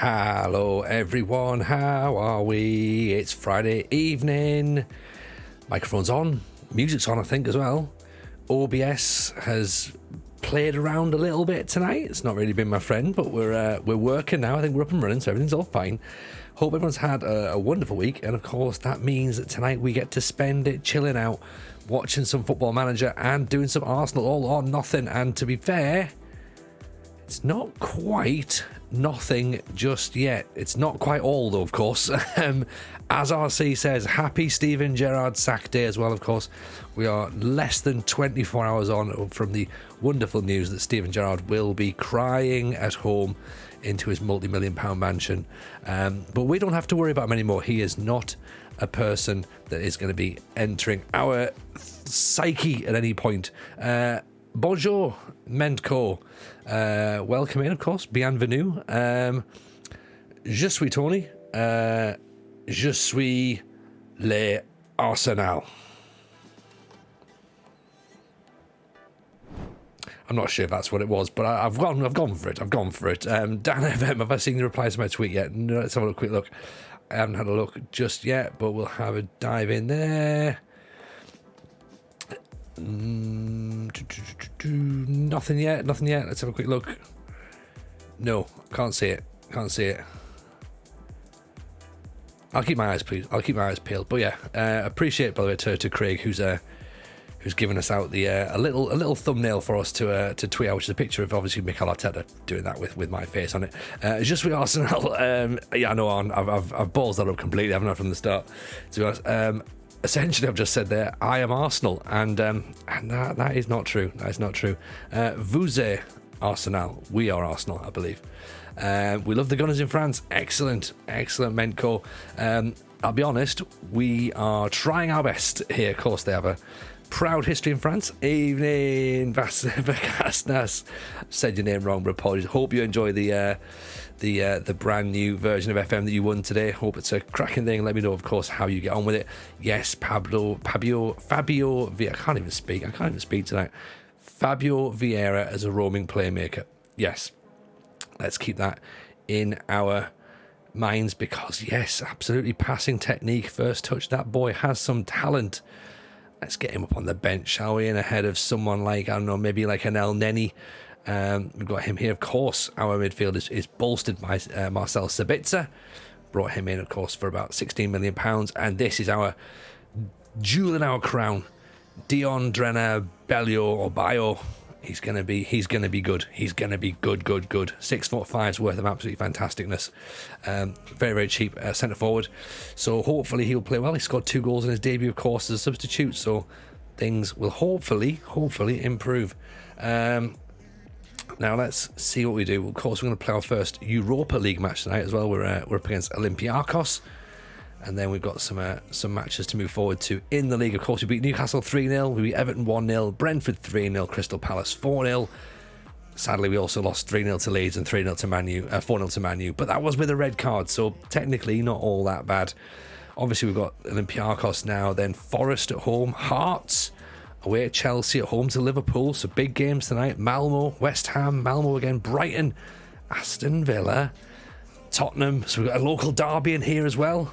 Hello everyone, how are we? It's Friday evening. Microphone's on, music's on I think as well. OBS has played around a little bit tonight. It's not really been my friend, but we're working now. I think we're up and running, so everything's all fine. Hope everyone's had a wonderful week, and of course that means that tonight we get to spend it chilling out, watching some Football Manager and doing some Arsenal all or nothing. And to be fair, it's not quite nothing just yet. It's not quite all though, of course. As RC says, happy Steven Gerrard sack day as well, of course. We are less than 24 hours on from the wonderful news that Steven Gerrard will be crying at home into his multi-million-pound mansion. But we don't have to worry about him anymore. He is not a person that is going to be entering our psyche at any point. Bonjour, Mentco. Welcome in, of course. Bienvenue. Je suis Tony. Je suis le Arsenal. I'm not sure if that's what it was, but I've gone for it. Dan FM, have I seen the replies to my tweet yet? No, let's have a quick look. I haven't had a look just yet, but we'll have a dive in there. Nothing yet. Let's have a quick look. No, can't see it. I'll keep my eyes peeled. But yeah, appreciate by the way to Craig who's given us out the a little thumbnail for us to tweet out, which is a picture of obviously Mikel Arteta doing that with my face on it. Just with Arsenal. Yeah, I know I've balls that up completely. I haven't from the start, to be honest. Essentially, I've just said there, I am Arsenal, and that is not true. That is not true. Vous êtes Arsenal. We are Arsenal, I believe. We love the Gunners in France. Excellent, Mentco. I'll be honest, we are trying our best here. Of course, they have a proud history in France. Evening, Vakasnas. Said your name wrong, but apologies. Hope you enjoy the brand new version of FM that you won today. Hope it's a cracking thing. Let me know, of course, how you get on with it. Yes, Fabio, I can't even speak tonight. Fabio Vieira as a roaming playmaker. Yes, let's keep that in our minds because, yes, absolutely passing technique, first touch. That boy has some talent. Let's get him up on the bench, shall we? And ahead of someone like, I don't know, maybe like an El Neni. We've got him here, of course. Our midfield is bolstered by Marcel Sabitzer. Brought him in, of course, for about £16 million. And this is our jewel in our crown. Dion Drenner Bellio or Bio. He's gonna be good. He's gonna be good. 6'5" worth of absolutely fantasticness. Very, very cheap centre forward. So hopefully he'll play well. He scored 2 goals in his debut, of course, as a substitute. So things will hopefully improve. Now let's see what we do. Of course, we're going to play our first Europa League match tonight as well. We're up against Olympiacos, and then we've got some matches to move forward to in the league. Of course, we beat Newcastle 3-0, we beat Everton 1-0, Brentford 3-0, Crystal Palace 4-0. Sadly, we also lost 3-0 to Leeds and 3-0 to Man U, 4-0 to Man U, but that was with a red card, so technically not all that bad. Obviously, we've got Olympiacos now, then Forest at home, Hearts away at Chelsea, at home to Liverpool. So big games tonight. Malmo, West Ham, Malmo again, Brighton, Aston Villa, Tottenham. So we've got a local derby in here as well.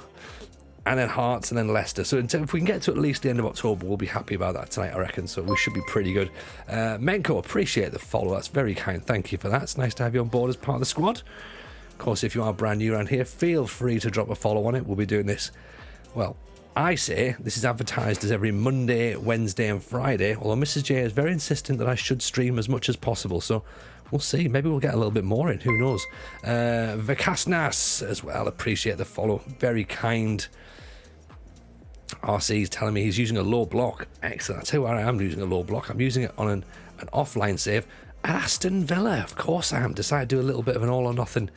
And then Hearts and then Leicester. So if we can get to at least the end of October, we'll be happy about that tonight, I reckon. So we should be pretty good. Menko, appreciate the follow. That's very kind. Thank you for that. It's nice to have you on board as part of the squad. Of course, if you are brand new around here, feel free to drop a follow on it. We'll be doing this, well, I say this is advertised as every Monday, Wednesday and Friday, although Mrs. J is very insistent that I should stream as much as possible, so we'll see. Maybe we'll get a little bit more in, who knows. Vakasnas as well, appreciate the follow. Very kind. RC's telling me he's using a low block. Excellent. I'll tell you where I am using a low block. I'm using it on an offline save at Aston Villa. Of course I am. Decided to do a little bit of an all or nothing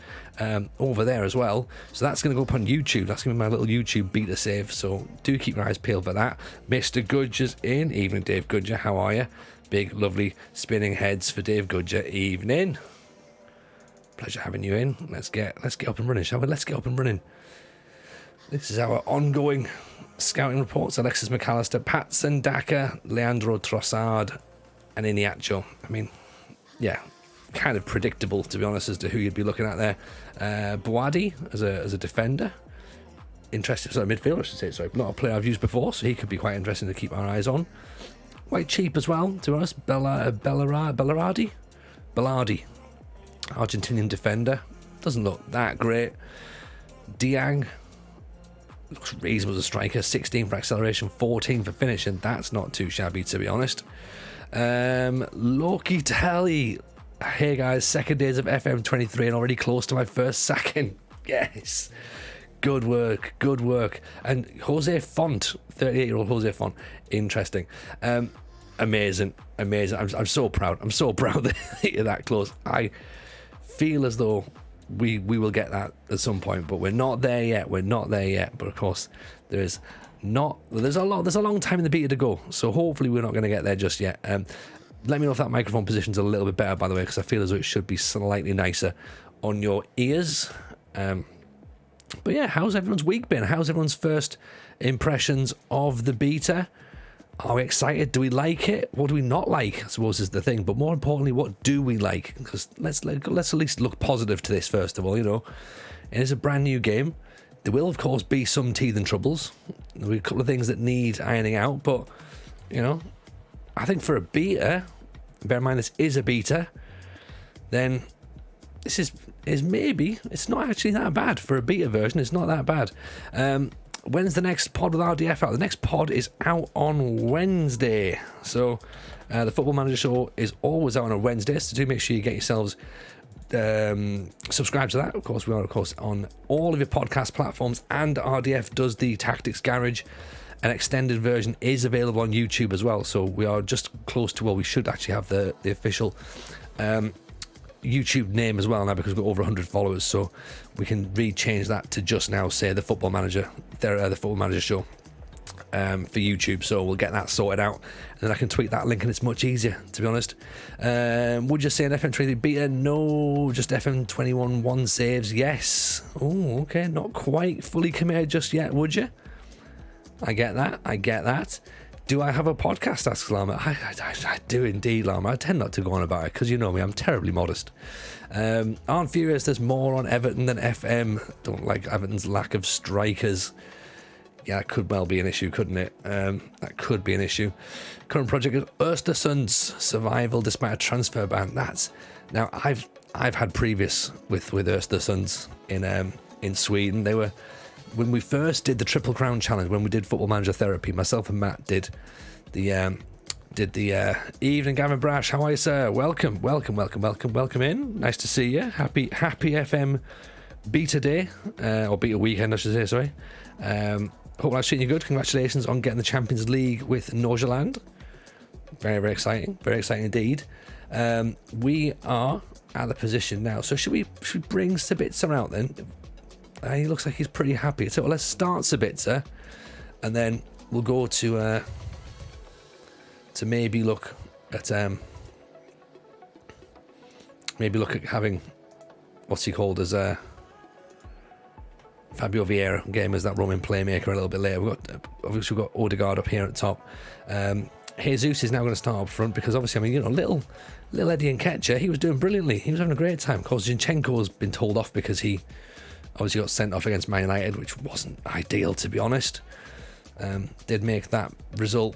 over there as well. So that's going to go up on YouTube. That's going to be my little YouTube beta save. So do keep your eyes peeled for that. Mr. Gudger's in. Evening, Dave Gudger. How are you? Big, lovely spinning heads for Dave Gudger. Evening. Pleasure having you in. Let's get up and running, shall we? Let's get up and running. This is our ongoing scouting reports. Alexis McAllister, Patson Daka, Leandro Trossard, and Iniacho. I mean, yeah, kind of predictable, to be honest, as to who you'd be looking at there. Boadi as a defender. Interesting, sorry, midfielder, I should say. Sorry, not a player I've used before, so he could be quite interesting to keep our eyes on. Quite cheap as well, to be honest. Bellardi, Argentinian defender. Doesn't look that great. Diang looks reasonable as a striker. 16 for acceleration, 14 for finish, and that's not too shabby, to be honest. Loki Tally. Hey guys, second days of FM23 and already close to my first sacking. Yes. Good work. And Jose Font, 38-year-old Jose Font. Interesting. Amazing. I'm so proud. I'm so proud that you're that close. I feel as though we will get that at some point, but we're not there yet. But of course, there's a long time in the beta to go. So hopefully we're not going to get there just yet. Let me know if that microphone position's a little bit better, by the way, because I feel as though it should be slightly nicer on your ears. But yeah, how's everyone's week been? How's everyone's first impressions of the beta? Are we excited? Do we like it? What do we not like, I suppose, is the thing. But more importantly, what do we like? Because let's at least look positive to this, first of all, you know. It is a brand new game. There will, of course, be some teething troubles. There'll be a couple of things that need ironing out. But, you know, I think for a beta, bear in mind this is a beta, then this is maybe, it's not actually that bad. For a beta version, it's not that bad. When's the next pod with RDF out? The next pod is out on Wednesday. So the Football Manager Show is always out on a Wednesday, so do make sure you get yourselves subscribe to that. Of course, we are, of course, on all of your podcast platforms, and RDF does the Tactics Garage. An extended version is available on YouTube as well, so we are just close to, well, we should actually have the official YouTube name as well now, because we've got over 100 followers, so we can re-change that to just now say the Football Manager, the Football Manager Show for YouTube. So we'll get that sorted out, and then I can tweet that link, and it's much easier, to be honest. Would you say an FM23 beta? No, just FM21 one saves. Yes. Oh, okay, not quite fully committed just yet. Would you? I get that. Do I have a podcast, asks Lama. I do indeed, Lama. I tend not to go on about it because you know me, I'm terribly modest. Aren't furious there's more on Everton than FM. Don't like Everton's lack of strikers. Yeah, it could well be an issue, couldn't it? That could be an issue. Current project is Östersunds survival despite a transfer ban. Now I've had previous with Östersunds in Sweden. They were, when we first did the Triple Crown Challenge, when we did Football Manager Therapy, myself and Matt did the evening. Gavin Brash, how are you, sir? Welcome in. Nice to see you. Happy FM beta day, or beta weekend, I should say. Sorry. Hope life's treating you good. Congratulations on getting the Champions League with Norgeland. Very, very exciting. Very exciting indeed. We are at the position now. So should we bring Sabitzer out then? He looks like he's pretty happy. So let's start Sabitzer, and then we'll go to maybe look at having, what's he called, as Fabio Vieira, game as that Roman playmaker a little bit later. We've got Odegaard up here at the top. Jesus is now going to start up front because obviously, I mean, you know, little Eddie Nketiah, he was doing brilliantly. He was having a great time. Of course, Zinchenko's been told off because he obviously got sent off against Man United, which wasn't ideal, to be honest. Did make that result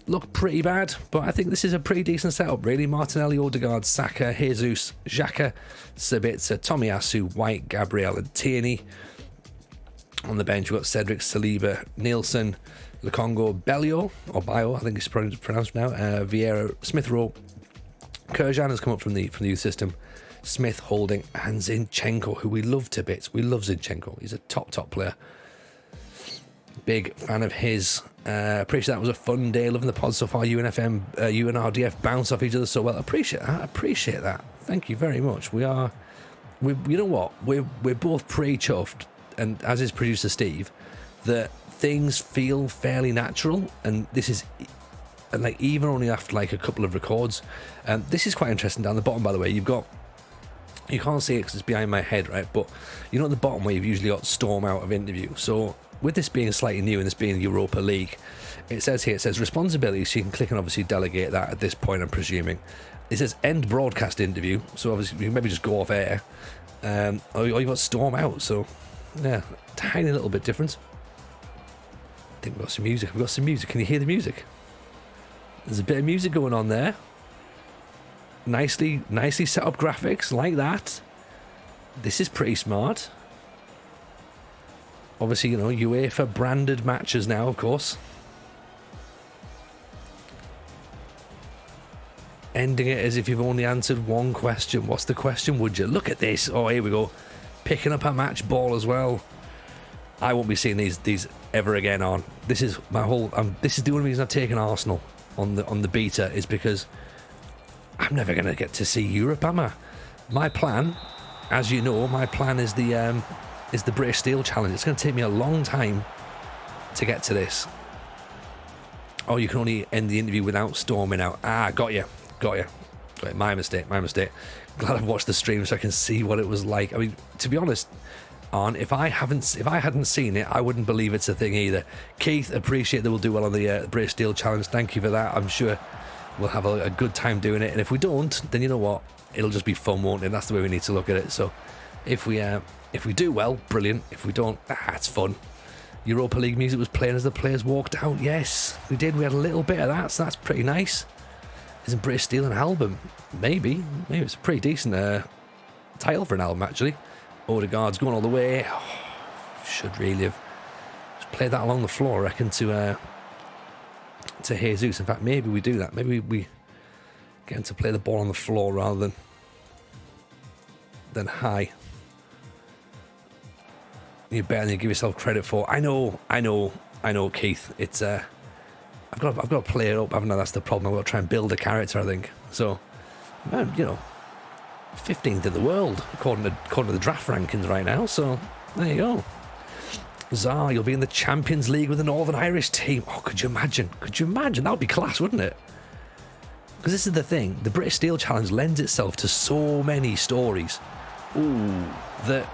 look pretty bad, but I think this is a pretty decent setup, really. Martinelli, Odegaard, Saka, Jesus, Xhaka, Sabitzer, Tomiyasu, White, Gabriel and Tierney. On the bench, we've got Cedric, Saliba, Nielsen, Lukongo, Bellio, or Bio, I think it's pronounced now, Vieira, Smith Rowe. Kurjan has come up from the youth system. Smith, Holding, and Zinchenko, who we love to bits. We love Zinchenko. He's a top player. Big fan of his. Appreciate that was a fun day. Loving the pod so far. You and RDF bounce off each other so well. Appreciate that. Thank you very much. You know what? We're both pretty chuffed, and as is producer Steve, that things feel fairly natural, and this is like even only after like a couple of records. This is quite interesting down the bottom, by the way. You've got You can't see it because it's behind my head, right? But you know at the bottom where you've usually got Storm out of interview. So with this being slightly new and this being Europa League, it says here, it says responsibilities. So you can click and obviously delegate that at this point, I'm presuming. It says end broadcast interview. So obviously you can maybe just go off air. Or you've got Storm out. So yeah, tiny little bit different. I think we've got some music. We've got some music. Can you hear the music? There's a bit of music going on there. Nicely set up graphics like that. This is pretty smart. Obviously, you know, UEFA branded matches now, of course. Ending it as if you've only answered one question. What's the question, would you? Look at this. Oh, here we go. Picking up a match ball as well. I won't be seeing these ever again on. This is my whole... this is the only reason I've taken Arsenal on the beta, is because I'm never going to get to see Europe, am I? My plan, as you know, my plan is the British Steel Challenge. It's going to take me a long time to get to this. Oh, you can only end the interview without storming out. Ah, got you. My mistake. Glad I've watched the stream so I can see what it was like. I mean, to be honest, if I hadn't seen it, I wouldn't believe it's a thing either. Keith, appreciate that we'll do well on the British Steel Challenge. Thank you for that. I'm sure we'll have a good time doing it. And if we don't, then you know what? It'll just be fun, won't it? That's the way we need to look at it. So if we do well, brilliant. If we don't, it's fun. Europa League music was playing as the players walked out. Yes, we did. We had a little bit of that, so that's pretty nice. Isn't British Steel an album? Maybe it's a pretty decent title for an album, actually. Odegaard's going all the way. Should really have just played that along the floor, I reckon, to Jesus. In fact, maybe we do that. Maybe we get him to play the ball on the floor rather than high. You're better than you give yourself credit for. I know, Keith. It's I've got to play it up, haven't I? That's the problem. I've got to try and build a character, I think. So, man, 15th in the world according to the draft rankings right now. So there you go. Zah, you'll be in the Champions League with the Northern Irish team. Oh, could you imagine? That would be class, wouldn't it? Because this is the thing. The British Steel Challenge lends itself to so many stories. Ooh, that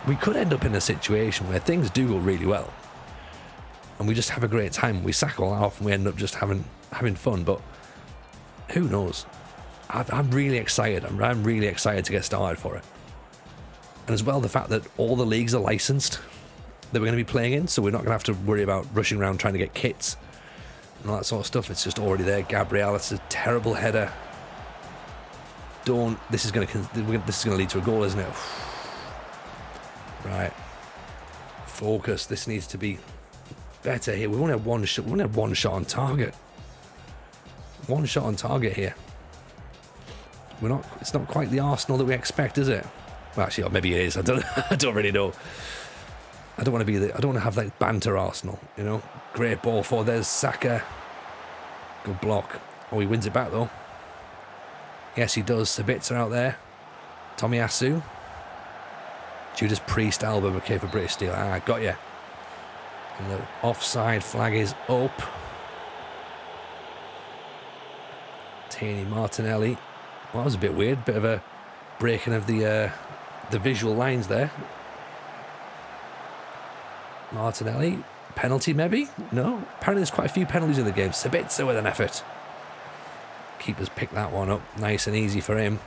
we could end up in a situation where things do go really well. And we just have a great time. We sack all that off and we end up just having fun. But who knows? I'm really excited. I'm really excited to get started for it. And as well, the fact that all the leagues are licensed that we're going to be playing in, so we're not going to have to worry about rushing around trying to get kits and all that sort of stuff. It's just already there. Gabriel, it's a terrible header. This is going to lead to a goal, isn't it? Right. Focus. This needs to be better here. We only have one shot. We only have one shot on target. One shot on target here. It's not quite the Arsenal that we expect, is it? Well, actually, or maybe it is. I don't really know. I don't want to have that banter Arsenal. Great ball for. There's Saka. Good block. Oh, he wins it back though. Yes, he does. Sabitzer out there. Tomiyasu. Judas Priest album. Okay, for British Steel. Got you. And the offside flag is up. Tierney, Martinelli. Well, that was a bit weird. Bit of a breaking of the visual lines there. Martinelli. Penalty, maybe? No. Apparently there's quite a few penalties in the game. Sabitzer with an effort. Keeper's picked that one up. Nice and easy for him.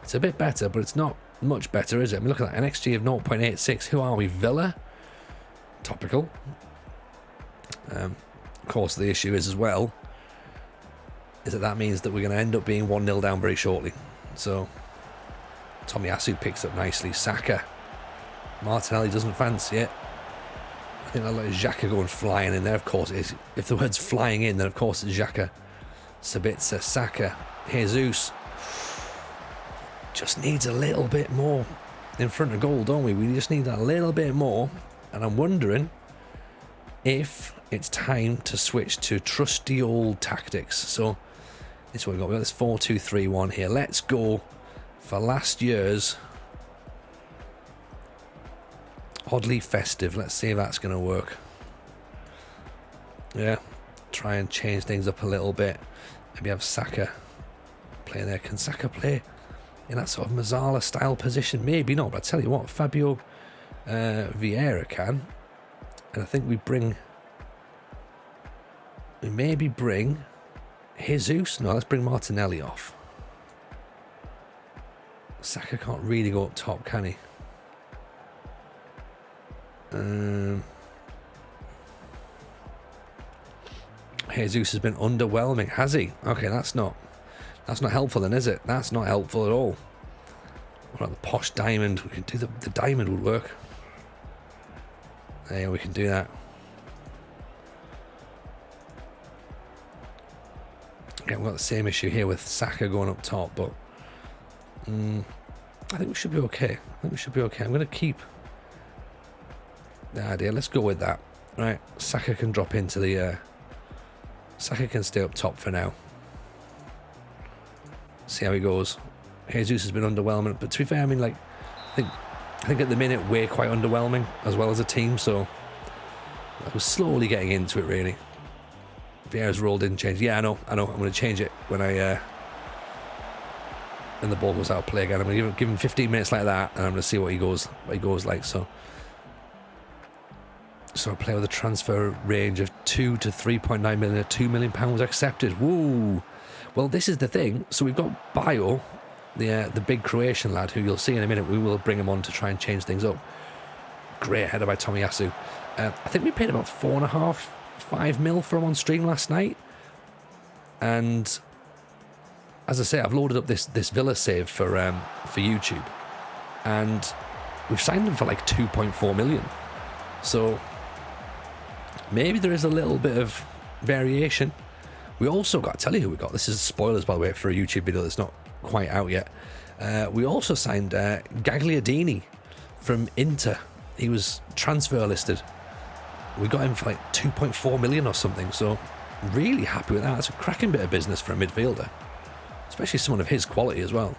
It's a bit better, but it's not much better, is it? I mean, look at that. An XG of 0.86. Who are we? Villa? Topical. Of course, the issue is as well is that means that we're going to end up being 1-0 down very shortly. So Tomiyasu picks up nicely. Saka. Martinelli doesn't fancy it. I think I'll let Xhaka go and flying in there. Of course it is. If the word's flying in, then of course it's Xhaka. Sabitzer, Saka, Jesus. Just needs a little bit more in front of goal, don't we? We just need that little bit more. And I'm wondering if it's time to switch to trusty old tactics. So this is what we've got. We've got this 4-2-3-1 here. Let's go for last year's oddly festive. Let's see if that's going to work. Yeah, try and change things up a little bit. Maybe have Saka playing there. Can Saka play? in that sort of Mazzala style position. Maybe not, but I tell you what, Fabio Vieira can. And I think we maybe bring Jesus. No, let's bring Martinelli off. Saka can't really go up top, can he? Jesus has been underwhelming, has he? Okay, that's not helpful then, is it? That's not helpful at all. What about the posh diamond? We can do the diamond would work. Yeah, we can do that. Okay, we've got the same issue here with Saka going up top, but I think we should be okay. I'm going to keep the idea. Let's go with that. Right, Saka can drop into the... Saka can stay up top for now. See how he goes. Jesus has been underwhelming, but to be fair, I mean, like, I think at the minute we're quite underwhelming as well as a team, so I was slowly getting into it, really. Vieira's role didn't change. Yeah, I know. I'm going to change it when when the ball goes out of play again. I'm going to give him 15 minutes like that, and I'm going to see what he goes like. So a player with a transfer range of 2 to 3.9 million at £2 million accepted. Woo! Well, this is the thing. So we've got Bio, the big Croatian lad, who you'll see in a minute. We will bring him on to try and change things up. Great header by Tomiyasu. I think we paid about 4.5, 5 mil for him on stream last night. And as I say, I've loaded up this Villa save for YouTube, and we've signed him for like 2.4 million. So maybe there is a little bit of variation. We also got, I'll tell you who we got. This is spoilers, by the way, for a YouTube video that's not quite out yet. We also signed Gagliardini from Inter. He was transfer listed. We got him for like 2.4 million or something. So really happy with that. That's a cracking bit of business for a midfielder, especially someone of his quality as well.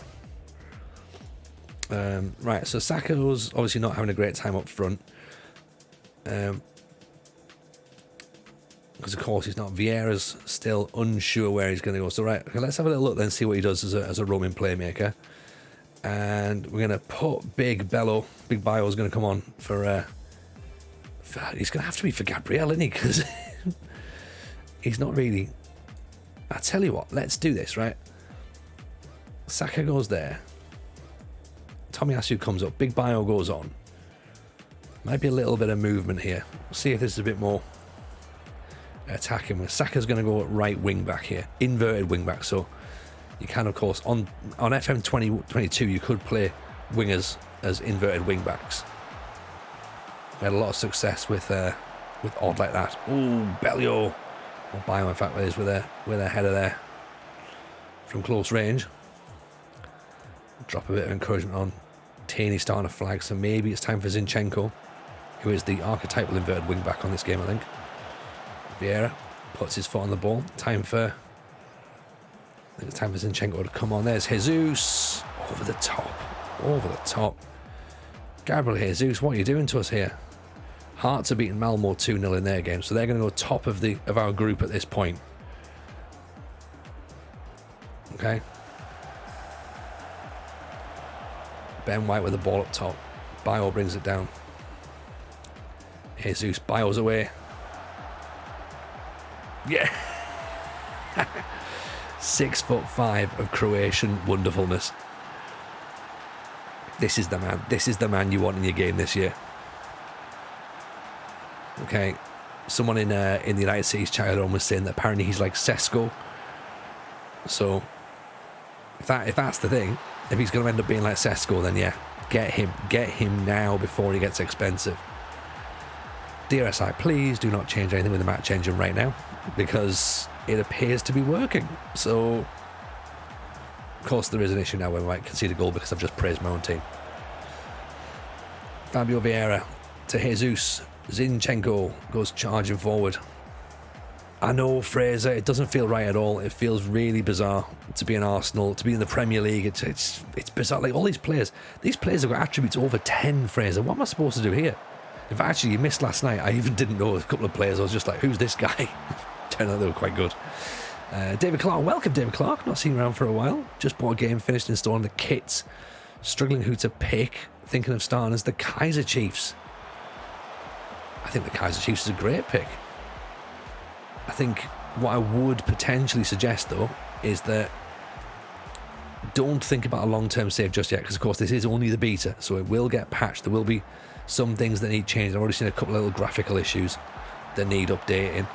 Right, so Saka's obviously not having a great time up front. Because of course he's not. Vieira's still unsure where he's going to go. So right, okay, let's have a little look then, see what he does as a roaming playmaker. And we're going to put Big Bio's going to come on for he's going to have to be for Gabriel, isn't he? Because he's not really... I tell you what, let's do this, right? Saka goes there. Tomiyasu comes up. Big Bio goes on. Might be a little bit of movement here. See if this is a bit more attacking. Saka's going to go right wing back here, inverted wing back. So you can, of course, on FM22 you could play wingers as inverted wing backs. We had a lot of success with odd like that. Oh, Bellio, or Bio in fact, is with a header there from close range. Drop a bit of encouragement on Taney starting a flag, so maybe it's time for Zinchenko, who is the archetypal inverted wing back on this game, I think. Vieira puts his foot on the ball. I think it's time for Zinchenko to come on. There's Jesus. Over the top. Gabriel Jesus, what are you doing to us here? Hearts are beating Malmo 2-0 in their game, so they're going to go top of our group at this point. Okay. Ben White with the ball up top. Bio brings it down. Jesus, Bio's away. Yeah. 6'5" of Croatian wonderfulness. This is the man. This is the man you want in your game this year. Okay. Someone in the United States chat room was saying that apparently he's like Sesko. So if that's the thing, if he's going to end up being like Sesko, then yeah, get him now before he gets expensive. DRSI, please do not change anything with the match engine right now, because it appears to be working. So, of course, there is an issue now where we might concede a goal because I've just praised my own team. Fabio Vieira to Jesus. Zinchenko goes charging forward. I know, Fraser, it doesn't feel right at all. It feels really bizarre to be in Arsenal, to be in the Premier League. It's bizarre. Like, all these players have got attributes over 10, Fraser. What am I supposed to do here? In fact, actually, you missed last night. I even didn't know a couple of players. I was just like, who's this guy? Turned out they were quite good. David Clark, welcome David Clark, not seen you around for a while. Just bought a game, finished installing the kits. Struggling who to pick, thinking of starting as the Kaiser Chiefs. I think the Kaiser Chiefs is a great pick. I think what I would potentially suggest though is that don't think about a long-term save just yet, because of course this is only the beta, so it will get patched. There will be some things that need changed. I've already seen a couple of little graphical issues that need updating.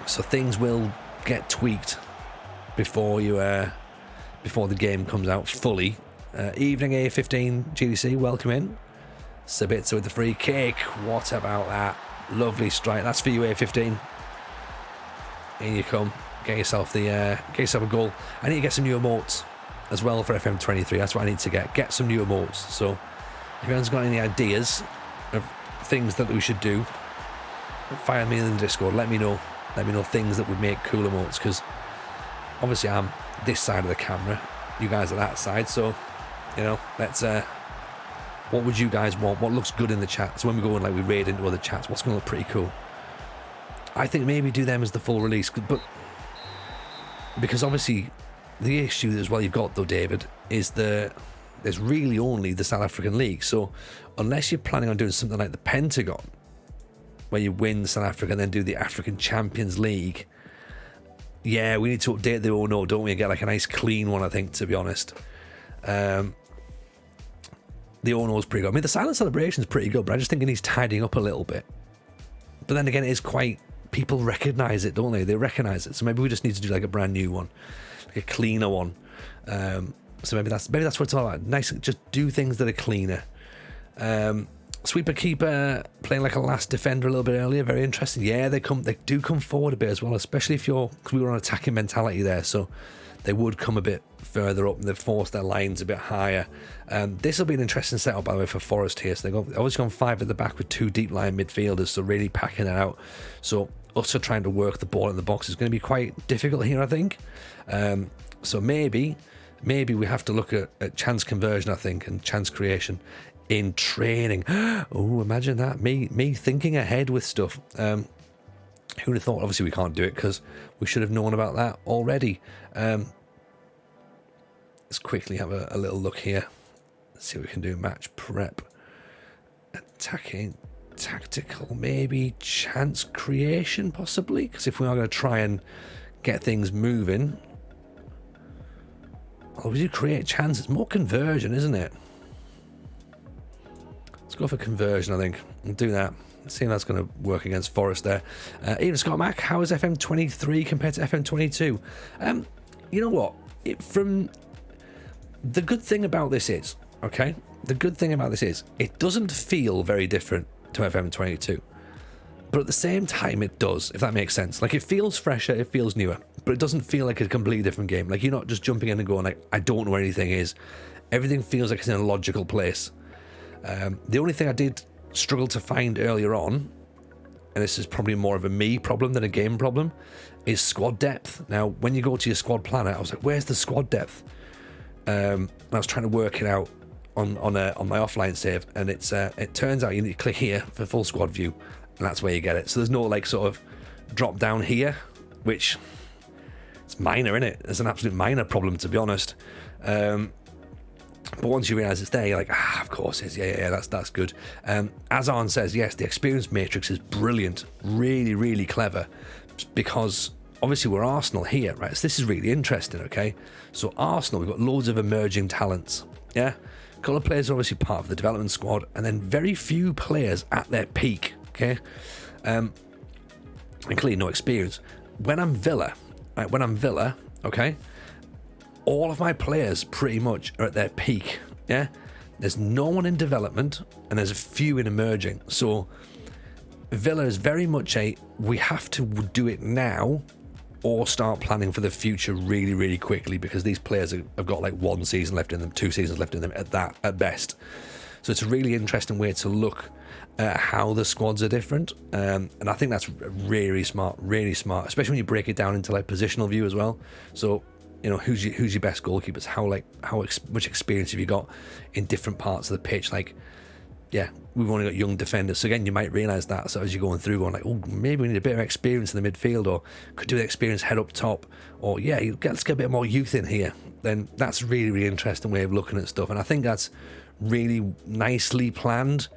So things will get tweaked before the game comes out fully. Evening A15 GDC, welcome in. Sabitzer with the free kick. What about that? Lovely strike. That's for you, A15. In you come. Get yourself a goal. I need to get some new emotes as well for FM23. That's what I need to get. Get some new emotes. So if anyone's got any ideas of things that we should do, fire me in the Discord. Let me know. Let me know things that would make cool emotes, because obviously I'm this side of the camera, you guys are that side, so you know, let's what would you guys want? What looks good in the chat? So when we go and we raid into other chats, what's going to look pretty cool? I think maybe do them as the full release, but because obviously the issue as well you've got though, David, is there's really only the South African League. So unless you're planning on doing something like the Pentagon, where you win South Africa and then do the African Champions League, yeah, we need to update the Ono, don't we, and get like a nice clean one, I think, to be honest. The Ono's pretty good. I mean, the Silent Celebration's pretty good, but I just think it needs tidying up a little bit. But then again, it is quite, people recognise it, don't they? They recognise it. So maybe we just need to do like a brand new one, like a cleaner one. So maybe that's what it's all about. Nice, just do things that are cleaner. Sweeper keeper playing like a last defender a little bit earlier, very interesting. Yeah, they do come forward a bit as well, especially because we were on attacking mentality there, so they would come a bit further up and they've forced their lines a bit higher. This will be an interesting setup, by the way, for Forest here. So they've obviously gone 5 at the back with 2 deep line midfielders, so really packing it out. So us trying to work the ball in the box is going to be quite difficult here, I think. So maybe we have to look at chance conversion, I think, and chance creation in training. Oh, imagine that. Me thinking ahead with stuff. Who would have thought? Obviously we can't do it because we should have known about that already. Let's quickly have a little look here. Let's see what we can do. Match prep, attacking, tactical, maybe chance creation possibly, because if we are going to try and get things moving, we do create chances. More conversion, isn't it? Let's go for conversion, I think. We'll do that. Let's see if that's going to work against Forest there. Even Scott Mack, how is FM23 compared to FM22? You know what? The good thing about this is, okay? The good thing about this is, it doesn't feel very different to FM22. But at the same time, it does, if that makes sense. Like, it feels fresher, it feels newer, but it doesn't feel like a completely different game. Like, you're not just jumping in and going, like, I don't know where anything is. Everything feels like it's in a logical place. The only thing I did struggle to find earlier on, and this is probably more of a me problem than a game problem, is squad depth. Now, when you go to your squad planner, I was like, where's the squad depth? And I was trying to work it out on my offline save, and it turns out you need to click here for full squad view, and that's where you get it. So there's no like sort of drop down here, which it's minor, isn't it? It's an absolute minor problem, to be honest. But once you realise it's there, you're like, of course it is. Yeah, that's good. Azarn says, yes, the experience matrix is brilliant, really, really clever, because obviously we're Arsenal here, right? So this is really interesting, okay? So Arsenal, we've got loads of emerging talents, yeah? A couple of players are obviously part of the development squad, and then very few players at their peak, okay? And clearly no experience. When I'm Villa, okay, all of my players pretty much are at their peak, yeah? There's no one in development, and there's a few in emerging. So Villa is very much we have to do it now or start planning for the future really, really quickly, because these players have got like 1 season left in them, 2 seasons left in them at best. So it's a really interesting way to look at how the squads are different, and I think that's really smart, especially when you break it down into like positional view as well. So, you know, who's your best goalkeepers? How much experience have you got in different parts of the pitch? Like, yeah, we've only got young defenders. So again, you might realise that. So as you're going through, going like, oh, maybe we need a bit of experience in the midfield, or could do the experience head up top, or yeah, let's get a bit more youth in here. Then that's a really, really interesting way of looking at stuff. And I think that's really nicely planned.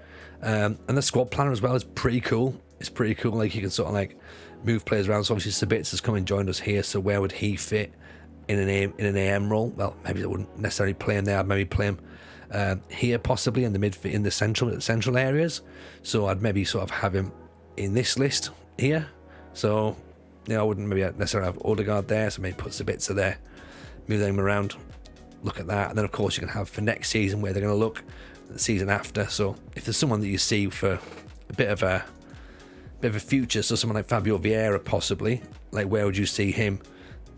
And the squad planner as well is pretty cool. It's pretty cool. Like you can sort of like move players around. So obviously Sabitz has come and joined us here. So where would he fit in an AM role? Well, maybe they wouldn't necessarily play him there. I'd maybe play him here, possibly in the central areas. So I'd maybe sort of have him in this list here. So I wouldn't maybe necessarily have Odegaard there. So maybe put Sabitzer there, move them around, look at that. And then of course you can have for next season where they're going to look the season after. So if there's someone that you see for a bit of a future, so someone like Fabio Vieira possibly, like where would you see him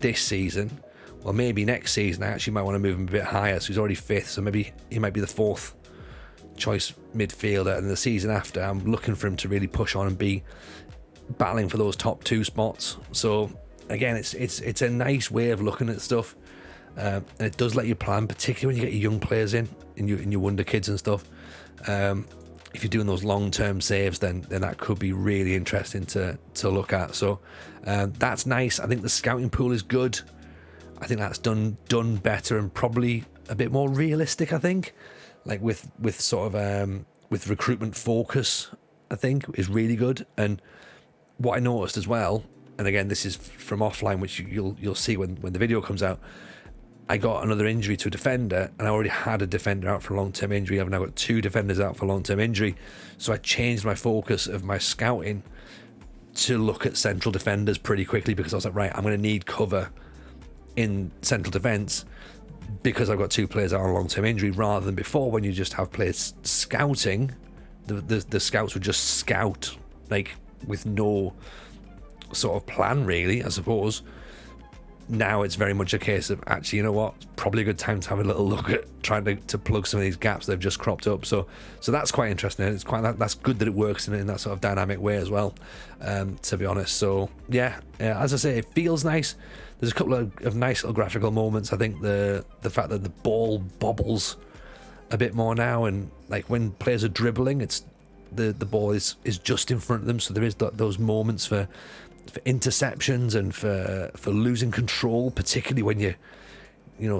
this season? Well, maybe next season I actually might want to move him a bit higher. So he's already 5th, so maybe he might be the 4th choice midfielder. And the season after, I'm looking for him to really push on and be battling for those top 2 spots. So again, it's a nice way of looking at stuff, and it does let you plan, particularly when you get your young players in your wonder kids and stuff. If you're doing those long-term saves, then that could be really interesting to look at. So that's nice. I think the scouting pool is good. I think that's done better and probably a bit more realistic, I think, like with sort of with recruitment focus, I think is really good. And what I noticed as well, and again this is from offline, which you'll see when the video comes out, I got another injury to a defender, and I already had a defender out for a long-term injury. I've now got 2 defenders out for long-term injury, so I changed my focus of my scouting to look at central defenders pretty quickly, because I was like, right, I'm going to need cover in central defence because I've got 2 players out on long-term injury, rather than before when you just have players scouting. The scouts would just scout like with no sort of plan really, I suppose. Now it's very much a case of actually, you know what, it's probably a good time to have a little look at trying to plug some of these gaps that have just cropped up. So that's quite interesting. It's that's good that it works in that sort of dynamic way as well, to be honest. So yeah, as I say, it feels nice. There's a couple of nice little graphical moments. I think the fact that the ball bobbles a bit more now, and like when players are dribbling, it's the ball is just in front of them, so there is those moments for interceptions and for losing control, particularly when you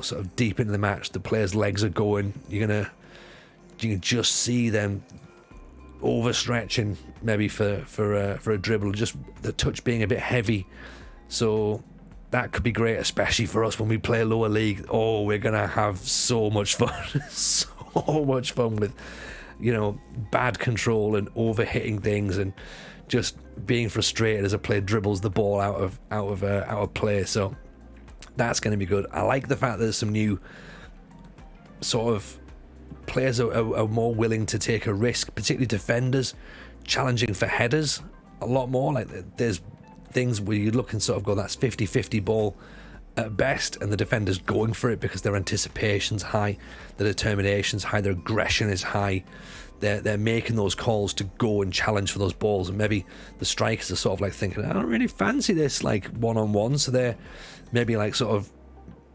sort of deep into the match, the players' legs are going, you can just see them overstretching maybe for a dribble, just the touch being a bit heavy. So that could be great, especially for us when we play lower league. Oh, we're gonna have so much fun so much fun with bad control and overhitting things and just being frustrated as a player dribbles the ball out of play. So that's going to be good. I like the fact that there's some new sort of players are more willing to take a risk, particularly defenders, challenging for headers a lot more. Like there's things where you look and sort of go, that's 50-50 ball at best, and the defender's going for it because their anticipation's high, their determination's high, their aggression is high. They're making those calls to go and challenge for those balls, and maybe the strikers are sort of like thinking, I don't really fancy this like one-on-one, so they're maybe like sort of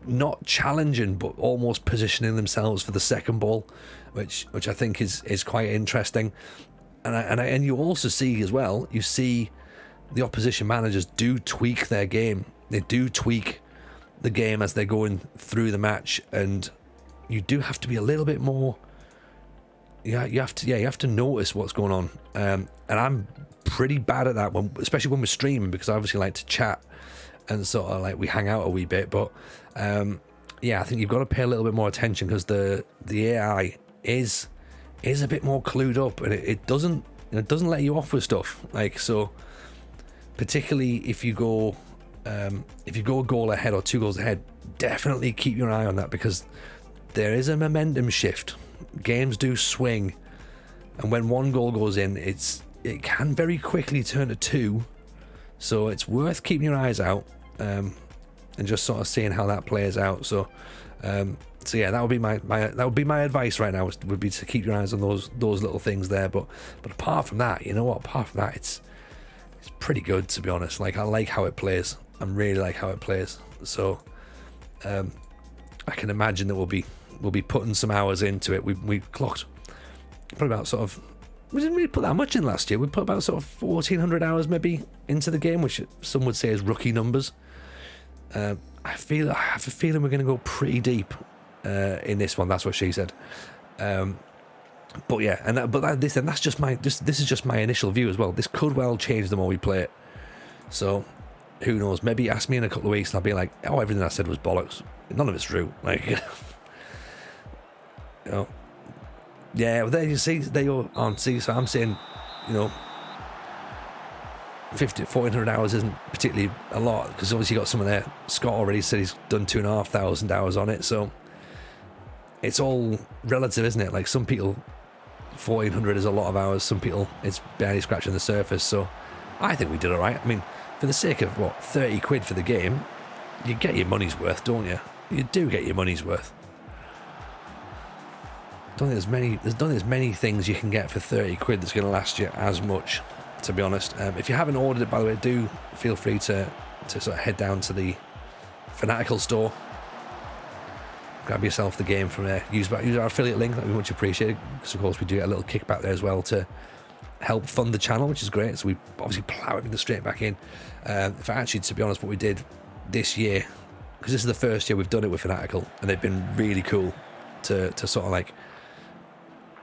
not challenging but almost positioning themselves for the second ball, which I think is quite interesting. And you also see as well, you see the opposition managers do tweak their game. They do tweak the game as they're going through the match, and you do have to be a little bit more. Yeah, you have to notice what's going on, and I'm pretty bad at that one, especially when we're streaming, because I obviously like to chat and sort of like we hang out a wee bit. But I think you've got to pay a little bit more attention, because the AI is a bit more clued up, and it doesn't let you off with stuff. Like, so particularly if you go a goal ahead or 2 goals ahead, definitely keep your eye on that, because there is a momentum shift. Games do swing, and when 1 goal goes in, it can very quickly turn to 2. So it's worth keeping your eyes out and just sort of seeing how that plays out. So yeah, that would be my advice right now, would be to keep your eyes on those little things there. But apart from that, it's pretty good, to be honest. Like, I like how it plays. I really like how it plays. So I can imagine that we'll be putting some hours into it. We clocked probably about sort of, we didn't really put that much in last year. We put about sort of 1,400 hours maybe into the game, which some would say is rookie numbers. I have a feeling we're going to go pretty deep in this one. That's what she said. But yeah, this is just my initial view as well. This could well change the more we play it. So who knows? Maybe ask me in a couple of weeks and I'll be like, oh, everything I said was bollocks. None of it's true. Like, you know, yeah. Well, there you see, they go on. See, so I'm saying, you know, 1,400 hours isn't particularly a lot, because obviously you got someone there. Scott already said he's done 2,500 hours on it, so it's all relative, isn't it? Like, some people, 1,400 is a lot of hours. Some people, it's barely scratching the surface. So I think we did all right. I mean, for the sake of 30 quid for the game, you get your money's worth, don't you? You do get your money's worth. Don't think there's many things you can get for 30 quid that's going to last you as much, to be honest. If you haven't ordered it, by the way, do feel free to sort of head down to the Fanatical store, grab yourself the game from there, use our affiliate link. That would be much appreciated, because of course we do get a little kickback there as well to help fund the channel, which is great. So we obviously plow everything straight back in. If actually, to be honest, what we did this year, because this is the first year we've done it with Fanatical, and they've been really cool to sort of like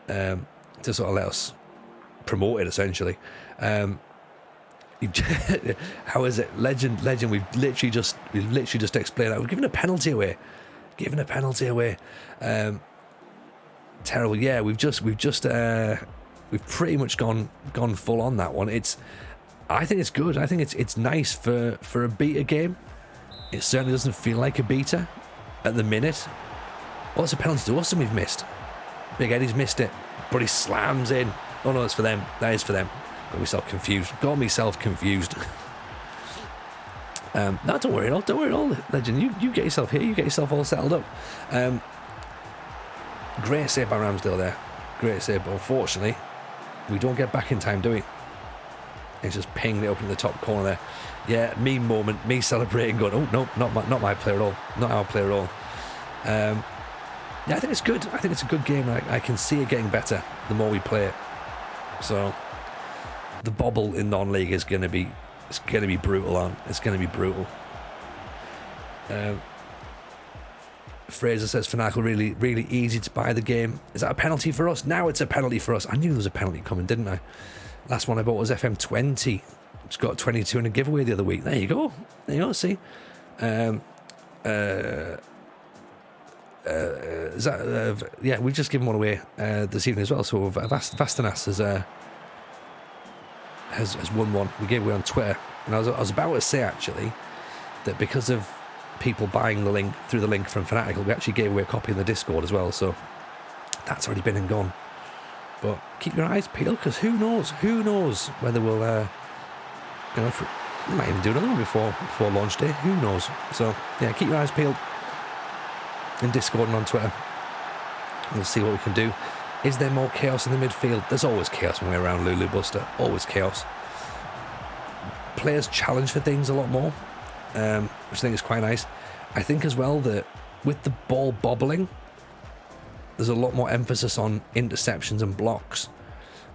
to sort of let us promote it, essentially. How is it? Legend, we've literally just explained that. We're giving a penalty away. Terrible. Yeah, we've pretty much gone full on that one. I think it's good. I think it's nice for a beta game. It certainly doesn't feel like a beta at the minute. What's a penalty to us, and we've missed? Big Eddie's missed it, but he slams in. Oh no, it's for them. That is for them. Got myself confused. No, don't worry at all, Legend. You get yourself here. You get yourself all settled up. Great save by Ramsdale there. Great save, but unfortunately, we don't get back in time, do we? He's just pinged it up in the top corner there. Yeah, me moment, me celebrating, going, oh no, not my player at all, not our player at all. Yeah, I think it's good. I think it's a good game. I can see it getting better the more we play it. So the bobble in non-league is going to be brutal. It's going to be brutal. Fraser says Fanatical really, really easy to buy the game. Is that a penalty for us? Now it's a penalty for us. I knew there was a penalty coming, didn't I? Last one I bought was FM20. Just got 22 in a giveaway the other week. There you go. See. Is that, yeah, we've just given one away this evening as well. So Vastanas has won one. We gave away on Twitter, and I was about to say actually that because of people buying the link through the link from Fanatical, we actually gave away a copy in the Discord as well. So that's already been and gone. But keep your eyes peeled, because who knows whether we'll we might even do another one before launch day. Who knows? So yeah, keep your eyes peeled in Discord and on Twitter. We'll see what we can do. Is there more chaos in the midfield? There's always chaos when we're around Lulu Buster. Always chaos. Players challenge for things a lot more, which I think is quite nice. I think as well that with the ball bobbling, there's a lot more emphasis on interceptions and blocks.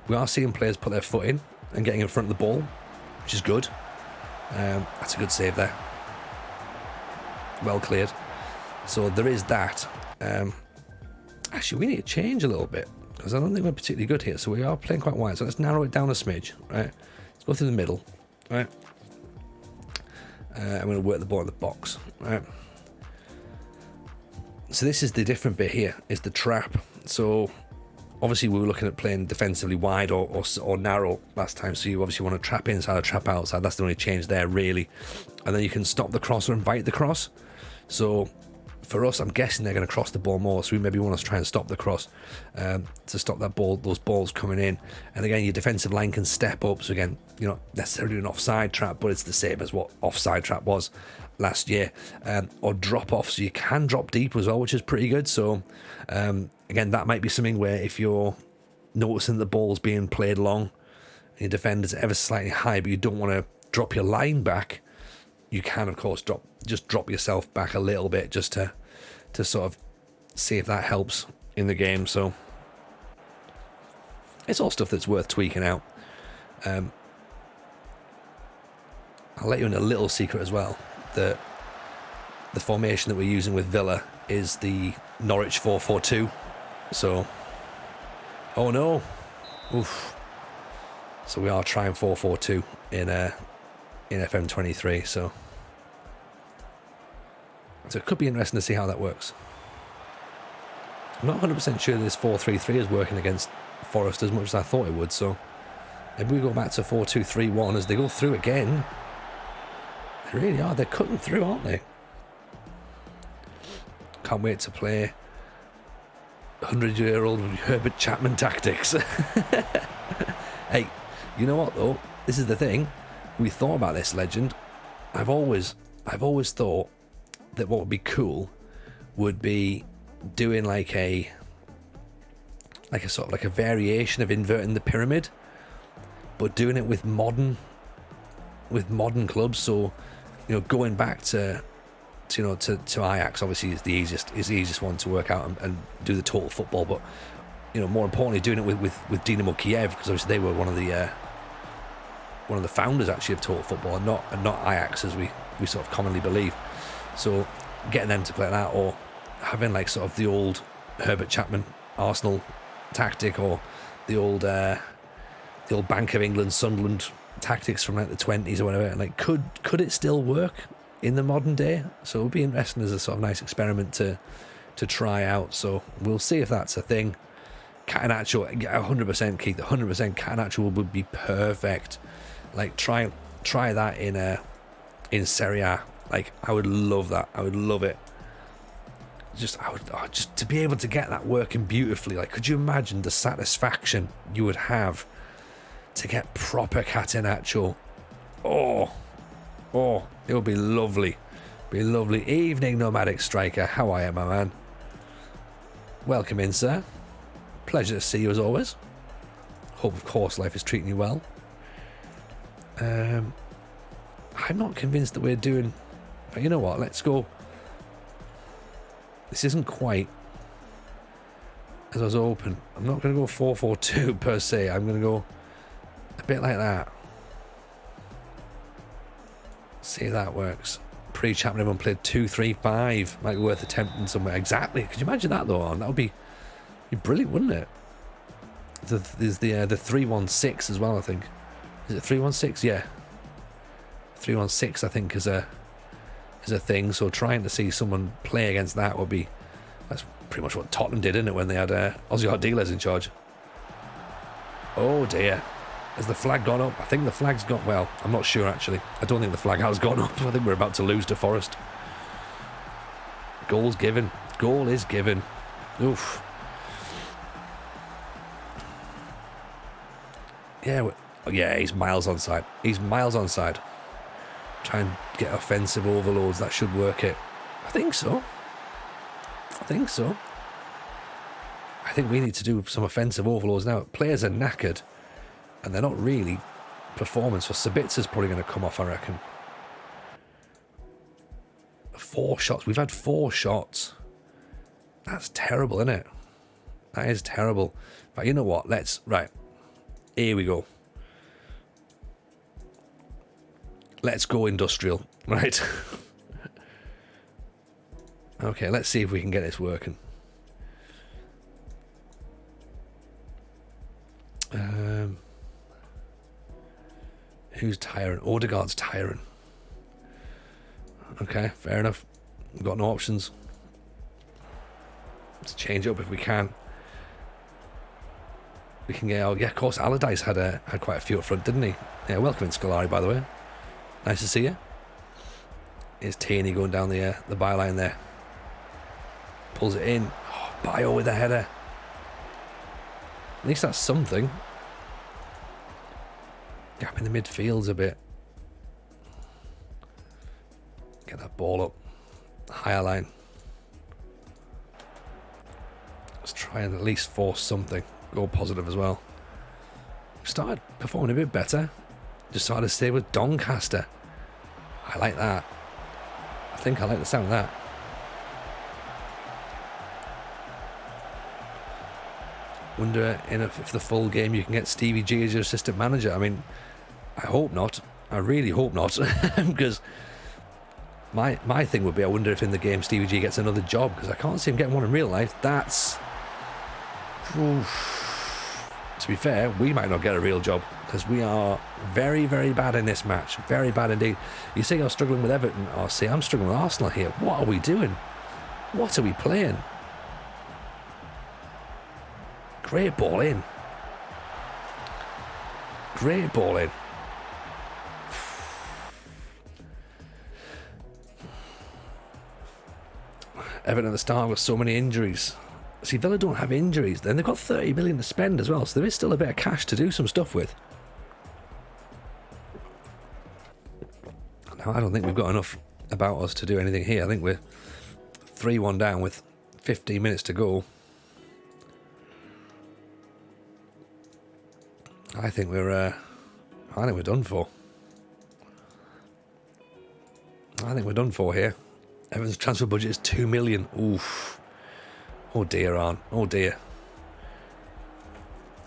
We are seeing players put their foot in and getting in front of the ball, which is good. That's a good save there. Well cleared. So there is that. Actually, we need to change a little bit, because I don't think we're particularly good here. So we are playing quite wide. So let's narrow it down a smidge. Right. Let's go through the middle. Right. I'm going to work the ball in the box. Right. So this is the different bit here, is the trap. So obviously we were looking at playing defensively wide or narrow last time. So you obviously want to trap inside or trap outside. That's the only change there, really. And then you can stop the cross or invite the cross. So for us, I'm guessing they're going to cross the ball more, so we maybe want to try and stop the cross to stop those balls coming in. And again, your defensive line can step up. So again, you're not necessarily an offside trap, but it's the same as what offside trap was last year. Or drop off, so you can drop deep as well, which is pretty good. So again, that might be something where if you're noticing the ball's being played long, and your defender's ever slightly high, but you don't want to drop your line back, you can, of course, drop yourself back a little bit just to sort of see if that helps in the game. So It's all stuff that's worth tweaking out. I'll let you in a little secret as well, that the formation that we're using with Villa is the Norwich 4-4-2. So, oh no, oof. So we are trying 4-4-2 in FM23. So it could be interesting to see how that works. I'm not 100% sure this 4-3-3 is working against Forest as much as I thought it would. So maybe we go back to 4-2-3-1 as they go through again. They really are. They're cutting through, aren't they? Can't wait to play 100-year-old Herbert Chapman tactics. Hey, you know what though? This is the thing. We thought about this, Legend. I've always thought that what would be cool would be doing like a sort of like a variation of inverting the pyramid, but doing it with modern clubs. So, you know, going back to Ajax obviously is the easiest one to work out and do the total football, but you know, more importantly, doing it with Dynamo Kiev, because obviously they were one of the founders actually of total football, and not Ajax as we sort of commonly believe. So getting them to play that, or having like sort of the old Herbert Chapman Arsenal tactic, or the old Bank of England Sunderland tactics from like the 20s or whatever, and like could it still work in the modern day? So it would be interesting as a sort of nice experiment to try out. So we'll see if that's a thing. Catenaccio, 100% Keith, 100% Catenaccio would be perfect. Like try that in Serie A. Like I would love that. I would love it. Just to be able to get that working beautifully. Like, could you imagine the satisfaction you would have to get proper Catenaccio? Oh, it would be lovely. Be lovely. Evening, Nomadic Striker. How are you, my man? Welcome in, sir. Pleasure to see you as always. Hope, of course, life is treating you well. I'm not convinced that we're doing... But you know what? Let's go... This isn't quite as I was hoping. I'm not going to go 4-4-2 per se. I'm going to go a bit like that. See if that works. Pre-Chapman, everyone played 2-3-5. Might be worth attempting somewhere. Exactly. Could you imagine that though? That would be brilliant, wouldn't it? There's the 3-1-6 as well, I think. Is it 3-1-6? Yeah. 3-1-6, I think, is a thing. So trying to see someone play against that would be... That's pretty much what Tottenham did, isn't it, when they had Ozzy Ardiles in charge. Oh dear. Has the flag gone up? I think the flag's gone... Well, I'm not sure actually. I don't think the flag has gone up. I think we're about to lose to Forest. Goal's given. Goal is given. Oof. Yeah, he's miles onside. He's miles onside. Try and get offensive overloads. That should work it. I think so. I think we need to do some offensive overloads now. Players are knackered, and they're not really performing. So Sabitza's probably going to come off, I reckon. 4 shots. We've had 4 shots. That's terrible, isn't it? That is terrible. But you know what? Right. Here we go. Let's go industrial. Right. Okay, let's see if we can get this working. Who's tiring? Odegaard's tiring. Okay, fair enough. We've got no options. Let's change up if we can. We can get... Oh, yeah, of course, Allardyce had quite a few up front, didn't he? Yeah, welcome in, Scolari, by the way. Nice to see you. Here's Tierney going down the byline there. Pulls it in. Oh, Bio with a header. At least that's something. Gap in the midfield's a bit. Get that ball up. Higher line. Let's try and at least force something. Go positive as well. Started performing a bit better. Just started to stay with Doncaster. I like that. I think I like the sound of that. Wonder if the full game you can get Stevie G as your assistant manager. I mean, I hope not. I really hope not, because my thing would be, I wonder if in the game Stevie G gets another job, because I can't see him getting one in real life. That's... Oof. To be fair, we might not get a real job, because we are very, very bad in this match. Very bad indeed. You say you're struggling with Everton, or see, I'm struggling with Arsenal here. What are we doing? What are we playing? Great ball in. Great ball in. Everton at the start with so many injuries. See, Villa don't have injuries. Then they've got 30 million to spend as well, so there is still a bit of cash to do some stuff with. Now, I don't think we've got enough about us to do anything here. I think we're 3-1 down with 15 minutes to go. I think we're done for. I think we're done for here. Everton's transfer budget is 2 million. Oof. Oh dear, Arn. Oh dear.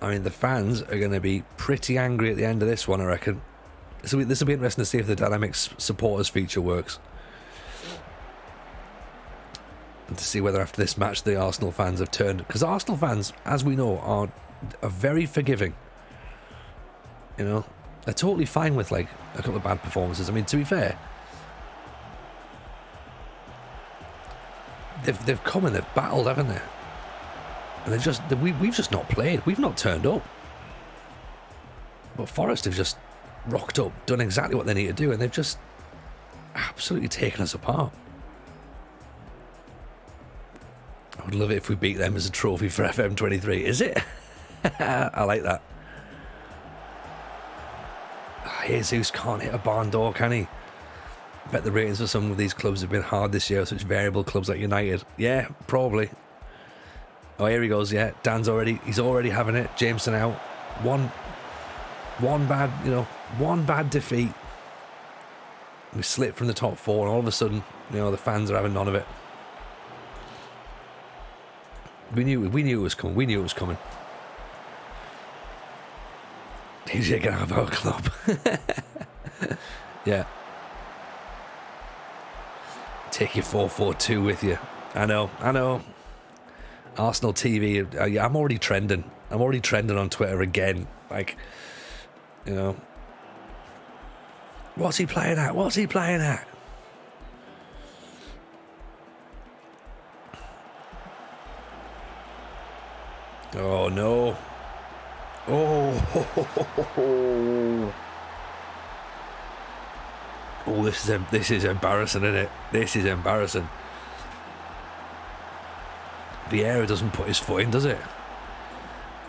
I mean, the fans are going to be pretty angry at the end of this one, I reckon. This will be interesting to see if the Dynamics supporters feature works. And to see whether after this match the Arsenal fans have turned. Because Arsenal fans, as we know, are very forgiving. You know, they're totally fine with like a couple of bad performances. I mean, to be fair, they've come and they've battled, haven't they? And we've just not played. We've not turned up. But Forest have just rocked up, done exactly what they need to do, and they've just absolutely taken us apart. I would love it if we beat them as a trophy for FM23. Is it? I like that. Jesus can't hit a barn door, can he? I bet the ratings for some of these clubs have been hard this year, such variable clubs like United. Yeah, probably. Oh, here he goes, yeah. He's already having it. Jameson out. One bad defeat. We slipped from the top four, and all of a sudden, the fans are having none of it. We knew it was coming. We knew it was coming. He's getting out of our club. Yeah. Take your 4-4-2 with you. I know. Arsenal TV. I'm already trending. On Twitter again. Like, what's he playing at? Oh no. Oh, this is embarrassing, isn't it? This is embarrassing. Vieira doesn't put his foot in, does it?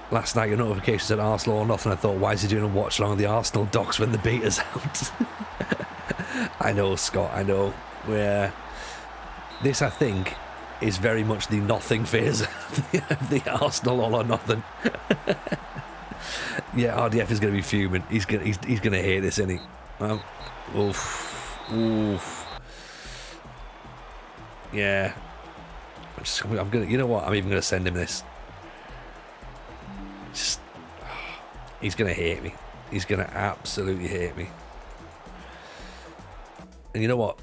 Last night, your notification said Arsenal or nothing. I thought, why is he doing a watch along of the Arsenal docs when the beat is out? I know, Scott, I know. This, I think, is very much the nothing phase of the Arsenal all or nothing. Yeah, RDF is going to be fuming. He's going to hate this, isn't he? Oof. Yeah. I'm gonna. You know what? I'm even going to send him this. He's going to hate me. He's going to absolutely hate me. And you know what?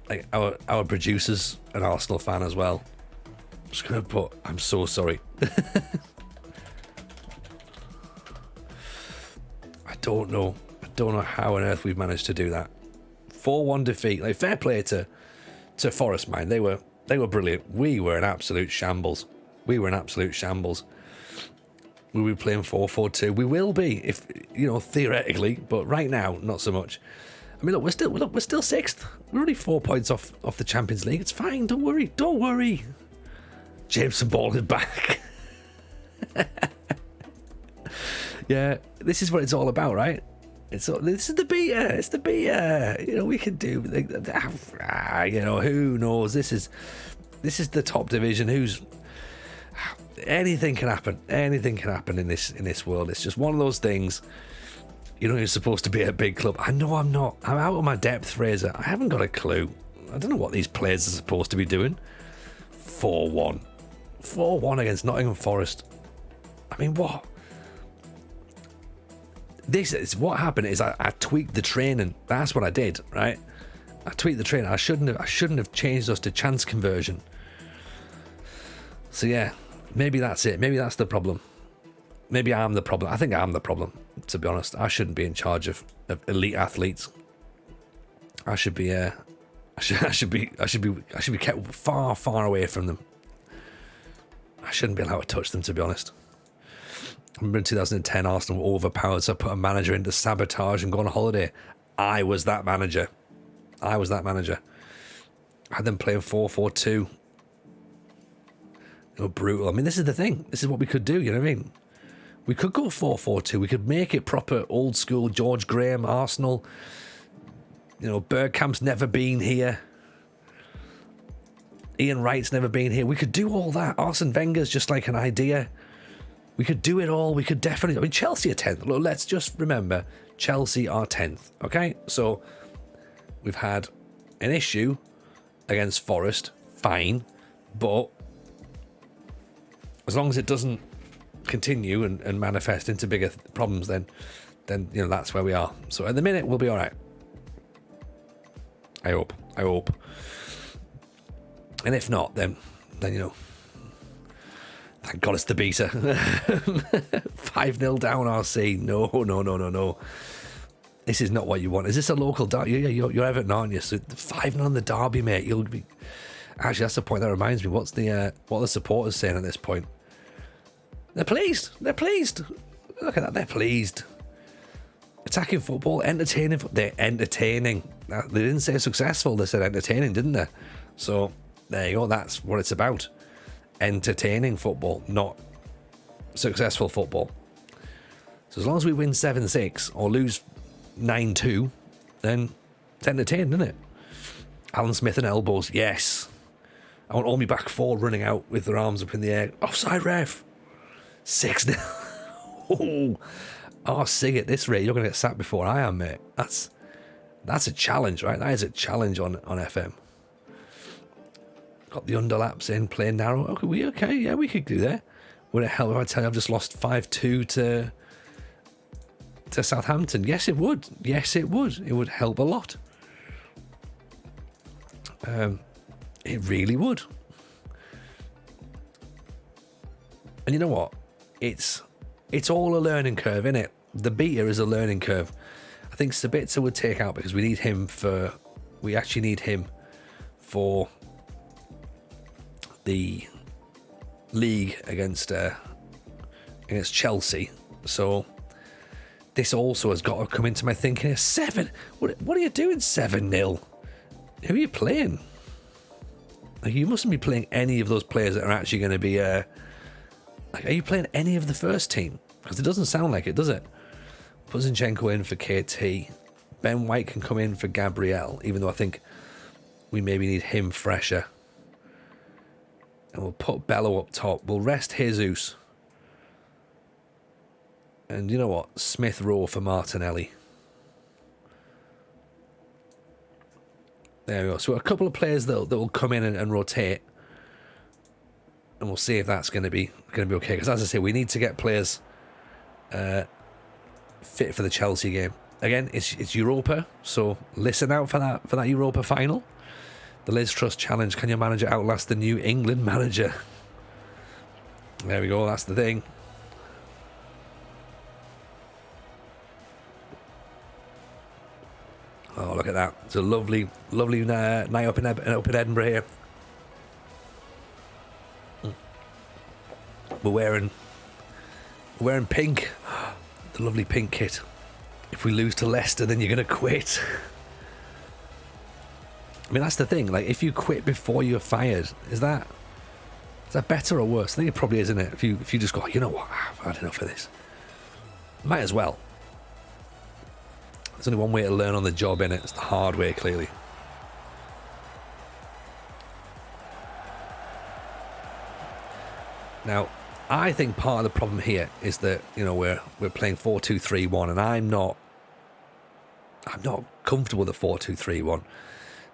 Like our producer's an Arsenal fan as well. I'm just going to put, I'm so sorry. I don't know how on earth we've managed to do that. 4-1 defeat. Like, fair play to Forest, man. They were brilliant. We were in absolute shambles. We were playing 4-4-2. We will be, if theoretically, but right now, not so much. I mean, look, we're still sixth. We're only 4 points off the Champions League. It's fine. Don't worry. Jameson Ball is back. Yeah, this is what it's all about, right? This is the beta. It's the beta. We can do. Who knows? This is the top division. Anything can happen. Anything can happen in this world. It's just one of those things. You're supposed to be a big club. I know I'm not. I'm out of my depth, Fraser. I haven't got a clue. I don't know what these players are supposed to be doing. 4-1 against Nottingham Forest. I mean, what? This is what happened. Is I tweaked the training. That's what I did, right? I tweaked the training. I shouldn't have changed us to chance conversion. So yeah, maybe that's it. Maybe that's the problem. Maybe I'm the problem. I think I'm the problem. To be honest, I shouldn't be in charge of elite athletes. I should be. I should be kept far away from them. I shouldn't be allowed to touch them. To be honest. I remember in 2010, Arsenal were overpowered, so I put a manager in to sabotage and go on a holiday. I was that manager. I had them playing 4-4-2. You know, brutal. I mean, this is the thing. This is what we could do, you know what I mean? We could go 4-4-2. We could make it proper old school George Graham, Arsenal. You know, Bergkamp's never been here. Ian Wright's never been here. We could do all that. Arsene Wenger's just like an idea. We could do it all. We could definitely... I mean, Chelsea are 10th. Look, let's just remember, Chelsea are 10th, okay? So, we've had an issue against Forest, fine, but as long as it doesn't continue and manifest into bigger problems, then you know, that's where we are. So, at the minute, we'll be all right. I hope. And if not, then you know... Thank God it's the beta. 5-0 down, RC. No. This is not what you want. Is this a local derby? Yeah, you're Everton, aren't you? So 5-0 on the derby, mate. You'll be... Actually, that's the point that reminds me. What are the supporters saying at this point? They're pleased. Look at that. They're pleased. Attacking football, entertaining. They're entertaining. They didn't say successful. They said entertaining, didn't they? So there you go. That's what it's about. Entertaining football, not successful football. So as long as we win 7-6 or lose 9-2, then it's entertaining, isn't it? Alan Smith and elbows, yes. I want all my back four running out with their arms up in the air. Offside ref. 6-0. RC at this rate, you're going to get sacked before I am, mate. That's a challenge, right? That is a challenge on FM. Got the underlaps in, playing narrow. Okay, yeah, we could do that. Would it help if I tell you I've just lost 5-2 to Southampton? Yes, it would. It would help a lot. It really would. And you know what? It's all a learning curve, isn't it? The beta is a learning curve. I think Sabitzer would take out because we actually need him for the league against Chelsea. So this also has got to come into my thinking. 7. What are you doing? 7-0. Who are you playing? Like, you mustn't be playing any of those players that are actually going to be. Are you playing any of the first team? Because it doesn't sound like it, does it? Put Zinchenko in for KT. Ben White can come in for Gabriel, even though I think we maybe need him fresher. And we'll put Bello up top. We'll rest Jesus. And you know what? Smith Rowe for Martinelli. There we go. So a couple of players that will come in and rotate. And we'll see if that's going to be okay. Because as I say, we need to get players fit for the Chelsea game. Again, it's Europa. So listen out for that Europa final. The Liz Truss Challenge. Can your manager outlast the New England manager? There we go. That's the thing. Oh, look at that. It's a lovely night up in Edinburgh here. We're wearing pink. The lovely pink kit. If we lose to Leicester, then you're going to quit. I mean, that's the thing. Like, if you quit before you're fired, is that better or worse? I think it probably is, isn't it? If you just go, you know what, I've had enough of this. Might as well. There's only one way to learn on the job, innit? It's the hard way, clearly. Now, I think part of the problem here is that, you know, we're playing 4-2-3-1, and I'm not comfortable with the 4-2-3-1.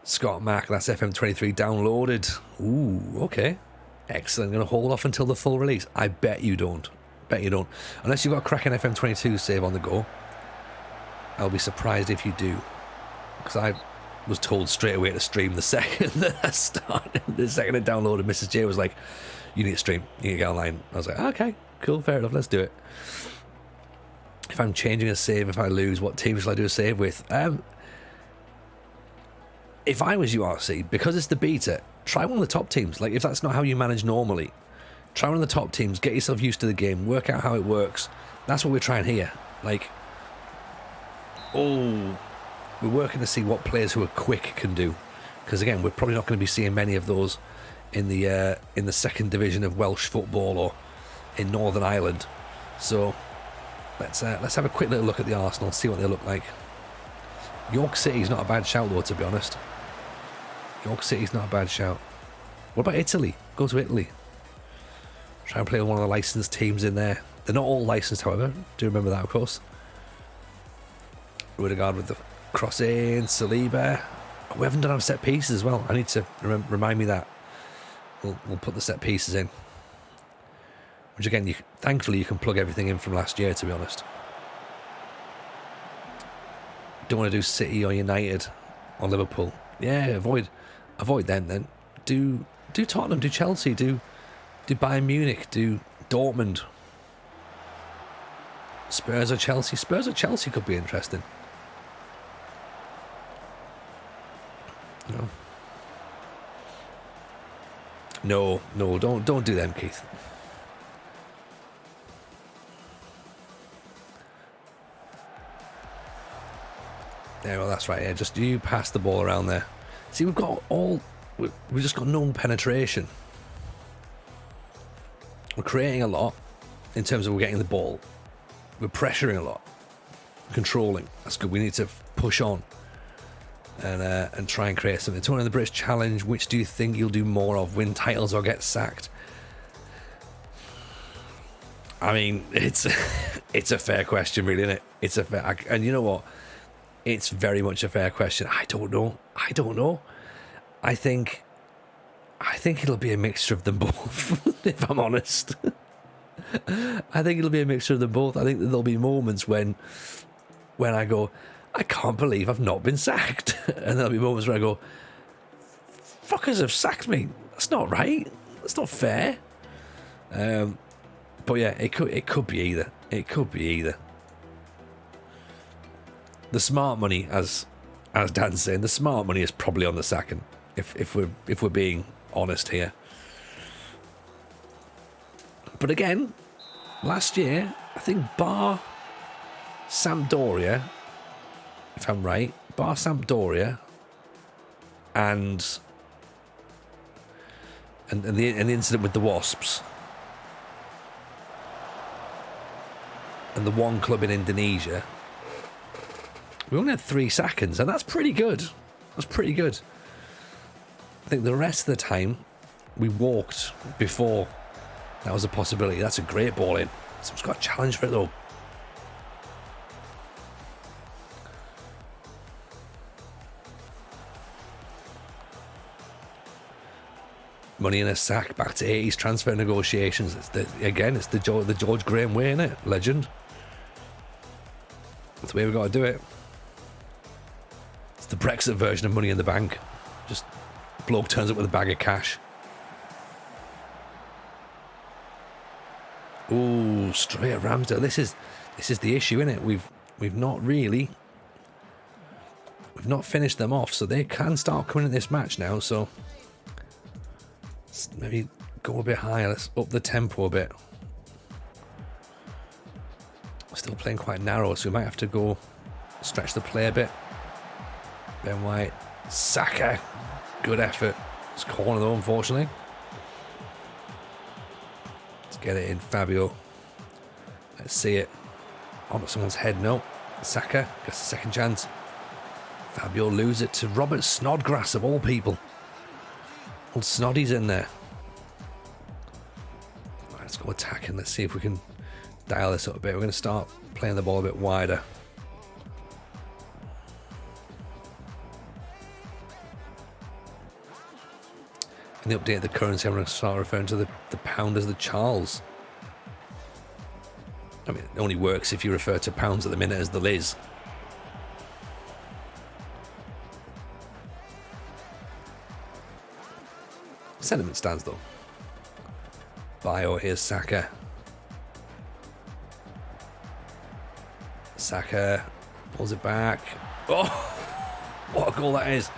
Scott Mack, that's FM23 downloaded. Ooh, okay. Excellent. Going to hold off until the full release. I bet you don't. Bet you don't. Unless you've got a cracking FM22 save on the go. I'll be surprised if you do. Because I was told straight away to stream the second that I started. The second I downloaded, Mrs. J was like, you need to stream. You need to get online. I was like, okay, cool, fair enough, let's do it. If I'm changing a save, if I lose, what team shall I do a save with? If I was URC, because it's the beta, try one of the top teams. Like, if that's not how you manage normally, try one of the top teams, get yourself used to the game, work out how it works. That's what we're trying here. Like, we're working to see what players who are quick can do. Because again, we're probably not going to be seeing many of those in the second division of Welsh football or in Northern Ireland. So let's have a quick little look at the Arsenal, see what they look like. York City's not a bad shout though, to be honest. York City's not a bad shout. What about Italy? Go to Italy. Try and play with one of the licensed teams in there. They're not all licensed, however. Do remember that, of course. Rudiger with the cross in. Saliba. Oh, we haven't done our set pieces as well. I need to remind me that. We'll put the set pieces in. Which again, thankfully you can plug everything in from last year, to be honest. Don't want to do City or United or Liverpool. Yeah, avoid them then. Do Tottenham, do Chelsea, do Bayern Munich, do Dortmund. Spurs or Chelsea. Spurs or Chelsea could be interesting. No, don't do them, Keith. Yeah, well, that's right. Yeah, just you pass the ball around there. See, we've just got no penetration. We're creating a lot in terms of we're getting the ball. We're pressuring a lot, controlling. That's good. We need to push on and try and create something. To win the British Challenge, which do you think you'll do more of? Win titles or get sacked? I mean, it's a fair question, really, isn't it? It's a fair, and you know what? It's very much a fair question. I don't know. I think it'll be a mixture of them both, if I'm honest. I think it'll be a mixture of them both. I think that there'll be moments when I go, I can't believe I've not been sacked. And there'll be moments where I go, fuckers have sacked me. That's not right. That's not fair. But yeah, it could be either. It could be either. The smart money, as Dan's saying, the smart money is probably on the sacking. If we're being honest here. But again, last year, I think bar Sampdoria, if I'm right, bar Sampdoria and the incident with the Wasps and the one club in Indonesia, we only had 3 sackings, and that's pretty good. That's pretty good. I think the rest of the time we walked before that was a possibility. That's a great ball in. Someone's got a challenge for it though. Money in a sack, back to 80s transfer negotiations. It's the George Graham way, innit? Legend. That's the way we've got to do it. It's the Brexit version of Money in the Bank. Just bloke turns up with a bag of cash. Ooh, straight at Ramsdale. This is the issue, isn't it? We've not finished them off, so they can start coming in this match now. So let's maybe go a bit higher. Let's up the tempo a bit. We're still playing quite narrow, so we might have to go stretch the play a bit. Ben White, Saka, good effort. It's corner though, unfortunately. Let's get it in, Fabio. Let's see it. On someone's head, no. Saka gets a second chance. Fabio loses it to Robert Snodgrass, of all people. Old Snoddy's in there. Right, let's go attacking. Let's see if we can dial this up a bit. We're going to start playing the ball a bit wider. In the update of the currency, I'm going to start referring to the pound as the Charles. I mean, it only works if you refer to pounds at the minute as the Liz. Sentiment stands though. Bio, here's Saka. Saka pulls it back. Oh, what a goal that is.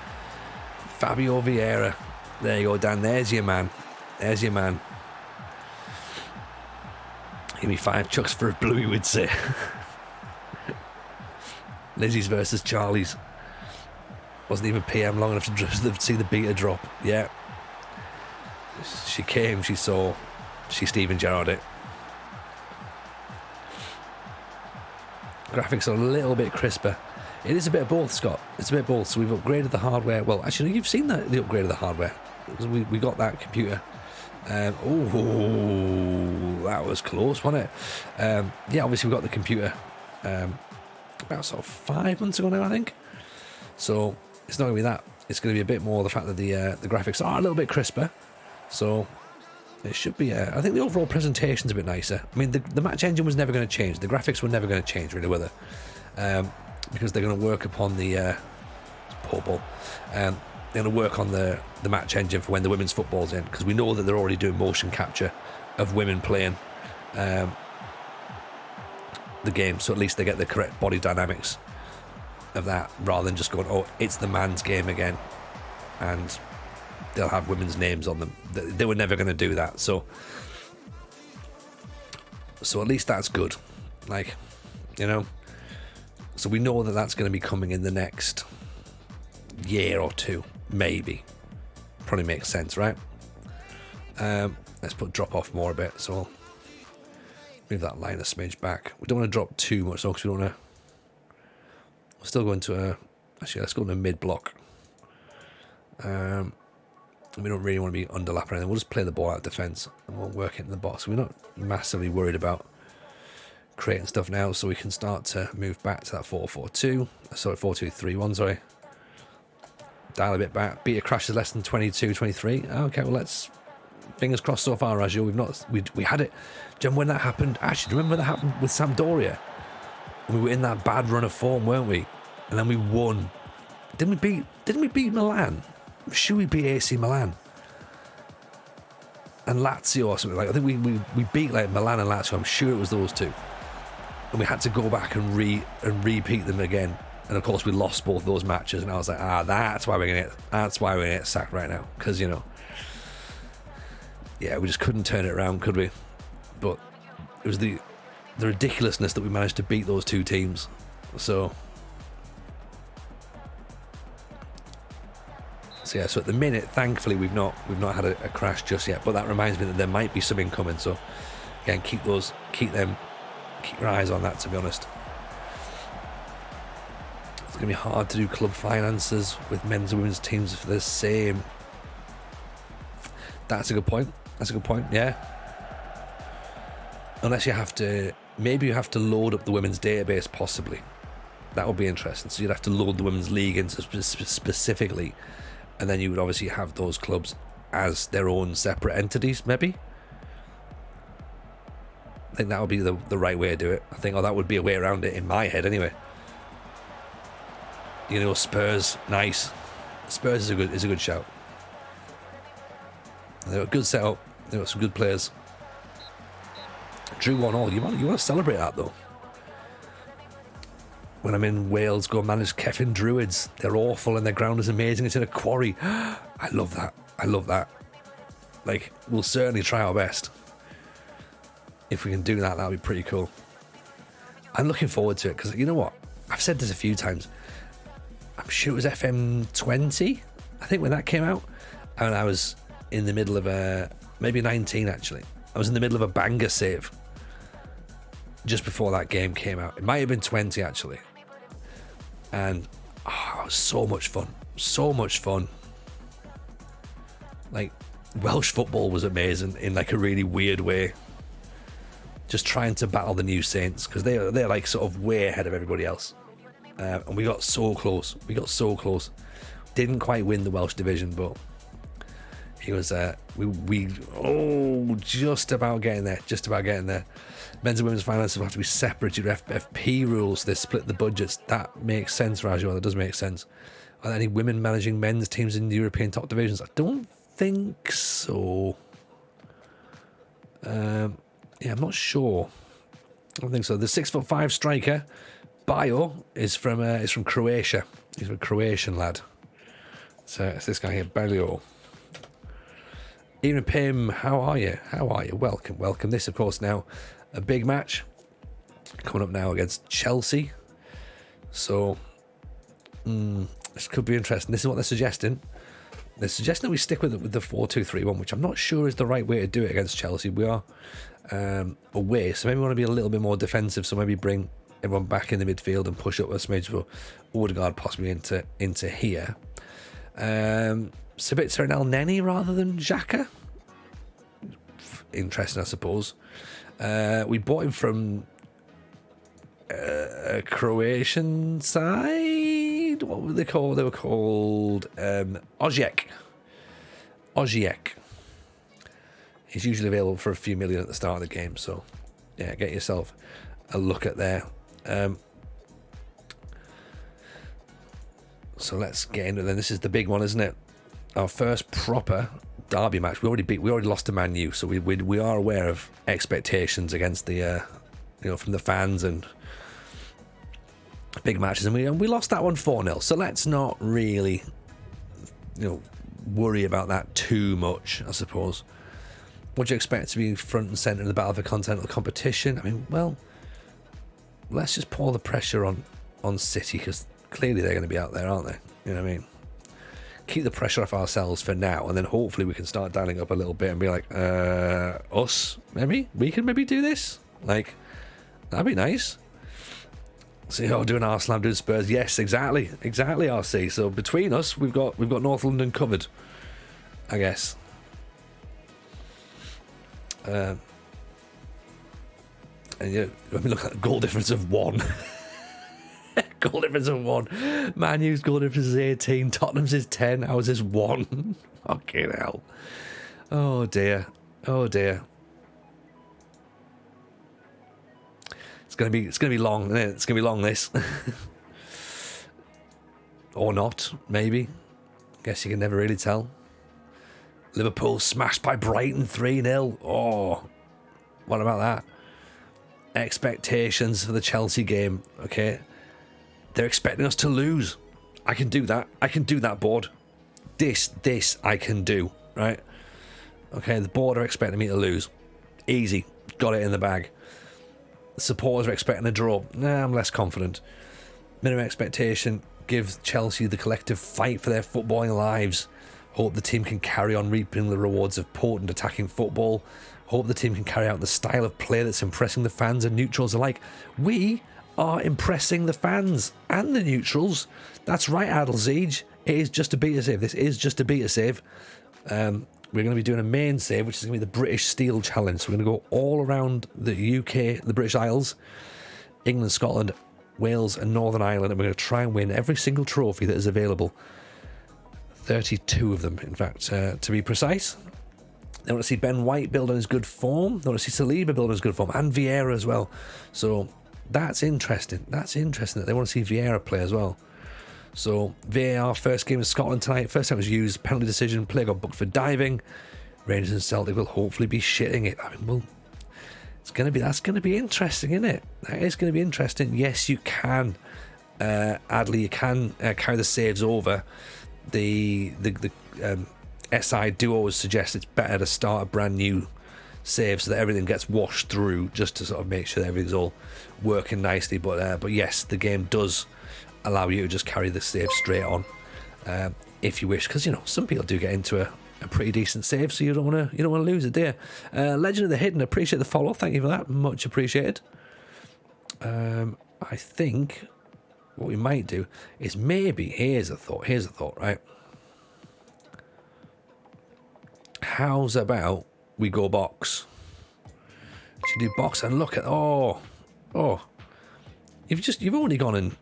Fabio Vieira. There you go, Dan. There's your man. There's your man. Give me 5 chucks for a bluey, would say. Lizzie's versus Charlie's. Wasn't even PM long enough to see the beta drop. Yeah. She came, she saw, she Steven Gerrard it. Graphics are a little bit crisper. It is a bit of both, Scott. It's a bit of both. So we've upgraded the hardware. Well, actually, you've seen the upgrade of the hardware. We got that computer. Oh, that was close, wasn't it? Yeah, obviously we got the computer about sort of 5 months ago now, I think. So it's not going to be that. It's going to be a bit more the fact that the graphics are a little bit crisper. So it should be. I think the overall presentation's a bit nicer. I mean, the match engine was never going to change. The graphics were never going to change, really, were they? Because they're going to work upon the purple. They're going to work on the match engine for when the women's football's in, because we know that they're already doing motion capture of women playing the game, so at least they get the correct body dynamics of that, rather than just going, oh, it's the man's game again, and they'll have women's names on them. They were never going to do that, so at least that's good, like, you know. So we know that that's going to be coming in the next year or two, maybe. Probably makes sense, right? Let's put drop off more a bit, so I'll move that line a smidge back. We don't want to drop too much though, because we don't want to. We'll still go into a. Actually, let's go into mid block. We don't really want to be underlapping anything. We'll just play the ball out of defence and we'll work it in the box. We're not massively worried about creating stuff now, so we can start to move back to that 4-4-2. Sorry, 4-2-3-1. Sorry. Dial a bit back. Beta crash is less than 22, 23. Okay, well, let's. Fingers crossed so far, Raju. We had it. Do you remember when that happened? Actually, do you remember when that happened with Sampdoria? We were in that bad run of form, weren't we? And then we won. Didn't we beat Milan? I'm sure we beat AC Milan. And Lazio or something like. I think we beat like Milan and Lazio. I'm sure it was those two. And we had to go back and repeat them again. And of course we lost both those matches, and I was like, that's why we're gonna get sacked right now, because, you know, yeah, we just couldn't turn it around, could we? But it was the ridiculousness that we managed to beat those two teams. So yeah, so at the minute, thankfully, we've not had a crash just yet. But that reminds me that there might be some incoming. So again, keep your eyes on that, to be honest. It's going to be hard to do club finances with men's and women's teams for the same. That's a good point. Yeah. Unless maybe you have to load up the women's database, possibly. That would be interesting. So you'd have to load the women's league into specifically, and then you would obviously have those clubs as their own separate entities, maybe. I think that would be the right way to do it. I think, that would be a way around it in my head anyway. You know, Spurs, nice. Spurs is a good shout. They've got a good setup. They've got some good players. Drew 1-1. You want to celebrate that though. When I'm in Wales, go manage Kevin Druids. They're awful and their ground is amazing. It's in a quarry. I love that. Like, we'll certainly try our best. If we can do that, that would be pretty cool. I'm looking forward to it, because you know what? I've said this a few times. I'm sure it was FM20, I think, when that came out. And I was in the middle of maybe 19 actually. I was in the middle of a banger save just before that game came out. It might have been 20 actually. And it was so much fun. Like, Welsh football was amazing in like a really weird way. Just trying to battle the new Saints, because they're like sort of way ahead of everybody else. And we got so close. Didn't quite win the Welsh division, but He was just about getting there. Men's and women's finances will have to be separate due to FFP rules. They split the budgets. That makes sense, Raju. That does make sense. Are there any women managing men's teams in the European top divisions? I don't think so. I'm not sure. I don't think so. The 6'5" striker, Bajo, is from Croatia. He's a Croatian lad. So it's this guy here, Bajo. Ian Pim, how are you? Welcome. This, of course, now a big match coming up now against Chelsea. So this could be interesting. This is what they're suggesting. They're suggesting that we stick with the 4-2-3-1, which I'm not sure is the right way to do it against Chelsea. We are away, so maybe we want to be a little bit more defensive. So maybe bring everyone back in the midfield and push up a smidge for Odegaard possibly into here. Sabitzer and El Neni rather than Xhaka. Interesting, I suppose. We bought him from a Croatian side. What were they called? They were called Osijek. He's usually available for a few million at the start of the game, so yeah, get yourself a look at there. So let's get into it then. This is the big one, isn't it? Our first proper derby match. We already lost to Man U, so we are aware of expectations against the from the fans and big matches, and we lost that one 4-0. So let's not really worry about that too much, I suppose. What do you expect to be front and centre in the battle for continental competition? I mean, well, let's just pour the pressure on City, because clearly they're going to be out there, aren't they? You know what I mean? Keep the pressure off ourselves for now, and then hopefully we can start dialing up a little bit and be like, us, maybe? We can maybe do this? Like, that'd be nice. So, doing Arsenal, doing Spurs. Yes, exactly, RC. So between us, we've got North London covered, I guess. And yeah, I mean, look at the goal difference of 1. Goal difference of 1. Man U's goal difference is 18. Tottenham's is 10. Ours is 1. Fucking hell. Oh dear. It's gonna be long, isn't it? It's gonna be long, this. Or not, maybe. Guess you can never really tell. Liverpool smashed by Brighton 3-0. Oh, what about that? Expectations for the Chelsea game. Okay, they're expecting us to lose. I can do that, board. This I can do, right? Okay, the board are expecting me to lose. Easy, got it in the bag. The supporters are expecting a draw. Nah, I'm less confident. Minimum expectation, give Chelsea the collective fight for their footballing lives. Hope the team can carry on reaping the rewards of potent attacking football. Hope the team can carry out the style of play that's impressing the fans and neutrals alike. We are impressing the fans and the neutrals. That's right, Adelzeege. It is just a beta save. This is just a beta save. We're going to be doing a main save, which is going to be the British Steel Challenge. So we're going to go all around the UK, the British Isles, England, Scotland, Wales and Northern Ireland, and we're going to try and win every single trophy that is available. 32 of them, in fact, to be precise. They want to see Ben White build on his good form. They want to see Saliba build on his good form, and Vieira as well. So that's interesting. That's interesting that they want to see Vieira play as well. So VAR, first game in Scotland tonight. First time it was used. Penalty decision. Player got booked for diving. Rangers and Celtic will hopefully be shitting it. I mean, well, that's going to be interesting, isn't it? That is going to be interesting. Yes, you can, Adley, you can carry the saves over. The SI do always suggest it's better to start a brand new save so that everything gets washed through, just to sort of make sure that everything's all working nicely. But yes, the game does allow you to just carry the save straight on if you wish, because some people do get into a pretty decent save, so you don't want to lose it, do you? Legend of the Hidden, appreciate the follow. Thank you for that, much appreciated. I think what we might do is maybe here's a thought, right? How's about we go box? Should do box and look at you've only gone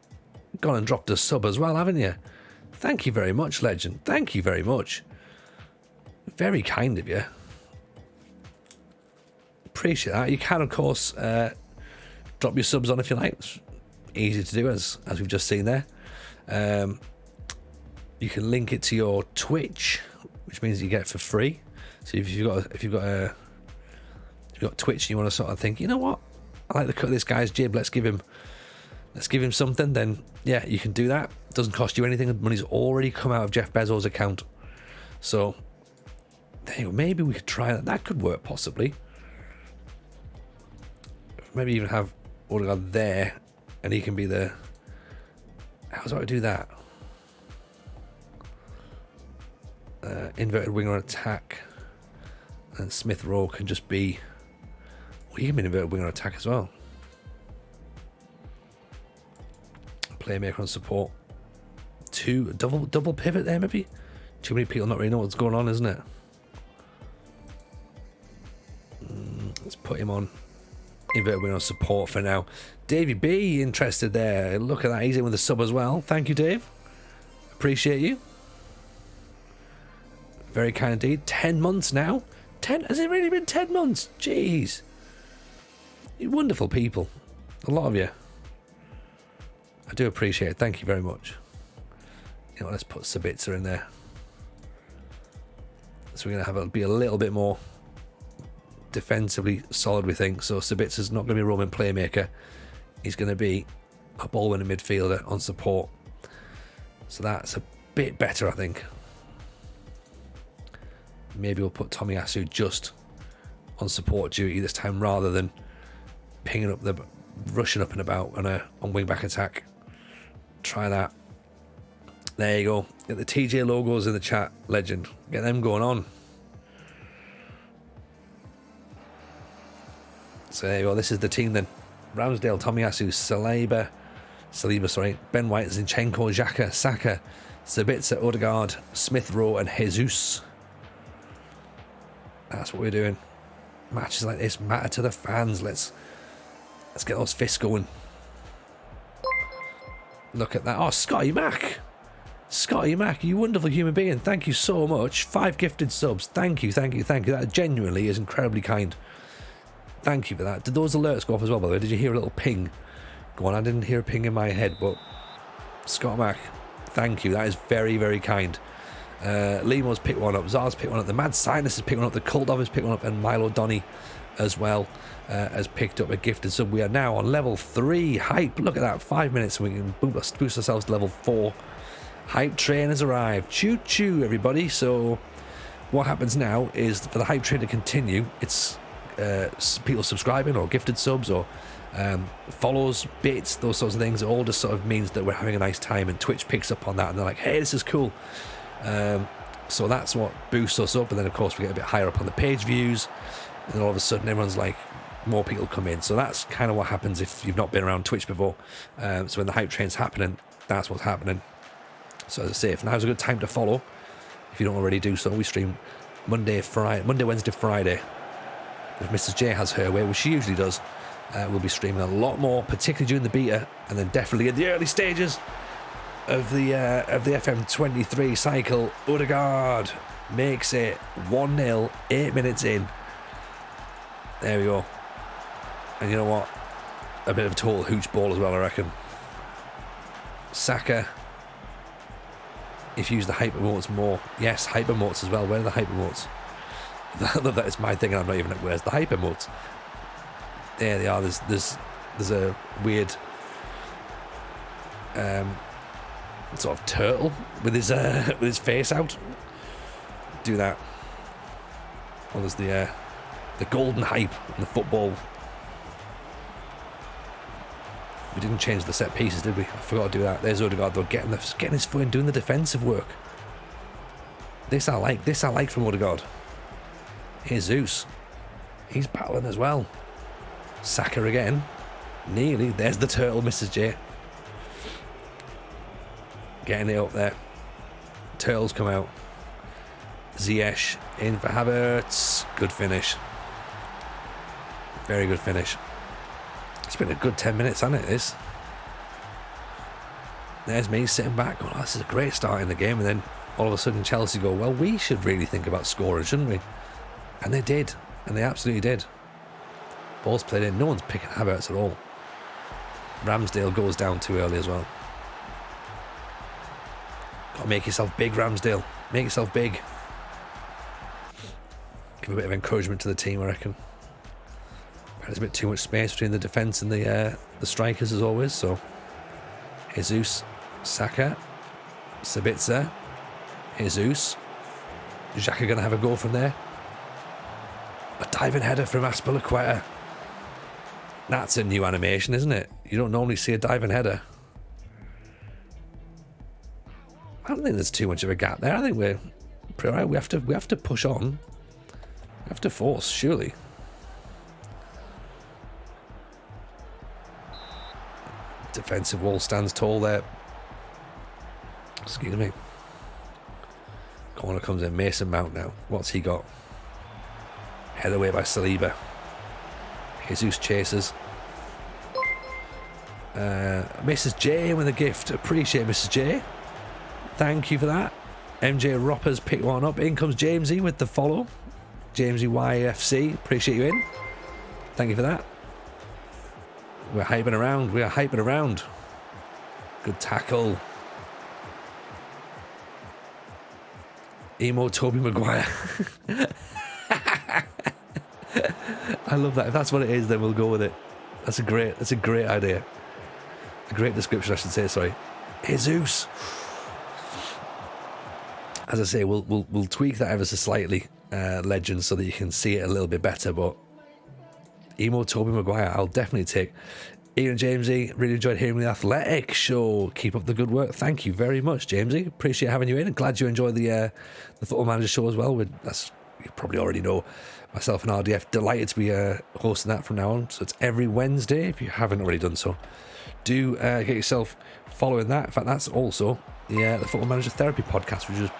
and dropped a sub as well, haven't you? Thank you very much, Legend. Thank you very much. Very kind of you. Appreciate that. You can, of course, drop your subs on if you like. It's easy to do, as we've just seen there. You can link it to your Twitch, which means you get it for free. So if you've got Twitch and you want to sort of think, you know what, I like the cut of this guy's jib. Let's give him something. Then yeah, you can do that. It doesn't cost you anything. The money's already come out of Jeff Bezos' account. So there you go. Maybe we could try that. That could work possibly. Maybe even have Odegaard there, and he can be the. How do I do that? Inverted winger on attack, and Smith Rowe can just be. Well, he can be an inverted winger on attack as well. Playmaker on support. Two double pivot there, maybe. Too many people not really know what's going on, isn't it? Let's put him on inverted winger on support for now. Davey B interested there. Look at that, he's in with a sub as well. Thank you, Dave. Appreciate you. Very kind indeed. 10 months now. 10? Has it really been 10 months? Jeez. You wonderful people. A lot of you. I do appreciate it. Thank you very much. You know, let's put Sabitzer in there. So we're going to be a little bit more defensively solid, we think. So Sabitzer's not going to be a roaming playmaker. He's going to be a ball-winning midfielder on support. So that's a bit better, I think. Maybe we'll put Tomiyasu just on support duty this time rather than rushing up and about on wing-back attack. Try that. There you go. Get the TJ logos in the chat, legend. Get them going on. So there you go. This is the team then. Ramsdale, Tomiyasu, Saliba, Ben White, Zinchenko, Xhaka, Saka, Sabitzer, Odegaard, Smith Rowe, and Jesus. That's what we're doing. Matches like this matter to the fans. Let's get those fists going. Look at that. Oh, Scotty Mac, you wonderful human being. Thank you so much. 5 gifted subs. Thank you. That genuinely is incredibly kind. Thank you for that. Did those alerts go off as well, by the way? Did you hear a little ping go on? I didn't hear a ping in my head, but Scott Mac, thank you. That is very, very kind. Limo's picked one up. Zara's picked one up. The Mad Sinus has picked one up. The Cult of has picked one up. And Milo Donny as well has picked up a gifted sub. We are now on level 3. Hype. Look at that. 5 minutes and we can boost ourselves to level 4. Hype train has arrived. Choo choo, everybody. So what happens now is for the hype train to continue, it's people subscribing or gifted subs or follows, bits, those sorts of things. It all just sort of means that we're having a nice time, and Twitch picks up on that and they're like, hey, this is cool. So that's what boosts us up, and then of course we get a bit higher up on the page views, and then all of a sudden everyone's like, more people come in. So that's kind of what happens if you've not been around Twitch before. So when the hype train's happening, that's what's happening. So as I say, if now's a good time to follow, if you don't already do so. We stream Monday, Wednesday, Friday. If Mrs. J has her way, which she usually does, we'll be streaming a lot more, particularly during the beta, and then definitely in the early stages of the FM23 cycle. Odegaard makes it 1-0, 8 minutes in. There we go. And you know what? A bit of a total hooch ball as well, I reckon. Saka. If you use the hyper emotes more. Yes, hyper emotes as well. Where are the hyper emotes? I love that it's my thing and I'm not even like, where's the hyper emotes? There they are. There's a weird sort of turtle with his face out. Do that. Well, there's the golden hype in the football. We didn't change the set pieces, did we? I forgot to do that. There's Odegaard though, getting his foot in, doing the defensive work. This I like from Odegaard. Jesus, he's battling as well. Saka again, nearly. There's the turtle, Mrs. J. Getting it up there. Turtles come out. Ziyech in for Havertz. Good finish. Very good finish. It's been a good 10 minutes, hasn't it, this? There's me sitting back. Oh, this is a great start in the game. And then all of a sudden Chelsea go, well, we should really think about scoring, shouldn't we? And they did, and they absolutely did. Ball's played in, no one's picking Havertz at all. Ramsdale goes down too early as well. Got to make yourself big, Ramsdale. Make yourself big. Give a bit of encouragement to the team, I reckon. There's a bit too much space between the defence and the strikers as always. So Jesus, Saka, Sabitzer, Jesus. Xhaka going to have a go from there. A diving header from Azpilicueta. That's a new animation, isn't it? You don't normally see a diving header. I don't think there's too much of a gap there. I think we're pretty right. We have to push on. We have to force, surely. Defensive wall stands tall there. Excuse me. Corner comes in. Mason Mount now. What's he got? Head away by Saliba. Jesus chases. Mrs. J with a gift. Appreciate Mrs. J. Thank you for that. MJ Roppers picked one up. In comes Jamesy with the follow. Jamesy YFC. Appreciate you in. Thank you for that. We're hyping around. We are hyping around. Good tackle. Emo Toby Maguire. I love that. If that's what it is, then we'll go with it. That's a great idea. A great description, I should say. Sorry, Jesus. As I say, we'll tweak that ever so slightly, Legend, so that you can see it a little bit better. But Emo Toby Maguire, I'll definitely take. Ian Jamesy, really enjoyed hearing the Athletic Show. Keep up the good work. Thank you very much, Jamesy. Appreciate having you in, and glad you enjoyed the Football Manager Show as well. That's, you probably already know, myself and RDF delighted to be hosting that from now on. So it's every Wednesday. If you haven't already done so, do get yourself following that. In fact, that's also the Football Manager Therapy podcast, which is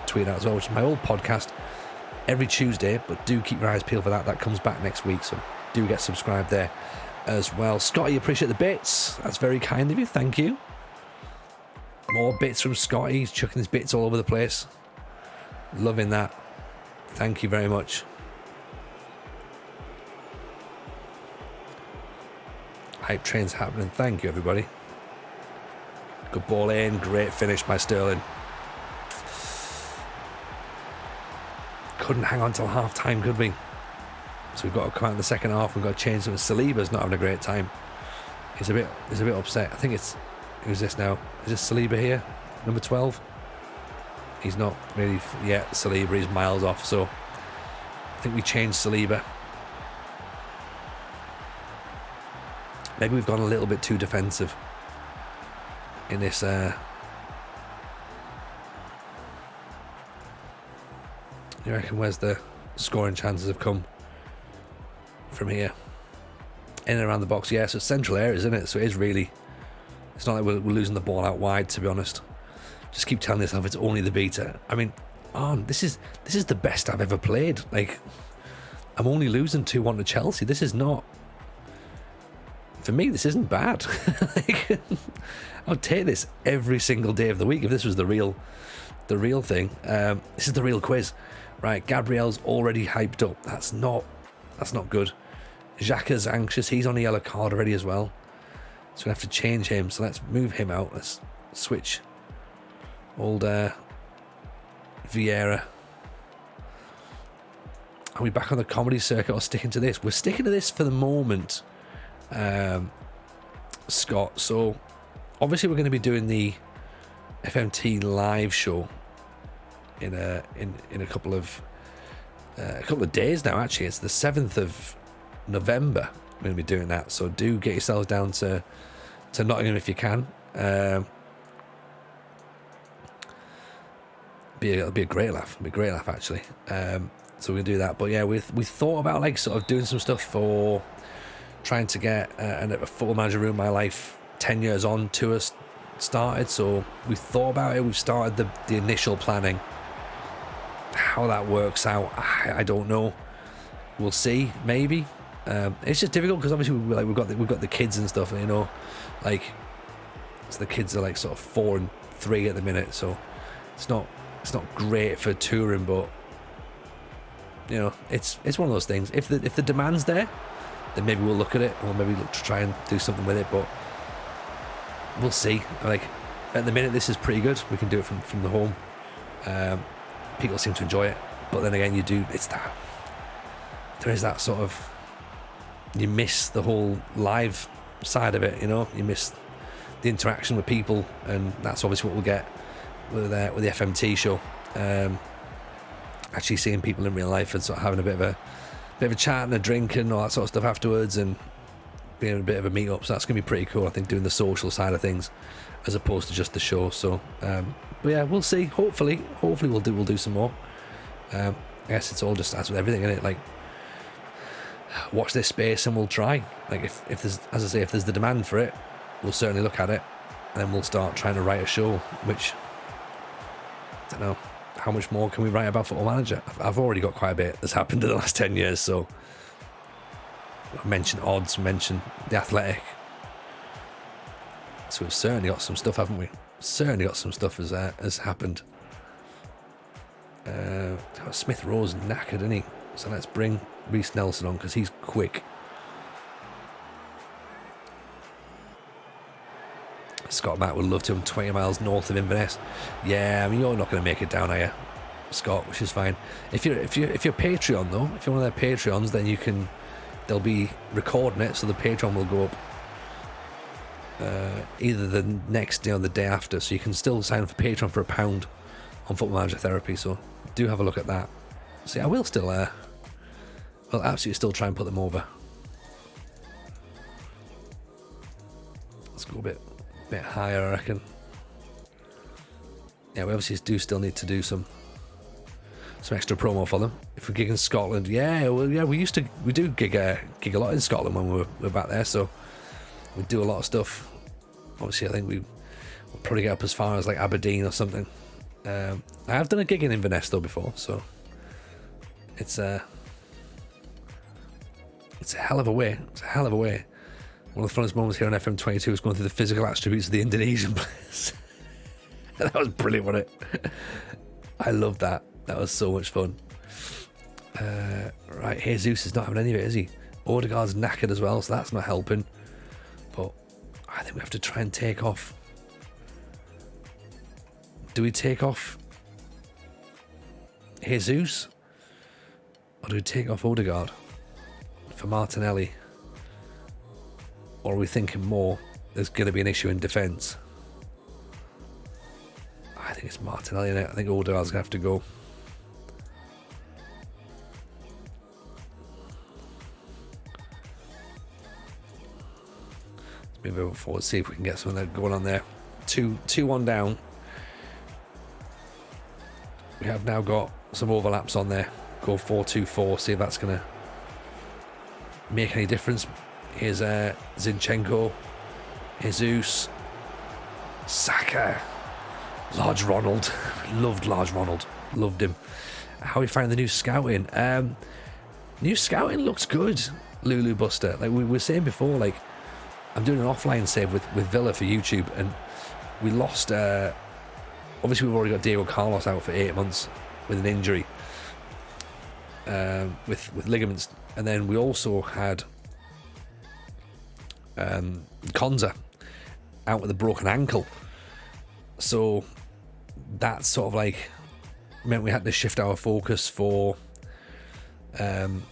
tweeted out as well, which is my old podcast every Tuesday. But do keep your eyes peeled for that. That comes back next week, so do get subscribed there as well. Scotty, appreciate the bits. That's very kind of you. Thank you. More bits from Scotty. He's chucking his bits all over the place. Loving that. Thank you very much. Hype train's happening. Thank you, everybody. Good ball in. Great finish by Sterling. Couldn't hang on till half time, could we? So we've got to come out in the second half. We've got to change them. Saliba's not having a great time. He's a bit upset. I think it's, who's this now? Is this Saliba here? Number 12? He's not really yet. Saliba, he's miles off. So I think we changed Saliba. Maybe we've gone a little bit too defensive in this. You reckon where's the scoring chances have come from here? In and around the box, yeah. So it's central areas, isn't it? So it is really. It's not like we're losing the ball out wide, to be honest. Just keep telling yourself it's only the beta. I mean, this is the best I've ever played. Like, I'm only losing 2-1 to Chelsea. This is not. For me, this isn't bad. Like, I'll take this every single day of the week if this was the real thing. This is the real quiz, right? Gabriel's already hyped up. That's not good. Xhaka's anxious. He's on a yellow card already as well. So we have to change him. So let's move him out. Let's switch old Vieira. Are we back on the comedy circuit or sticking to this? We're sticking to this for the moment, Scott. So obviously we're going to be doing the FMT live show in a couple of days now. Actually, it's the 7th of November. We're going to be doing that. So do get yourselves down to Nottingham if you can. It'll be a great laugh. It'll be a great laugh, actually. So we're going to do that. But yeah, we thought about like sort of doing some stuff for trying to get a Football Manager Ruin My Life 10 years on tour started. So we thought about it. We've started the initial planning. How that works out, I don't know. We'll see. Maybe. It's just difficult because obviously we've got the kids and stuff. You know, like so the kids are like sort of 4 and 3 at the minute. So it's not It's not great for touring, but you know, it's one of those things. If the demand's there, then maybe we'll look at it, or maybe look to try and do something with it. But we'll see. Like at the minute, this is pretty good. We can do it from the home. People seem to enjoy it, but then again, there is that sort of, you miss the whole live side of it. You know, you miss the interaction with people, and that's obviously what we'll get with the FMT show. Actually seeing people in real life and sort of having a bit of a chat and a drink and all that sort of stuff afterwards, and being a bit of a meet up. So that's gonna be pretty cool, I think, doing the social side of things as opposed to just the show. So but yeah, we'll see. Hopefully we'll do some more. I guess it's all just as with everything, isn't it? Like, watch this space and we'll try. Like if there's, as I say, if there's the demand for it, we'll certainly look at it, and then we'll start trying to write a show. Which, I don't know, how much more can we write about Football Manager? I've already got quite a bit that's happened in the last 10 years. So I mentioned odds, mentioned the Athletic. So we've certainly got some stuff, haven't we? Certainly got some stuff has happened. Smith Rowe's knackered, isn't he? So let's bring Reece Nelson on, because he's quick. Scott Matt would love to him 20 miles north of Inverness. Yeah, I mean, you're not going to make it down, are you, Scott? Which is fine. If you're Patreon though, if you're one of their Patreons, then they'll be recording it, so the Patreon will go up either the next day or the day after. So you can still sign up for Patreon for £1 on Football Manager Therapy. So do have a look at that. See, I will still absolutely still try and put them over. Let's go a bit higher, I reckon. Yeah, we obviously do still need to do some extra promo for them. If we gig in Scotland, we do gig a lot in Scotland when we're back there, so we do a lot of stuff. Obviously, I think we'll probably get up as far as like Aberdeen or something. I have done a gig in Inverness though before, so it's a hell of a way. It's a hell of a way. One of the funnest moments here on FM22 was going through the physical attributes of the Indonesian players. That was brilliant, wasn't it? I loved that. That was so much fun. Right, Jesus is not having any of it, is he? Odegaard's knackered as well, so that's not helping. But I think we have to try and take off. Do we take off Jesus? Or do we take off Odegaard for Martinelli? Or are we thinking more there's going to be an issue in defence? I think it's Martinelli, innit? I think Odegaard's going to have to go. Let's move forward, see if we can get something going on there. 2-1 down. We have now got some overlaps on there. Go 4-2-4, see if that's going to make any difference. Here's Zinchenko, Jesus, Saka, Large Ronald. Loved Large Ronald. Loved him. How are we finding the new scouting? New scouting looks good, Lulu Buster. Like we were saying before, like I'm doing an offline save with Villa for YouTube, and we lost. Obviously, we've already got Diego Carlos out for 8 months with an injury, with ligaments, and then we also had Konza out with a broken ankle. So that sort of like meant we had to shift our focus for going,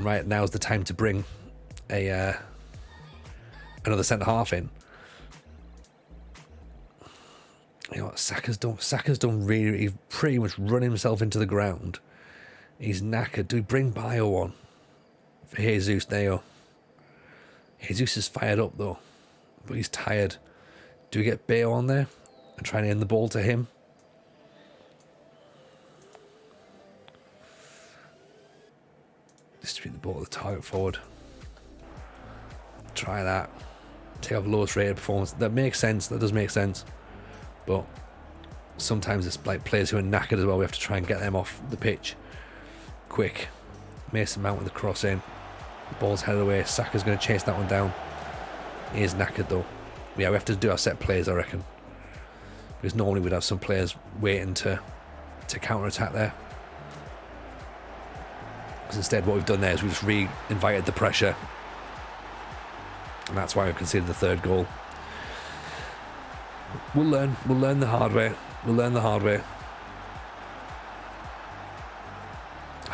right, now's the time to bring another centre half in. You know what, Saka's done really, he's pretty much run himself into the ground. He's knackered. Do we bring Bio on for Jesus Neo? Jesus is fired up though, but he's tired. Do we get Bayo on there and try and end the ball to him? Distribute the ball to the target forward. Try that. Take off lowest rated performance. That makes sense. That does make sense. But sometimes it's like players who are knackered as well. We have to try and get them off the pitch quick. Mason Mount with the cross in. The ball's headed away. Saka's going to chase that one down. He is knackered though. Yeah, we have to do our set plays, I reckon. because normally we'd have some players waiting to counter-attack there. Because instead what we've done there is we've just re-invited the pressure, and that's why we've conceded the third goal. We'll learn the hard way.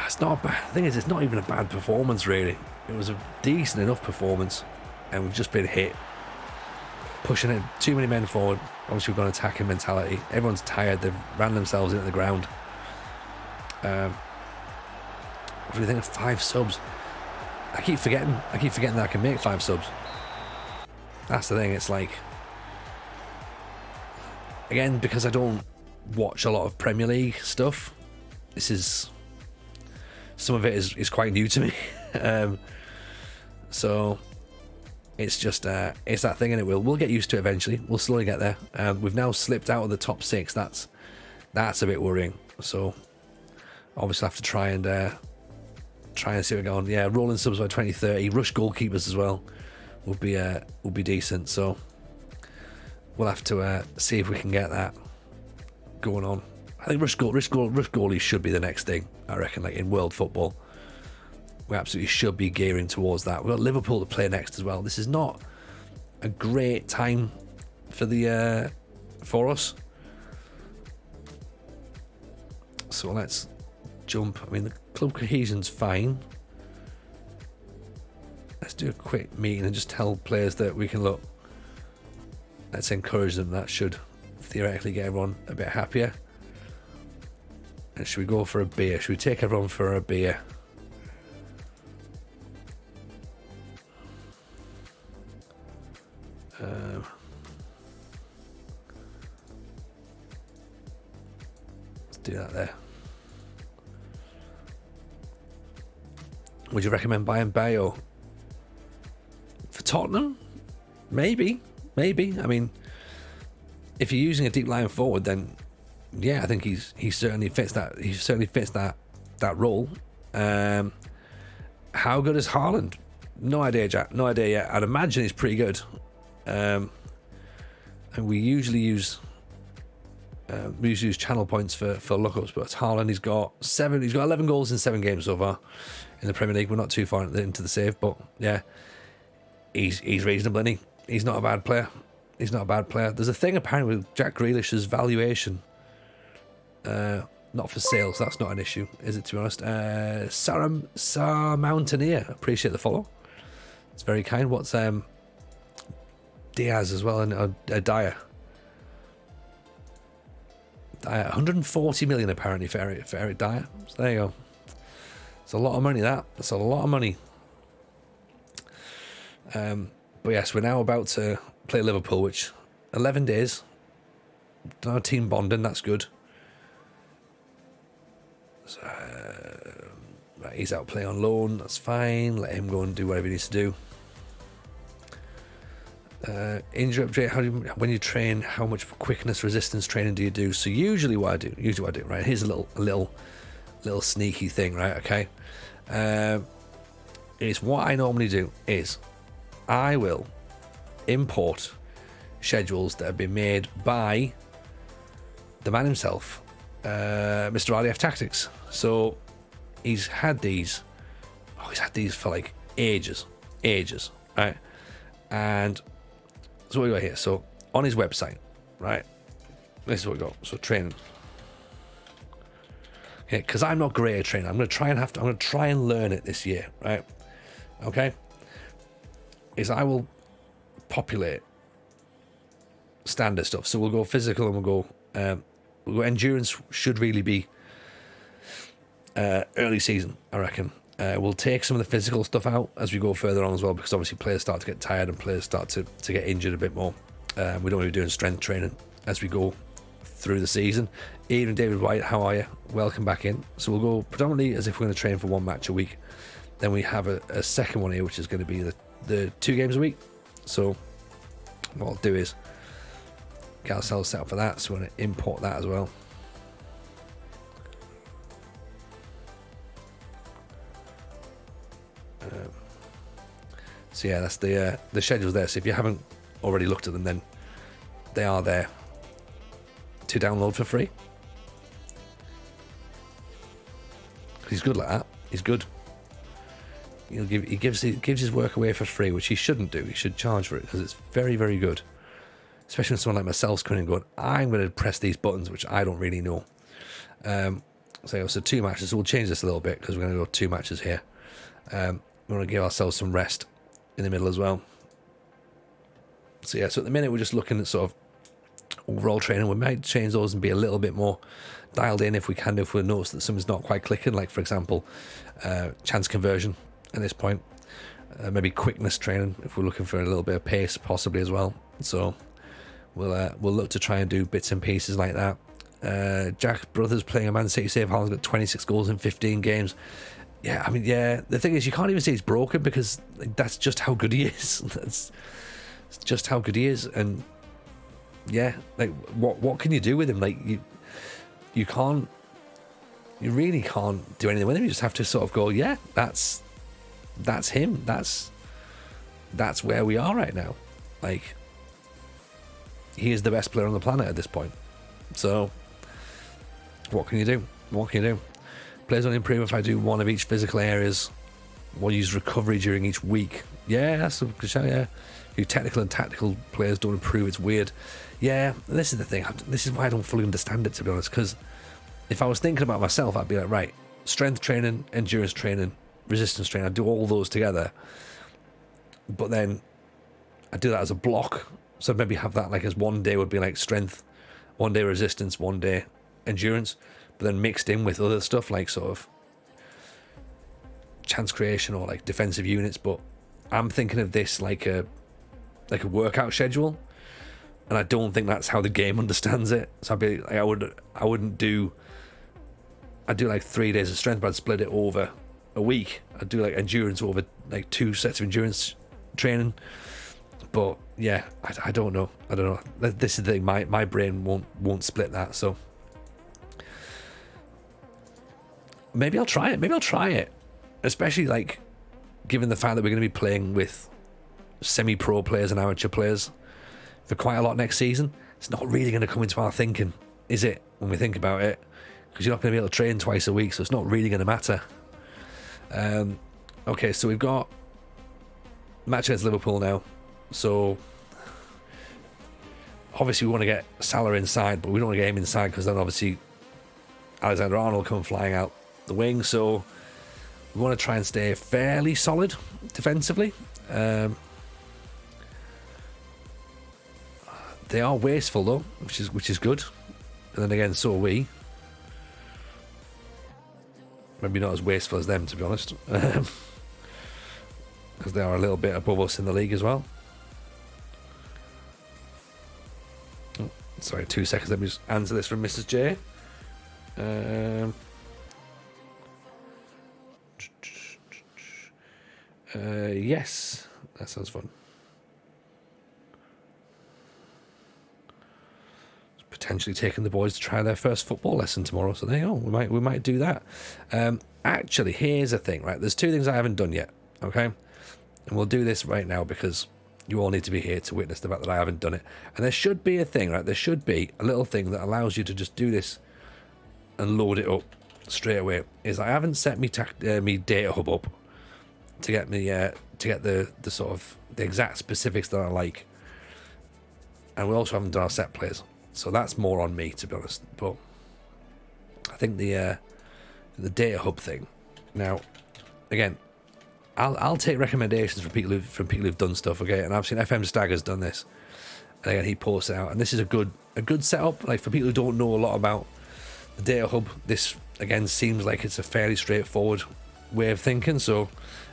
It's not a bad thing. It's not even a bad performance, really. It was a decent enough performance, and we've just been hit. Pushing it, too many men forward. Obviously, we've got an attacking mentality. Everyone's tired. They've ran themselves into the ground. What do you think of 5 subs? I keep forgetting that I can make 5 subs. That's the thing. It's like, again, because I don't watch a lot of Premier League stuff, some of it is quite new to me. So it's just it's that thing, and we'll get used to it eventually. We'll slowly get there. We've now slipped out of the top 6. That's a bit worrying. So obviously have to try and see what's going on. Yeah, rolling subs by 2030. Rush goalkeepers as well will be decent. So we'll have to see if we can get that going on. I think rush goalies should be the next thing, I reckon, like in world football. We absolutely should be gearing towards that. We've got Liverpool to play next as well. This is not a great time for us. So let's jump. I mean, the club cohesion's fine. Let's do a quick meeting and just tell players that we can look. Let's encourage them. That should theoretically get everyone a bit happier. And should we go for a beer? Should we take everyone for a beer? Let's do that there. Would you recommend buying Bayo for Tottenham? Maybe. I mean, if you're using a deep line forward, then yeah, I think he certainly fits that. He certainly fits that role. How good is Haaland? No idea, Jack. No idea yet. I'd imagine he's pretty good. And we usually use channel points for lookups, but Haaland, he's got 11 goals in 7 games so far in the Premier League. We're not too far into the save, but yeah, he's reasonable, isn't he? He's not a bad player. There's a thing apparently with Jack Grealish's valuation. Not for sale, so that's not an issue, is it, to be honest? Sarah Mountaineer, appreciate the follow. It's very kind. What's Diaz as well, and Dyer. 140 million apparently for Eric Dyer. So there you go. It's a lot of money, that. That's a lot of money. But yes, we're now about to play Liverpool, which 11 days. Done our team bonding, that's good. So, right, he's out playing on loan, that's fine. Let him go and do whatever he needs to do. Injury update. When you train, how much quickness resistance training do you do? So usually what I do, right? Here's a little sneaky thing, right? Okay. Is what I normally do is I will import schedules that have been made by the man himself, Mr. RDF Tactics. So he's had these for like ages, right? And so what we got here. So on his website, right? This is what we got. So training. Okay, because I'm not great at training. I'm gonna try and learn it this year, right? Okay. Is I will populate standard stuff. So we'll go physical and we'll go endurance should really be early season, I reckon. We'll take some of the physical stuff out as we go further on as well, because obviously players start to get tired and players start to get injured a bit more. We don't want to be doing strength training as we go through the season. Even David White, how are you? Welcome back in. So we'll go predominantly as if we're going to train for one match a week. Then we have a second one here, which is going to be the 2 games a week. So what I'll do is get ourselves set up for that. So we're going to import that as well. So yeah, that's the schedules there. So if you haven't already looked at them, then they are there. to download for free. He's good like that. He's good. He gives his work away for free, which he shouldn't do. He should charge for it because it's very, very good. Especially when someone like myself's coming and going, I'm going to press these buttons, which I don't really know. So 2 matches. So we'll change this a little bit because we're going to go 2 matches here. We want to give ourselves some rest in the middle as well. So yeah, so at the minute we're just looking at sort of overall training. We might change those and be a little bit more dialed in if we can, if we notice that something's not quite clicking, like for example chance conversion at this point, maybe quickness training if we're looking for a little bit of pace possibly as well. So we'll look to try and do bits and pieces like that. Jack Brothers playing a Man City save. Haaland's got 26 goals in 15 games. Yeah, I mean, yeah, the thing is you can't even say he's broken because that's just how good he is. That's just how good he is. And yeah, like what can you do with him? Like you really can't do anything with him. You just have to sort of go, yeah, that's him. That's where we are right now. Like, he is the best player on the planet at this point. So what can you do? What can you do? Players only improve if I do one of each physical areas. We'll use recovery during each week. Yeah, that's a good shout, yeah. Your technical and tactical players don't improve. It's weird. Yeah, this is the thing. This is why I don't fully understand it, to be honest, because if I was thinking about myself, I'd be like, right, strength training, endurance training, resistance training, I'd do all those together. But then I'd do that as a block. So I'd maybe have that like as one day would be like strength, one day resistance, one day endurance, but then mixed in with other stuff like sort of chance creation or like defensive units. But I'm thinking of this like a workout schedule, and I don't think that's how the game understands it. So I'd be like, I'd do like 3 days of strength, but I'd split it over a week. I'd do like endurance over like 2 sets of endurance training. But yeah, I don't know. This is the thing. My brain won't split that. So maybe I'll try it. Especially like given the fact that we're going to be playing with semi-pro players and amateur players for quite a lot next season. It's not really going to come into our thinking, is it, when we think about it? Because you're not going to be able to train twice a week, so it's not really going to matter. Okay, so we've got match against Liverpool now. So obviously we want to get Salah inside, but we don't want to get him inside because then obviously Alexander-Arnold will come flying out the wing. So we want to try and stay fairly solid defensively. They are wasteful though, which is good. And then again, so are we. Maybe not as wasteful as them, to be honest, because they are a little bit above us in the league as well. Oh, sorry, 2 seconds. Let me just answer this from Mrs. J. Yes, that sounds fun. Potentially taking the boys to try their first football lesson tomorrow, so there you go. We might do that. Actually, here's the thing, right? There's 2 things I haven't done yet, okay? And we'll do this right now because you all need to be here to witness the fact that I haven't done it. And there should be a thing, right? There should be a little thing that allows you to just do this and load it up straight away. Is I haven't set me data hub up to get me to get the sort of the exact specifics that I like, and we also haven't done our set plays. So that's more on me, to be honest. But I think the data hub thing. Now, again, I'll take recommendations from people who've done stuff. Okay, and I've seen FM Stagger's done this, and again he posts it out, and this is a good setup. Like for people who don't know a lot about the data hub, this again seems like it's a fairly straightforward way of thinking. So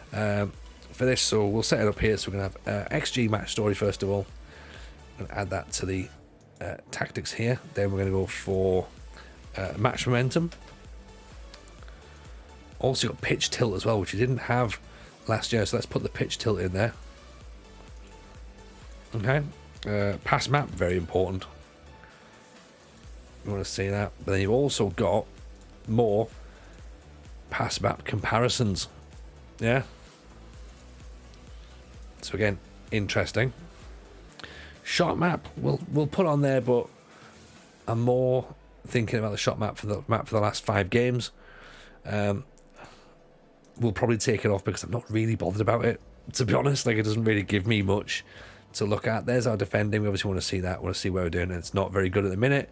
for this, so we'll set it up here. So we're gonna have XG match story first of all, and add that to the tactics here. Then we're going to go for match momentum. Also got pitch tilt as well, which we didn't have last year, so let's put the pitch tilt in there. Okay, pass map, very important. You want to see that. But then you've also got more pass map comparisons. Yeah, so again, interesting. Shot map we'll put on there, but I'm more thinking about the shot map for the last 5 games. We'll probably take it off because I'm not really bothered about it, to be honest. Like, it doesn't really give me much to look at. There's our defending. We obviously want to see that. We want to see where we're doing. And it's not very good at the minute.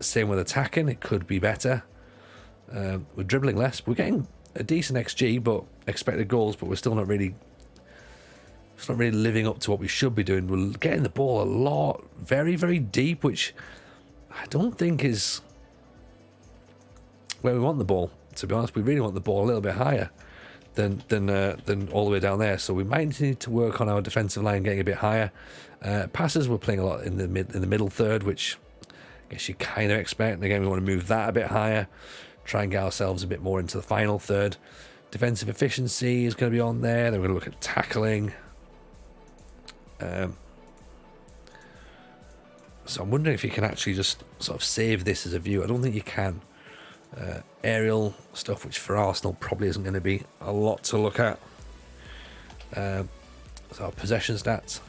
Same with attacking. It could be better. We're dribbling less. We're getting a decent XG, but expected goals, but we're still not really living up to what we should be doing. We're getting the ball a lot, very, very deep, which I don't think is where we want the ball. To be honest, we really want the ball a little bit higher than all the way down there. So we might need to work on our defensive line getting a bit higher. Passes, we're playing a lot in the middle third, which I guess you kind of expect. And again, we want to move that a bit higher, try and get ourselves a bit more into the final third. Defensive efficiency is going to be on there. Then we're going to look at tackling. So I'm wondering if you can actually just sort of save this as a view. I don't think you can. Aerial stuff, which for Arsenal probably isn't going to be a lot to look at. So our possession stats.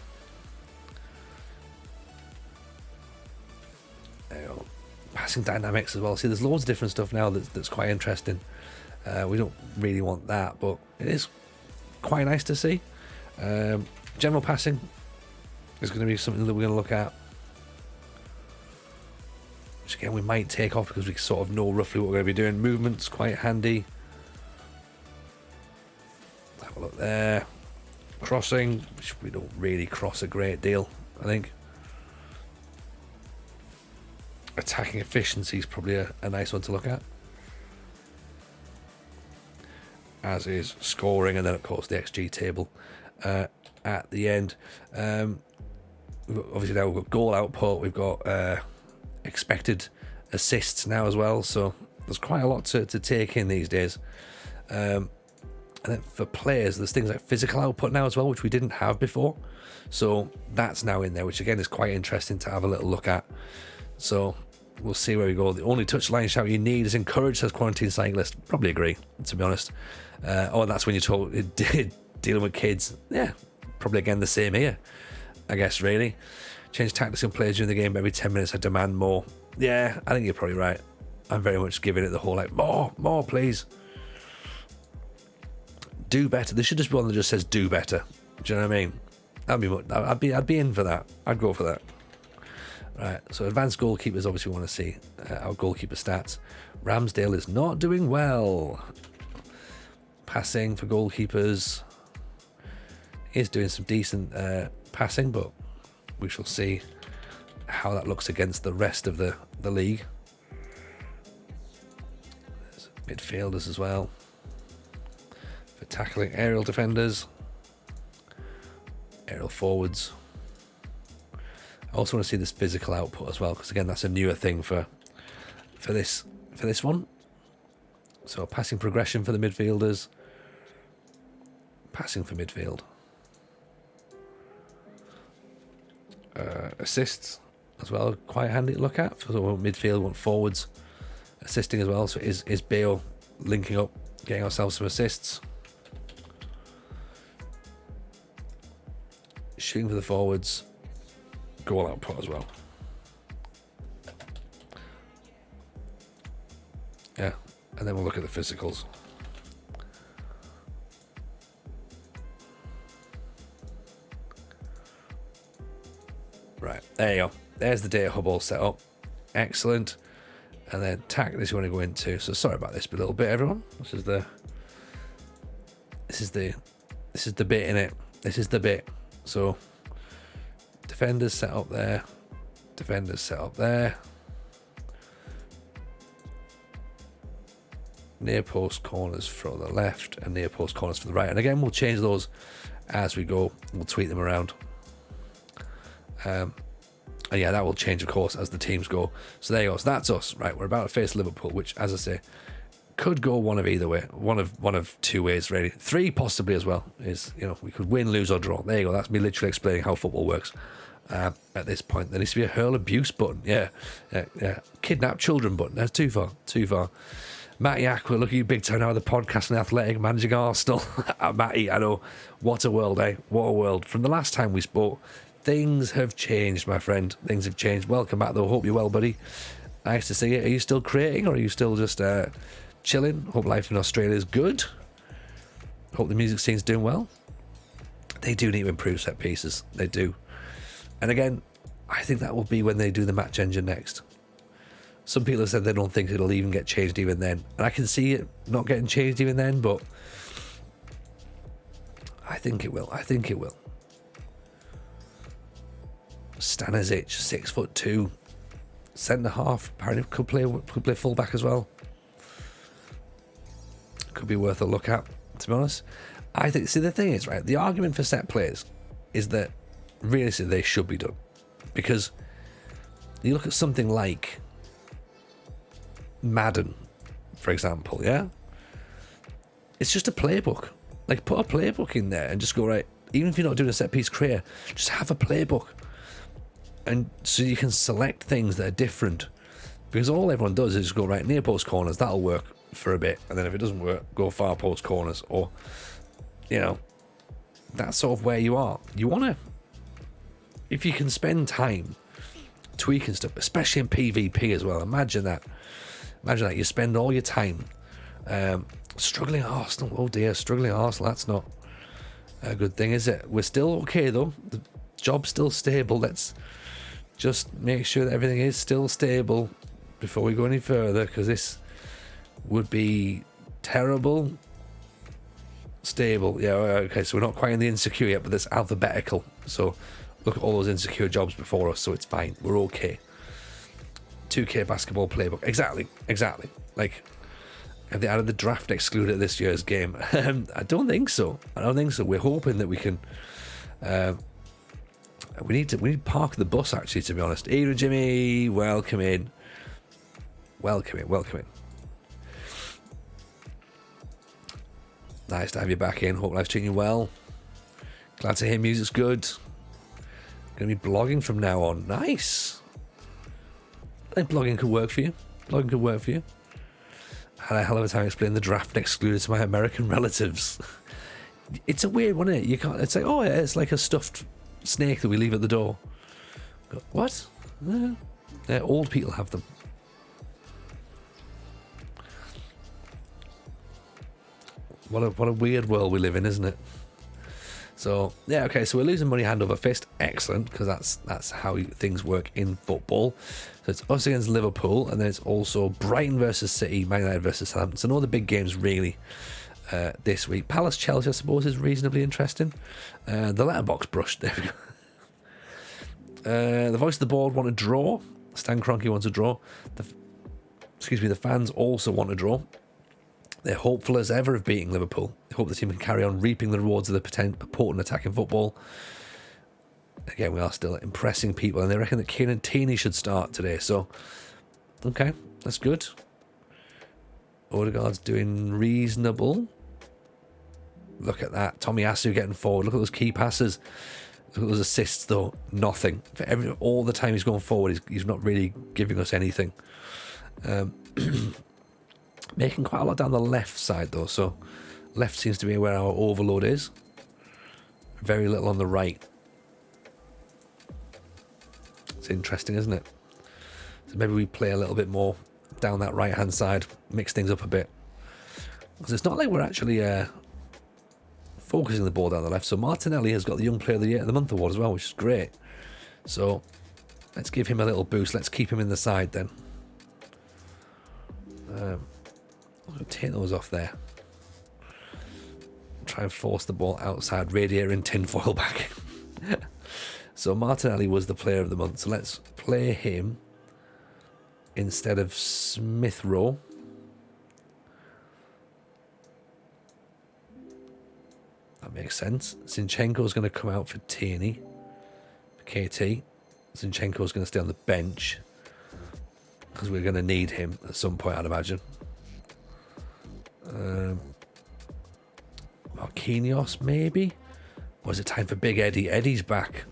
Passing dynamics as well. See, there's loads of different stuff now that's quite interesting. We don't really want that, but it is quite nice to see. General passing is going to be something that we're going to look at. Which again, we might take off because we sort of know roughly what we're going to be doing. Movement's quite handy. Have a look there. Crossing, which we don't really cross a great deal, I think. Attacking efficiency is probably a nice one to look at. As is scoring, and then of course the XG table at the end. Obviously now we've got goal output, we've got expected assists now as well, so there's quite a lot to take in these days. And then for players, there's things like physical output now as well, which we didn't have before, so that's now in there, which again is quite interesting to have a little look at. So we'll see where we go. The only touchline shout you need is encouraged, says Quarantine Cyclist. Probably agree, to be honest. And that's when you're dealing with kids. Yeah, probably again the same here, I guess, really. Change tactics and players during the game every 10 minutes. I demand more. Yeah, I think you're probably right. I'm very much giving it the whole, like, more, please. Do better. There should just be one that just says do better. Do you know what I mean? I'd be in for that. I'd go for that. Right, so advanced goalkeepers, obviously we want to see our goalkeeper stats. Ramsdale is not doing well. Passing for goalkeepers. He's doing some decent passing, but we shall see how that looks against the rest of the league. There's midfielders as well. For tackling, aerial defenders. Aerial forwards. I also want to see this physical output as well, because again that's a newer thing for this one. So passing progression for the midfielders, passing for midfield, assists as well, quite handy to look at. So midfield, want forwards assisting as well. So is Bale linking up, getting ourselves some assists, shooting for the forwards. Goal output as well. Yeah, and then we'll look at the physicals. Right, there you go. There's the data hub all set up. Excellent. And then tactics you want to go into. So sorry about this a little bit, everyone. This is the bit in it. This is the bit. So defenders set up there. Defenders set up there. Near post corners for the left and near post corners for the right. And again, we'll change those as we go. We'll tweak them around. And yeah, that will change, of course, as the teams go. So there you go. So that's us. Right, we're about to face Liverpool, which, as I say, could go one of either way. One of two ways, really. 3 possibly as well. Is, we could win, lose, or draw. There you go. That's me literally explaining how football works. At this point, there needs to be a hurl abuse button. Yeah. Kidnap children button. That's too far. Matty Aqua, look at you big time now with the podcast and the Athletic, managing Arsenal. Matty, I know. What a world, eh? What a world. From the last time we spoke, things have changed, my friend. Things have changed. Welcome back, though. Hope you're well, buddy. Nice to see you. Are you still creating, or are you still just chilling? Hope life in Australia is good. Hope the music scene's doing well. They do need to improve set pieces. They do. And again, I think that will be when they do the match engine next. Some people have said they don't think it'll even get changed even then. And I can see it not getting changed even then, but I think it will. I think it will. Stanisic, 6'2", centre half. Apparently could play fullback as well. Could be worth a look at, to be honest. I think. See, the thing is, right? The argument for set plays is that realistically they should be done, because you look at something like Madden, for example. Yeah, it's just a playbook. Like, put a playbook in there and just go, right, even if you're not doing a set piece create, just have a playbook. And so you can select things that are different. Because all everyone does is just go, right, near post corners, that'll work for a bit. And then if it doesn't work, go far post corners. Or, you know, that's sort of where you are. You want to, if you can spend time tweaking stuff, especially in PvP as well, imagine that. Imagine that you spend all your time struggling Arsenal. Oh dear, struggling Arsenal. That's not a good thing, is it? We're still okay though. The job's still stable. Let's just make sure that everything is still stable before we go any further, because this would be terrible. Stable. Yeah, okay, so we're not quite in the insecure yet, but that's alphabetical. So look at all those insecure jobs before us, so it's fine. We're okay. 2K basketball playbook. Exactly. Like, have they added the draft excluded at this year's game? I don't think so. We're hoping that we can. We need to park the bus, actually, to be honest. Ada Jimmy, welcome in. Nice to have you back in. Hope life's treating you well. Glad to hear music's good. Gonna be blogging from now on. Nice. I think blogging could work for you. Had a hell of a time explaining the draft excluded to my American relatives. It's a weird one, isn't it? You can't. It's like, oh, yeah, it's like a stuffed snake that we leave at the door. What? Yeah, old people have them. What a weird world we live in, isn't it? So yeah, okay. So we're losing money hand over fist. Excellent, because that's how things work in football. So it's us against Liverpool, and then it's also Brighton versus City, Man United versus Southampton. So all the big games really this week. Palace Chelsea, I suppose, is reasonably interesting. The letterbox brush. There we go. The voice of the board want to draw. Stan Kroenke wants to draw. The fans also want to draw. They're hopeful as ever of beating Liverpool. They hope the team can carry on reaping the rewards of the potent attack in football. Again, we are still impressing people, and they reckon that Kieran Tierney should start today. So, okay, that's good. Odegaard's doing reasonable. Look at that. Tommy Asu getting forward. Look at those key passes. Look at those assists, though. Nothing. All the time he's going forward, he's not really giving us anything. Making quite a lot down the left side, though. So left seems to be where our overload is. Very little on the right. It's interesting, isn't it? So maybe we play a little bit more down that right-hand side, mix things up a bit. Because it's not like we're actually focusing the ball down the left. So Martinelli has got the Young Player of the Year of the Month award as well, which is great. So let's give him a little boost. Let's keep him in the side then. I'll take those off there. Try and force the ball outside, radiator and tinfoil back. So Martinelli was the player of the month. So let's play him instead of Smith Rowe. That makes sense. Zinchenko's going to come out for Tierney. For KT. Zinchenko's going to stay on the bench, because we're going to need him at some point, I'd imagine. Marquinhos, maybe? Or is it time for Big Eddie? Eddie's back.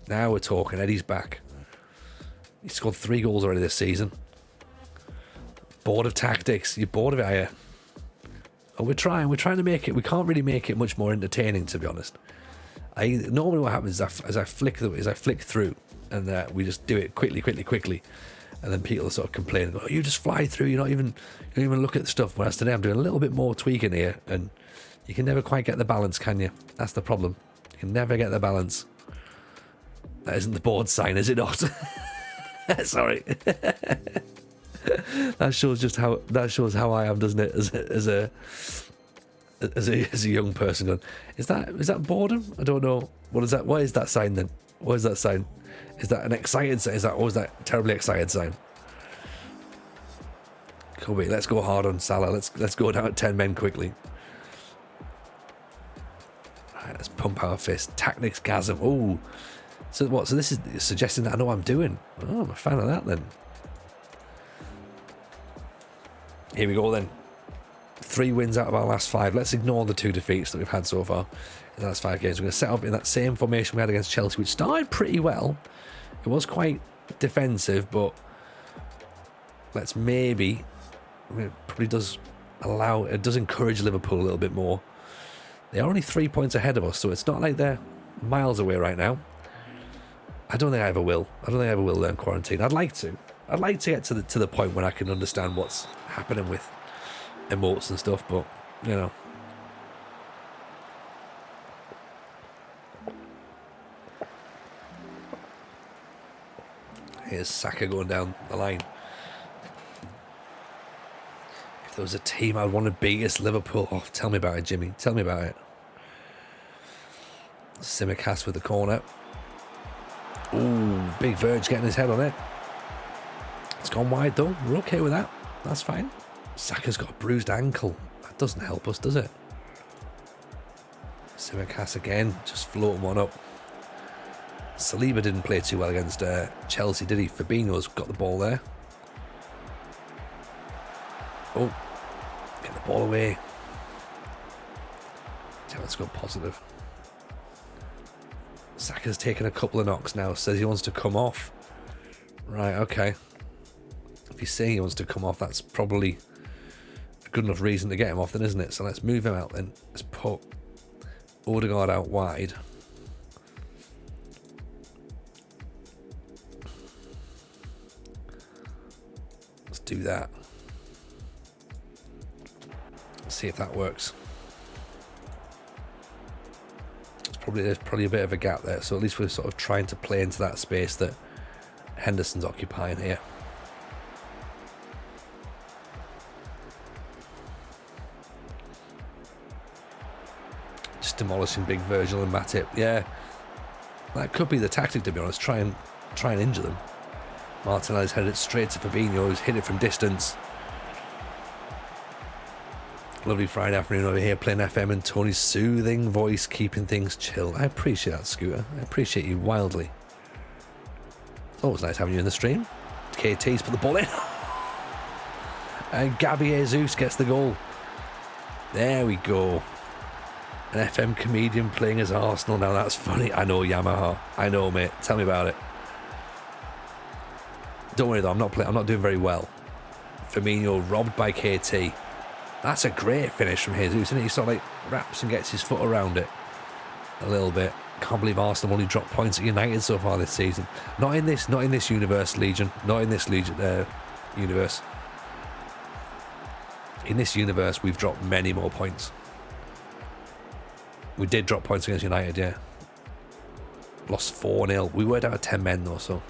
Now we're talking. Eddie's back. He scored 3 goals already this season. Bored of tactics? You're bored of it, are you? Oh, we're trying to make it. We can't really make it much more entertaining, to be honest. Normally what happens is I flick through, and we just do it quickly, and then people are sort of complaining, "Oh, you just fly through. You don't even look at the stuff." Whereas today I'm doing a little bit more tweaking here, and you can never quite get the balance, can you? That's the problem. You can never get the balance. That isn't the board sign, is it not? Sorry. That shows how I am, doesn't it? As a young person, going, is that boredom? I don't know. What is that? What is that sign then? What is that sign? Is that an excited sign? Is that terribly excited sign? Kobe, let's go hard on Salah. Let's go down at 10 men quickly. Right, let's pump our fist. Tactics gasm. Oh, so what? So this is suggesting that I know what I'm doing. Oh, I'm a fan of that then. Here we go then. 3 wins out of our last 5. Let's ignore the 2 defeats that we've had so far in the last 5 games. We're going to set up in that same formation we had against Chelsea, which started pretty well. It was quite defensive, but let's maybe... it probably does encourage Liverpool a little bit more. They're only 3 points ahead of us, so it's not like they're miles away right now. I don't think I ever will. Learn quarantine. I'd like to get to the point when I can understand what's happening with emotes and stuff, but you know. Here's Saka going down the line. If there was a team I'd want to beat, it's Liverpool. Oh, tell me about it, Jimmy. Tell me about it. Simicast with the corner. Ooh, big Verge getting his head on it. It's gone wide though. We're okay with that. That's fine. Saka's got a bruised ankle. That doesn't help us, does it? Simicast again, just floating one up. Saliba didn't play too well against Chelsea, did he? Fabinho's got the ball there. Oh, get the ball away. Yeah, let's go positive. Saka's taken a couple of knocks now. Says he wants to come off. Right, okay. If he's saying he wants to come off, that's probably a good enough reason to get him off then, isn't it? So let's move him out then. Let's put Odegaard out wide. Let's do that. Let's see if that works. There's probably a bit of a gap there, so at least we're sort of trying to play into that space that Henderson's occupying here. Just demolishing big Virgil and Matip. Yeah, that could be the tactic, to be honest. Try and injure them. Martinelli's headed it straight to Fabinho, who's hit it from distance. Lovely Friday afternoon over here playing FM, and Tony's soothing voice keeping things chill. I appreciate that, Scooter. I appreciate you wildly. It's always nice having you in the stream. KT's put the ball in. And Gabby Jesus gets the goal. There we go. An FM comedian playing as Arsenal. Now that's funny. I know, Yamaha. I know, mate. Tell me about it. Don't worry though, I'm not doing very well. Firmino robbed by KT. That's a great finish from Jesus, isn't it? He sort of like wraps and gets his foot around it a little bit. Can't believe Arsenal only dropped points at United so far this season. Not in this universe, Legion. Not in this universe. In this universe, we've dropped many more points. We did drop points against United, yeah. Lost 4-0. We were down to 10 men though, so.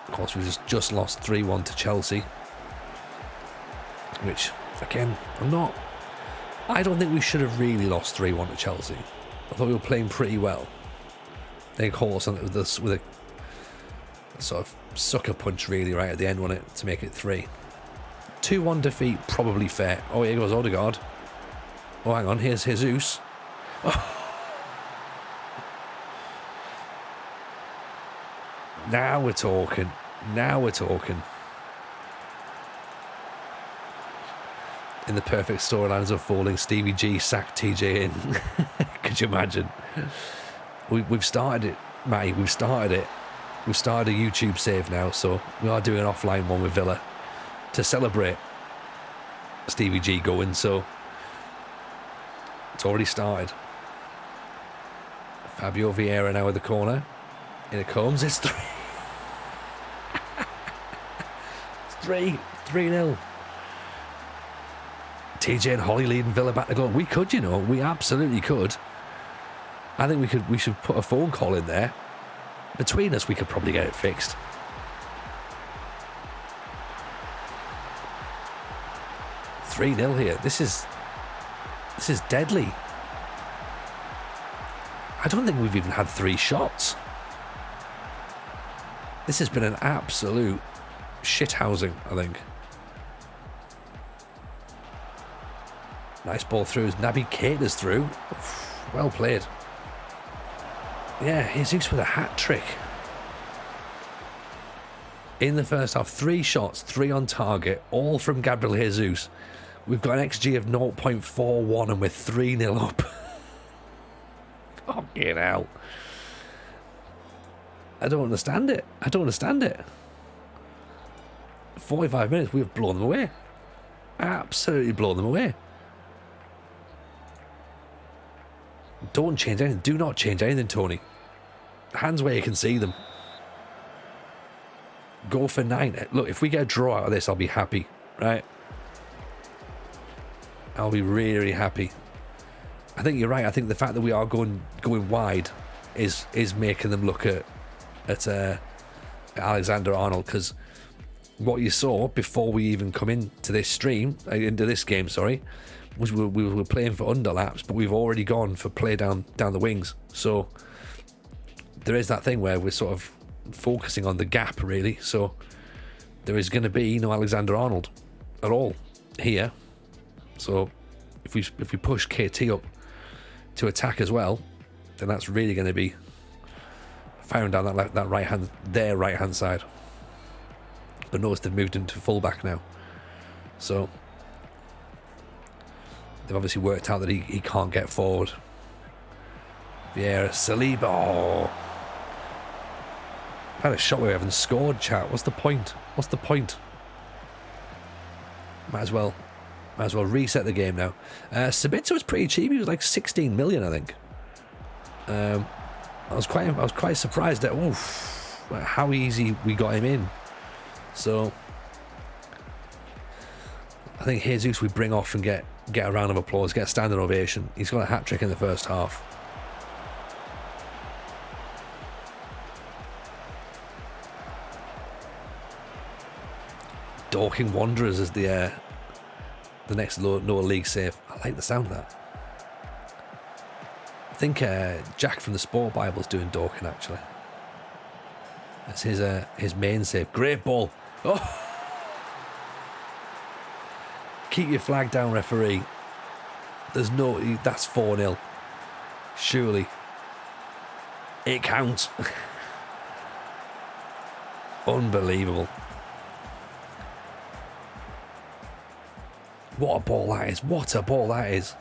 Of course, we just lost 3-1 to Chelsea. Which, again, I don't think we should have really lost 3-1 to Chelsea. I thought we were playing pretty well. They caught us with a sort of sucker punch, really, right at the end, wasn't it, to make it 3. 2-1 defeat, probably fair. Oh, here goes Odegaard. Oh, hang on, here's Jesus. Oh. Now we're talking. In the perfect storylines of falling, Stevie G sacked TJ in. Could you imagine? We've started it, Matty. We've started it. We've started a YouTube save now, so we are doing an offline one with Villa to celebrate Stevie G going. So it's already started. Fabio Vieira now at the corner. In it comes. It's 3. It's 3-0. TJ and Holly leading Villa back to goal. We could, you know. We absolutely could. I think we should put a phone call in there. Between us, we could probably get it fixed. 3-0 here. This is deadly. I don't think we've even had 3 shots. This has been an absolute shithousing, I think. Nice ball through as Naby Keita's through. Well played. Yeah, Jesus with a hat trick. In the first half, 3 shots, 3 on target, all from Gabriel Jesus. We've got an XG of 0.41 and we're 3-0 up. Fucking hell. I don't understand it. 45 minutes, we've blown them away. Absolutely blown them away. Don't change anything. Do not change anything, Tony. Hands where you can see them. Go for 9. Look, if we get a draw out of this, I'll be happy, right? I'll be really, really happy. I think you're right. I think the fact that we are going wide is making them look at Alexander Arnold, because what you saw before we even come into this game, was we were playing for underlaps, but we've already gone for play down the wings. So there is that thing where we're sort of focusing on the gap, really. So there is going to be no Alexander Arnold at all here. So if we push KT up to attack as well, then that's really going to be firing down that right hand side. But notice they've moved into fullback now, so they've obviously worked out that he can't get forward. Vieira, Saliba. Oh, I had a shot where we haven't scored, chat. What's the point? Might as well reset the game now. Sabitzer was pretty cheap. He was like 16 million, I think. I was quite surprised at how easy we got him in. So I think Jesus we bring off and get a round of applause, get a standing ovation. He's got a hat trick in the first half. Dorking Wanderers as the next lower league save. I like the sound of that. I think Jack from the Sport Bible's doing Dorking, actually. That's his main save. Great ball. Oh! Keep your flag down, referee. That's 4-0. Surely. It counts. Unbelievable. What a ball that is.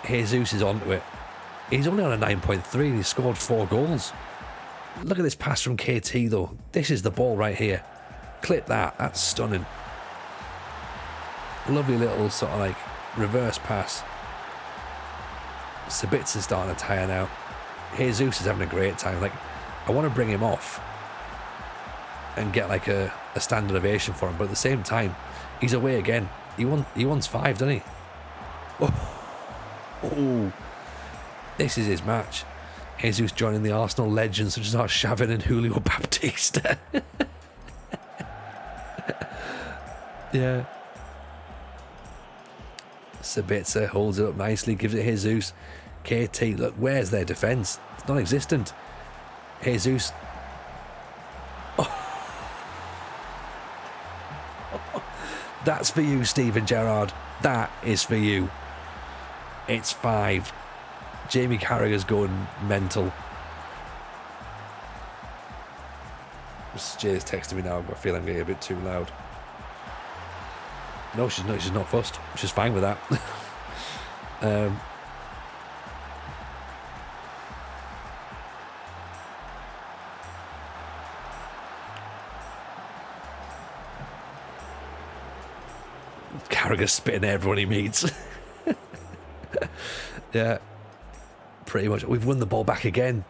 Jesus is onto it. He's only on a 9.3 and he's scored 4 goals. Look at this pass from KT though. This is the ball right here. Clip that. That's stunning. Lovely little sort of like reverse pass. Sabitzer's starting to tire now. Jesus is having a great time. Like, I want to bring him off and get like a standing ovation for him, but at the same time, he's away again. He wants 5, doesn't he? Oh, this is his match. Jesus joining the Arsenal legends such as Arshavin and Julio Baptista. Yeah. Sabitzer holds it up nicely, gives it Jesus. KT, look, where's their defence? It's non-existent. Jesus. That's for you, Steven Gerrard. That is for you. It's 5. Jamie Carragher's going mental. Mrs. J's texting me now. I've got a feeling I'm getting a bit too loud. No, she's not fussed. She's fine with that. Carragher spitting at everyone he meets. Yeah. Pretty much. We've won the ball back again.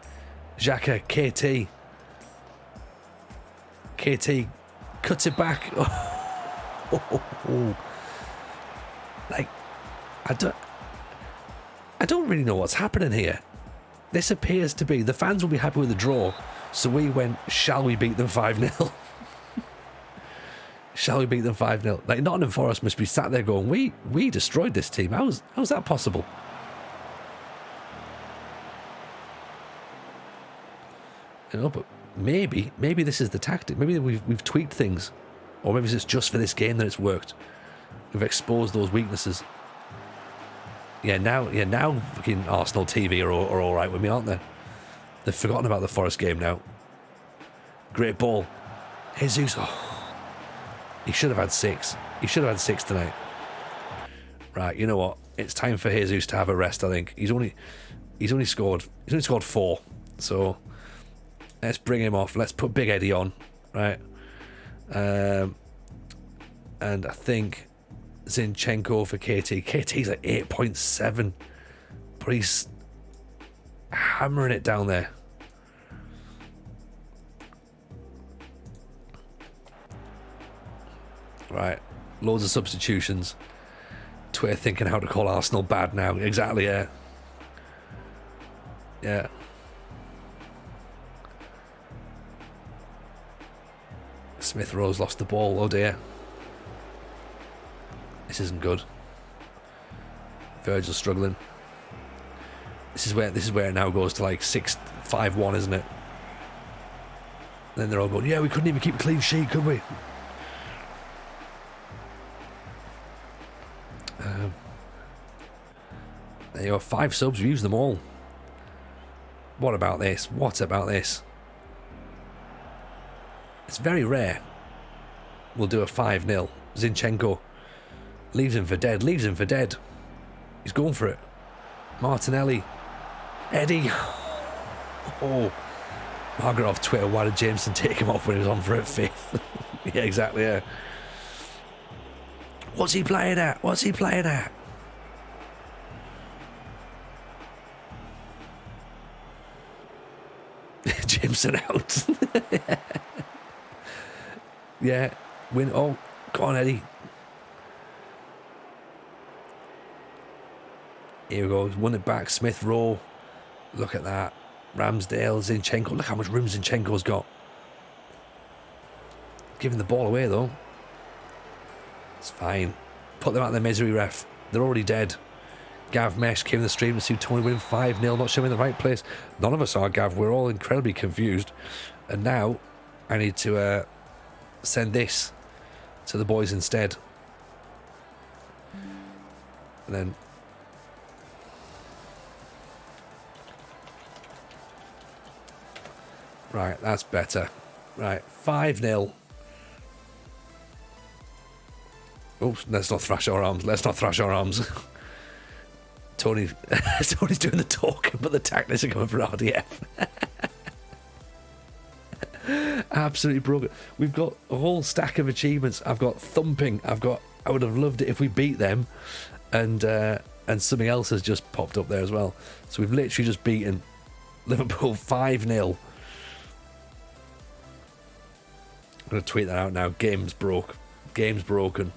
Xhaka, KT. KT cuts it back. Oh. Like, I don't really know what's happening here. This appears to be, the fans will be happy with the draw, so we went, shall we beat them 5-0? Shall we beat them 5-0? Like, Nottingham Forest must be sat there going, we destroyed this team. How's that possible? You know, but maybe this is the tactic. Maybe we've tweaked things, or maybe it's just for this game that it's worked. We've exposed those weaknesses. Yeah, now fucking Arsenal TV are all right with me, aren't they? They've forgotten about the Forest game now. Great ball. Jesus. Oh, he should have had 6. He should have had 6 tonight. Right, you know what? It's time for Jesus to have a rest, I think. He's only scored 4. So let's bring him off. Let's put Big Eddie on, right? And I think Zinchenko for KT. KT's like 8.7, but he's hammering it down there. Right, loads of substitutions. Twitter thinking how to call Arsenal bad now. Exactly, yeah. Yeah. Smith Rowe's lost the ball. Oh dear. This isn't good. Virgil's struggling. This is where it now goes to like 6-5-1, isn't it? Then they're all going, yeah, we couldn't even keep a clean sheet, could we? There you are, 5 subs, we used them all. What about this? What about this? It's very rare. We'll do a 5-0. Zinchenko leaves him for dead. He's going for it. Martinelli. Eddie. Oh. Margaret off Twitter, why did Jameson take him off when he was on for a 5th? Yeah, exactly, yeah. What's he playing at? Jameson out. Yeah, win. Oh, go on, Eddie. Here we go. He's won it back. Smith Rowe. Look at that. Ramsdale, Zinchenko. Look how much room Zinchenko's got. Giving the ball away, though. It's fine. Put them out of their misery, ref. They're already dead. Gav Mesh came in the stream to see Tony win 5-0, not showing in the right place. None of us are, Gav. We're all incredibly confused. And now I need to send this to the boys instead. And then right, that's better. Right, 5-0. Oops, let's not thrash our arms. Tony's doing the talking, but the tactics are coming for RDF. Absolutely broken. We've got a whole stack of achievements. I've got thumping. I would have loved it if we beat them, and something else has just popped up there as well. So we've literally just beaten Liverpool 5-0. I'm going to tweet that out now. Game's broken.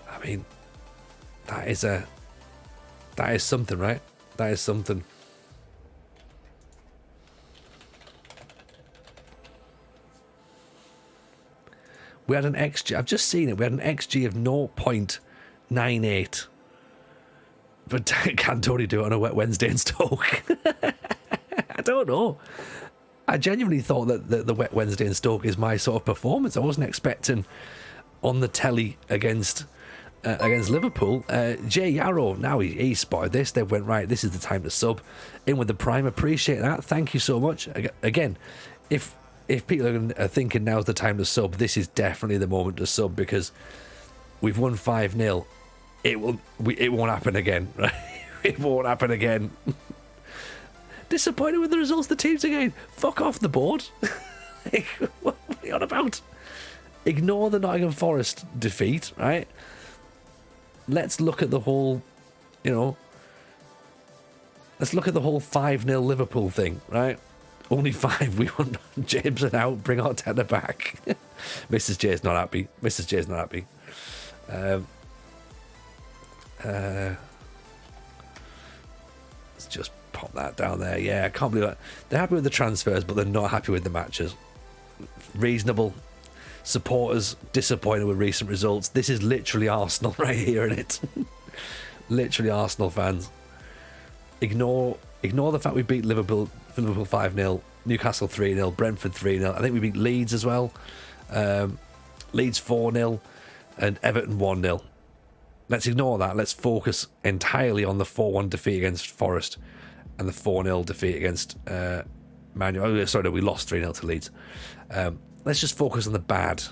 I mean, that is something, right? That is something. We had an XG, I've just seen it, we had an XG of 0.98. But can Tony do it on a wet Wednesday in Stoke? I don't know. I genuinely thought that the wet Wednesday in Stoke is my sort of performance. I wasn't expecting on the telly against Liverpool. Jay Yarrow, now he spotted this. They went, right, this is the time to sub. In with the prime. Appreciate that. Thank you so much. Again, if people are thinking now's the time to sub, this is definitely the moment to sub, because we've won 5-0. It won't happen again, right? It won't happen again. Disappointed with the results of the teams again. Fuck off the board. Like, what are you on about? Ignore the Nottingham Forest defeat, right? Let's look at the whole, let's look at the whole 5-0 Liverpool thing, right? Only 5. We want Jameson out, bring Arteta back. Mrs. J's not happy. Mrs. J's not happy. Let's just pop that down there. Yeah, I can't believe that. They're happy with the transfers, but they're not happy with the matches. Reasonable. Supporters disappointed with recent results. This is literally Arsenal right here, isn't it? Literally Arsenal fans. Ignore the fact we beat Liverpool 5-0, Newcastle 3-0, Brentford 3-0. I think we beat Leeds as well. Leeds 4-0 and Everton 1-0. Let's ignore that. Let's focus entirely on the 4-1 defeat against Forest and the 4-0 defeat against Man U. Oh, sorry, no, we lost 3-0 to Leeds. Let's just focus on the bad,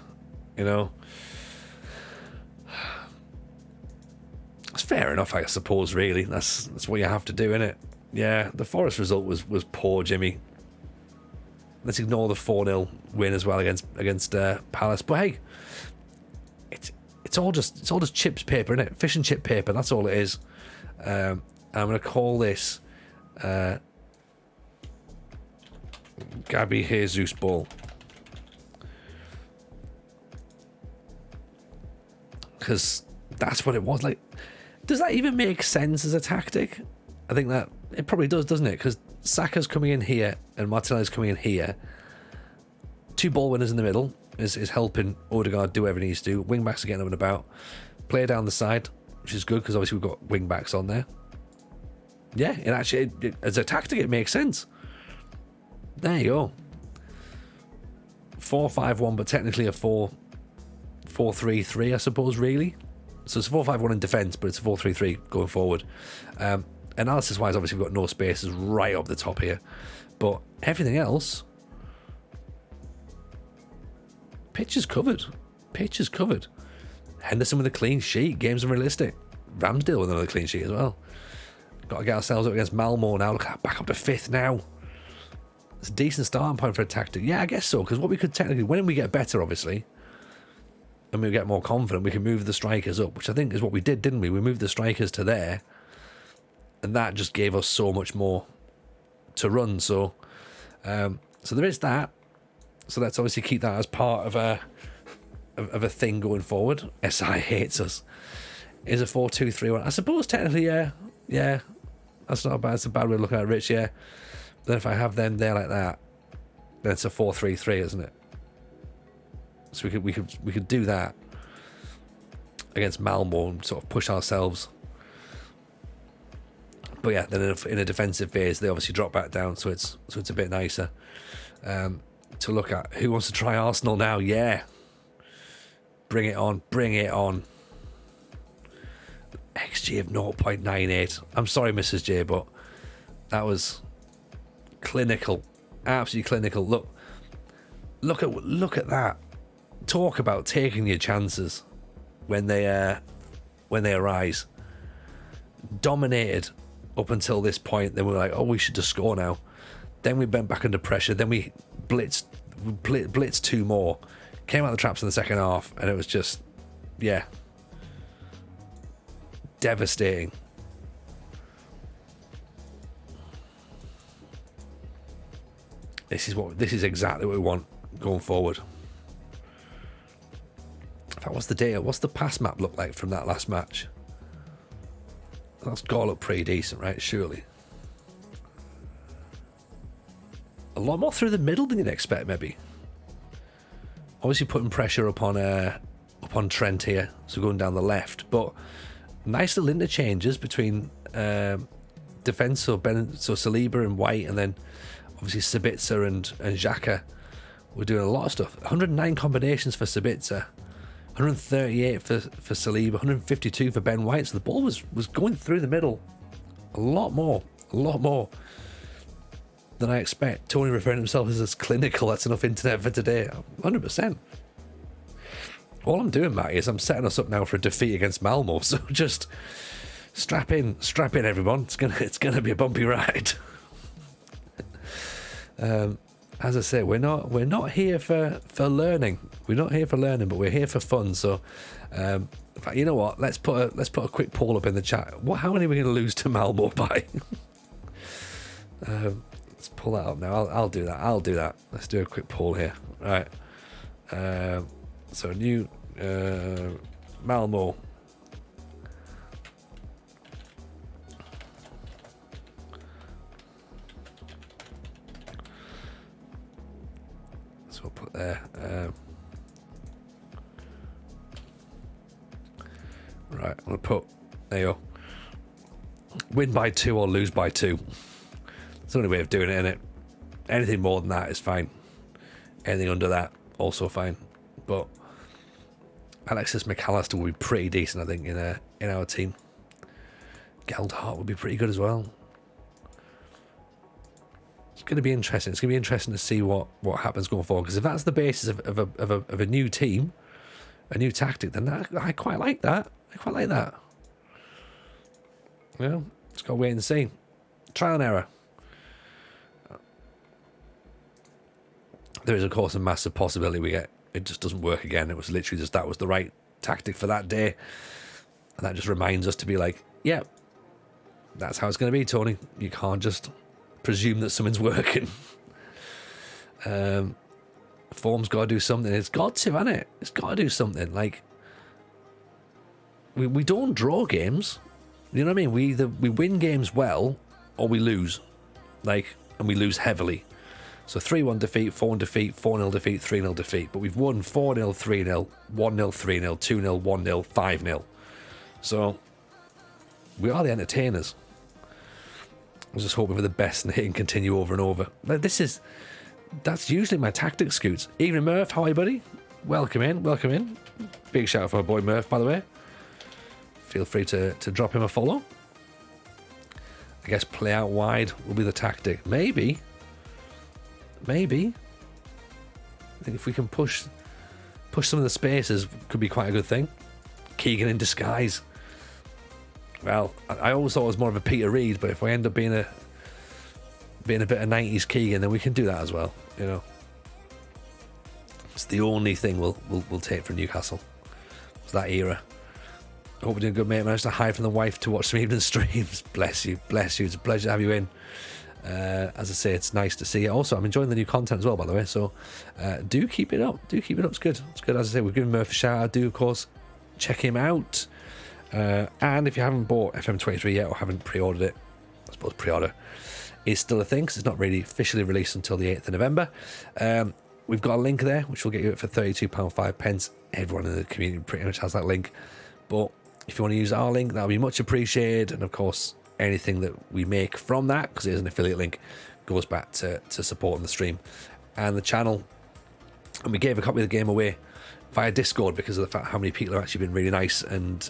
It's fair enough, I suppose, really. That's what you have to do, innit? Yeah, the Forest result was poor, Jimmy. Let's ignore the 4-0 win as well against Palace. But hey, it's all just chips paper, innit? Fish and chip paper, that's all it is. I'm going to call this Gabby Jesus Ball. Because that's what it was. Like, does that even make sense as a tactic? I think that it probably does, doesn't it? Because Saka's coming in here and Martinelli's coming in here. 2 ball winners in the middle is helping Odegaard do whatever he needs to do. Wing backs are getting up and about. Player down the side, which is good because obviously we've got wing backs on there. Yeah, it actually, as a tactic, it makes sense. There you go. 4-5-1, but technically a 4-3-3, I suppose, really. So it's a 4-5-1 in defence, but it's a 4-3-3 going forward. Analysis-wise, obviously, we've got no spaces right up the top here. But everything else, pitch is covered. Pitch is covered. Henderson with a clean sheet. Game's unrealistic. Ramsdale with another clean sheet as well. Got to get ourselves up against Malmo now. Look at that, back up to 5th now. It's a decent starting point for a tactic. Yeah, I guess so, because what we could technically, when we get better, obviously, and we get more confident, we can move the strikers up, which I think is what we did, didn't we? We moved the strikers to there, and that just gave us so much more to run. So there is that. So let's obviously keep that as part of a thing going forward. SI hates us. Is a 4-2-3-1. I suppose technically, yeah. That's not bad. It's a bad way of looking at it, Rich. Yeah. Then if I have them there like that, then it's a 4-3-3, isn't it? So we could do that against Malmo and sort of push ourselves. But yeah, then in a defensive phase, they obviously drop back down, so it's a bit nicer to look at. Who wants to try Arsenal now? Yeah, bring it on, bring it on. XG of 0.98. I'm sorry, Mrs. J, but that was clinical, absolutely clinical. Look at that. Talk about taking your chances when they arise. Dominated up until this point. Then we were like, oh, we should just score now. Then we went back under pressure. Then we blitzed 2 more. Came out of the traps in the second half, and it was just, yeah, devastating. This is exactly what we want going forward. In fact, what's the data? What's the pass map look like from that last match? That's got to look pretty decent, right? Surely. A lot more through the middle than you'd expect, maybe. Obviously putting pressure upon Trent here, so going down the left. But nice little interchanges between defence, so Saliba and White, and then obviously Sabitzer and Xhaka. We're doing a lot of stuff. 109 combinations for Sabitzer. 138 for Saliba, 152 for Ben White. So the ball was going through the middle a lot more than I expect. Tony referring to himself as clinical. That's enough internet for today. 100%. All I'm doing, Matt, is I'm setting us up now for a defeat against Malmo. So just strap in, everyone. It's gonna be a bumpy ride. as I say, we're not here for learning. We're not here for learning, but we're here for fun. So, you know what? Let's put a quick poll up in the chat. How many are we going to lose to Malmo by? Let's pull that up now. I'll do that. Let's do a quick poll here. Right. So new Malmo. So we'll put there. Right, I'm gonna put. There you go. Win by 2 or lose by 2. It's the only way of doing it, isn't it? Anything more than that is fine. Anything under that, also fine. But Alexis McAllister would be pretty decent, I think, in our team. Geldhart would be pretty good as well. It's going to be interesting. It's going to be interesting to see what happens going forward. Because if that's the basis of a new team, a new tactic, then I quite like that. Well, just got to wait and see. Trial and error. There is, of course, a massive possibility it just doesn't work again. It was literally just that was the right tactic for that day. And that just reminds us to be like, yeah, that's how it's going to be, Tony. You can't just presume that something's working. Form's got to do something. It's got to, hasn't it? It's got to do something. Like, we don't draw games. You know what I mean? We win games well or we lose. Like, and we lose heavily. So 3-1 defeat, 4-1 defeat, 4-0 defeat, 3-0 defeat. But we've won 4-0, 3-0, 1-0, 3-0, 2-0, 1-0, 5-0. So we are the entertainers. I was just hoping for the best and hitting continue over and over. Like, that's usually my tactic, Scoots. Evening, Murph. How are you, buddy? Welcome in. Big shout out for my boy Murph, by the way. Feel free to drop him a follow. I guess play out wide will be the tactic. Maybe. I think if we can push some of the spaces, could be quite a good thing. Keegan in disguise. Well, I always thought it was more of a Peter Reid, but if we end up being a bit of 90s Keegan, then we can do that as well. You know, it's the only thing we'll take from Newcastle. It's that era. I hope we're doing good, mate. I managed to hide from the wife to watch some evening streams. Bless you. It's a pleasure to have you in. As I say, it's nice to see it. Also, I'm enjoying the new content as well, by the way. So do keep it up. It's good. As I say, we've given Murph a shout out. Do, of course, check him out. And if you haven't bought FM23 yet or haven't pre-ordered it, I suppose pre-order is still a thing because it's not really officially released until the 8th of November. We've got a link there which will get you it for £32.05. Everyone in the community pretty much has that link. But if you want to use our link, that would be much appreciated. And of course, anything that we make from that, because it is an affiliate link, goes back to supporting the stream and the channel. And we gave a copy of the game away via Discord because of the fact how many people have actually been really nice and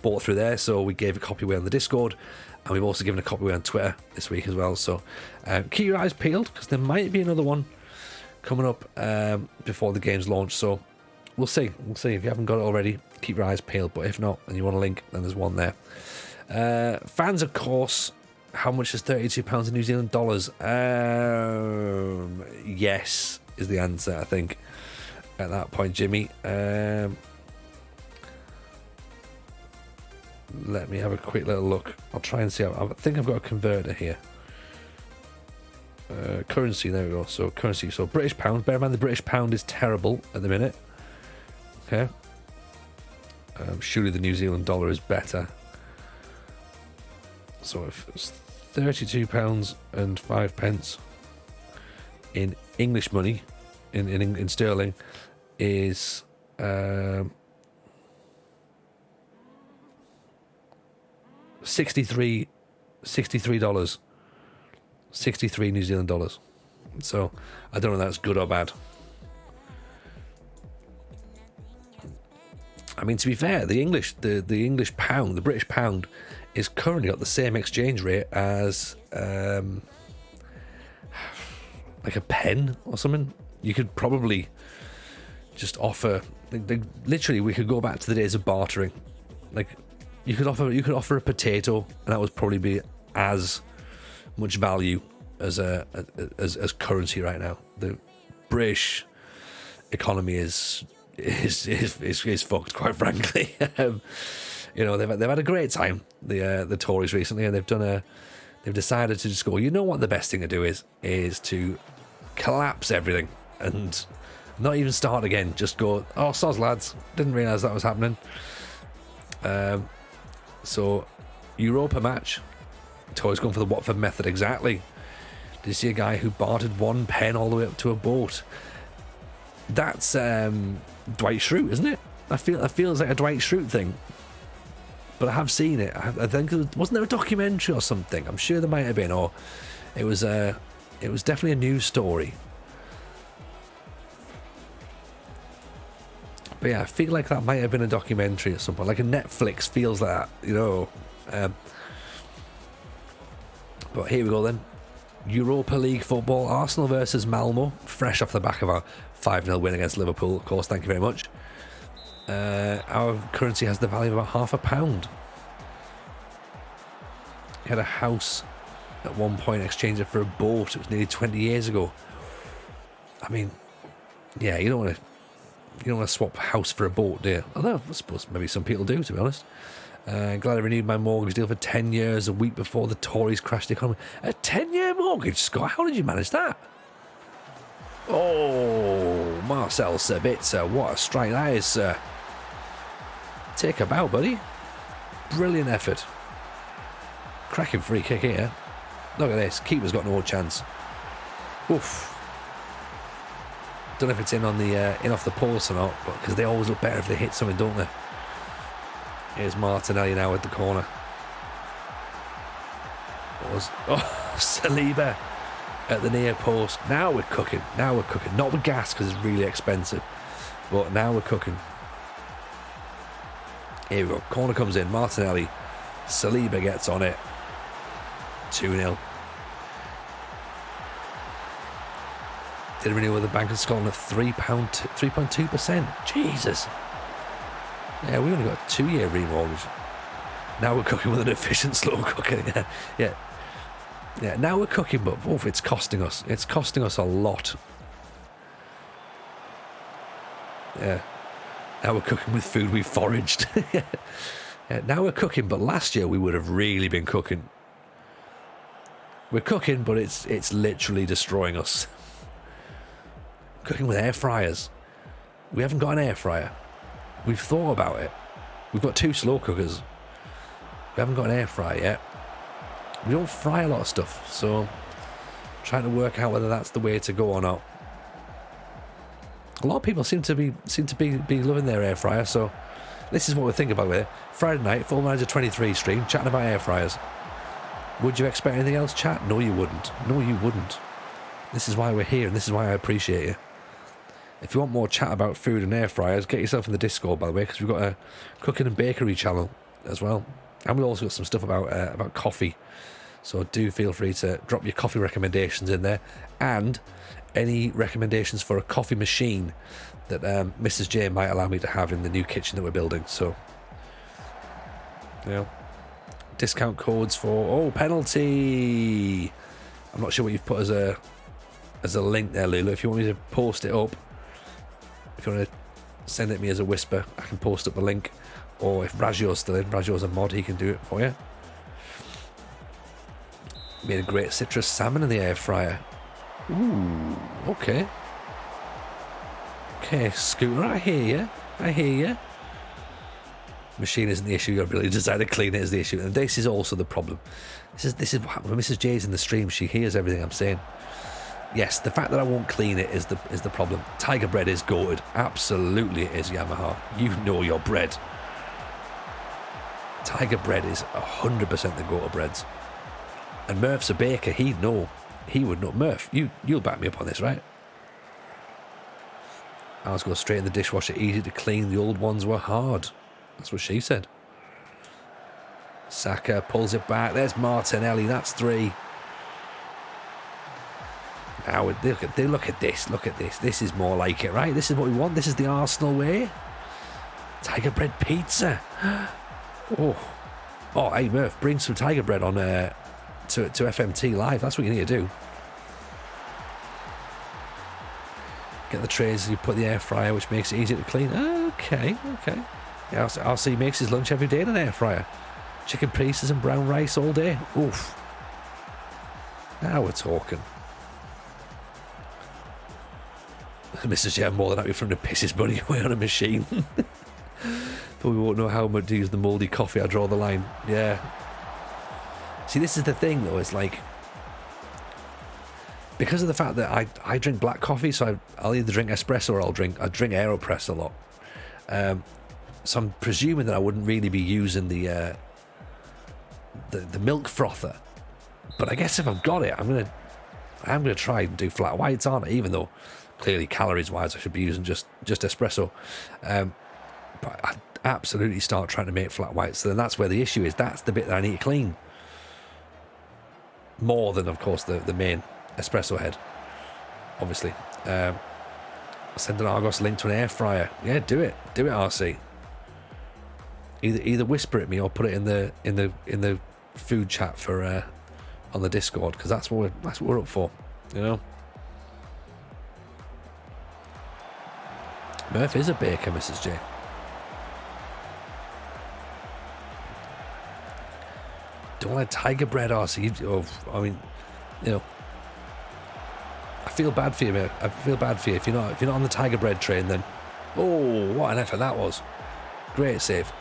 bought through there. So we gave a copy away on the Discord, and we've also given a copy away on Twitter this week as well. So keep your eyes peeled because there might be another one coming up before the game's launch. So we'll see. If you haven't got it already, keep your eyes peeled. But if not, and you want a link, then there's one there. Fans, of course. How much is £32 in New Zealand dollars? Yes is the answer, I think, at that point, Jimmy. Let me have a quick little look. I'll try and see. I think I've got a converter here. Currency, there we go. So currency, so British pound. Bear in mind the British pound is terrible at the minute. Okay. Surely the New Zealand dollar is better. So if it's £32.05 in English money, in sterling, is $63, 63 New Zealand dollars. So I don't know if that's good or bad. I mean, to be fair, the English pound, the British pound, is currently got the same exchange rate as like a pen or something. You could probably just offer, literally, we could go back to the days of bartering. Like, you could offer a potato, and that would probably be as much value as currency right now. The British economy is fucked, quite frankly. You know, they've had a great time, the Tories recently, and they've decided to just go, you know what the best thing to do is to collapse everything and not even start again. Just go, oh, soz lads, didn't realise that was happening. So Europa match, Tories going for the Watford method exactly. Did you see a guy who bartered one pen all the way up to a boat? That's Dwight Schrute, isn't it? That feels like a Dwight Schrute thing. But I have seen it. I think wasn't there a documentary or something? I'm sure there might have been, or it was definitely a news story. But yeah, I feel like that might have been a documentary at some point, like a Netflix feels like that, you know. But here we go then. Europa League football, Arsenal versus Malmo, fresh off the back of our 5-0 win against Liverpool, of course, thank you very much. Our currency has the value of about £5. We had a house at one point exchanged it for a boat. It was nearly 20 years ago. I mean, yeah, you don't want to swap a house for a boat, do you? Although I suppose maybe some people do, to be honest. Glad I renewed my mortgage deal for 10 years a week before the Tories crashed the economy. A 10-year mortgage, Scott? How did you manage that? Oh, Marcel Sabitzer, what a strike that is, sir. Take a bow, buddy. Brilliant effort. Cracking free kick here. Look at this. Keeper's got no chance. Oof. Don't know if it's in on the in off the post or not, but because they always look better if they hit something, don't they? Here's Martinelli now at the corner. Saliba at the near post. Now we're cooking. Now we're cooking. Not with gas because it's really expensive, but now we're cooking. Here we go. Corner comes in. Martinelli. Saliba gets on it. 2-0. Did renew with the Bank of Scotland at £3.2%. Jesus. Yeah, we only got a 2-year remortgage. Now we're cooking with an efficient slow cooker. Yeah. Now we're cooking, but it's costing us. It's costing us a lot. Yeah. Now we're cooking with food we foraged. Yeah, now we're cooking, but last year we would have really been cooking. We're cooking, but it's literally destroying us. Cooking with air fryers. We haven't got an air fryer. We've thought about it. We've got 2 slow cookers. We haven't got an air fryer yet. We don't fry a lot of stuff, so trying to work out whether that's the way to go or not. A lot of people seem to be loving their air fryer, so this is what we're thinking about with it. Friday night, Full Manager 23 stream, chatting about air fryers. Would you expect anything else, chat? No, you wouldn't. No, you wouldn't. This is why we're here, and this is why I appreciate you. If you want more chat about food and air fryers, get yourself in the Discord, by the way, because we've got a cooking and bakery channel as well. And we've also got some stuff about coffee. So do feel free to drop your coffee recommendations in there. And any recommendations for a coffee machine that Mrs. J might allow me to have in the new kitchen that we're building. So, you know, discount codes for, penalty. I'm not sure what you've put as a link there, Lulu. If you want me to post it up, if you want to send it to me as a whisper, I can post up the link. Or if Ragio's still in, Ragio's a mod, he can do it for you. Made a great citrus salmon in the air fryer. Ooh, okay. Okay, Scooter, I hear you. Machine isn't the issue, your ability to decide to clean it is the issue. And this is also the problem. This is what happens when Mrs. J's in the stream. She hears everything I'm saying. Yes, the fact that I won't clean it is the problem. Tiger bread is goated. Absolutely it is, Yamaha. You know your bread. Tiger bread is 100% the go-to breads. And Murph's a baker, he'd know. He would know. Murph, you'll back me up on this, right? Ours go straight in the dishwasher, easy to clean. The old ones were hard. That's what she said. Saka pulls it back. There's Martinelli. That's 3. Now look at this. Look at this. This is more like it, right? This is what we want. This is the Arsenal way. Tiger bread pizza. Oh, hey Murph, bring some tiger bread on to FMT Live. That's what you need to do. Get the trays, you put the air fryer, which makes it easier to clean. Okay. Yeah, RC makes his lunch every day in an air fryer. Chicken pieces and brown rice all day. Oof. Now we're talking. Mrs. J, I'm more than happy for him to piss his money away on a machine. But we won't know how much to use the mouldy coffee. I draw the line. Yeah. See, this is the thing, though. It's like, because of the fact that I drink black coffee, so I'll either drink espresso or I drink AeroPress a lot. So I'm presuming that I wouldn't really be using the milk frother. But I guess if I've got it, I'm gonna try and do flat whites, aren't I? Even though clearly calories wise I should be using just espresso. But I'd absolutely start trying to make flat whites. So then that's where the issue is. That's the bit that I need to clean. More than, of course, the main espresso head, obviously. Send an Argos link to an air fryer. Yeah, do it, RC. Either whisper at me or put it in the food chat for on the Discord, because that's what we're up for, you know. Murph is a baker, Mrs. J. Don't like tiger bread, RC. I mean, you know, I feel bad for you, mate. I feel bad for you if you're not on the tiger bread train. Then, oh, what an effort that was! Great save.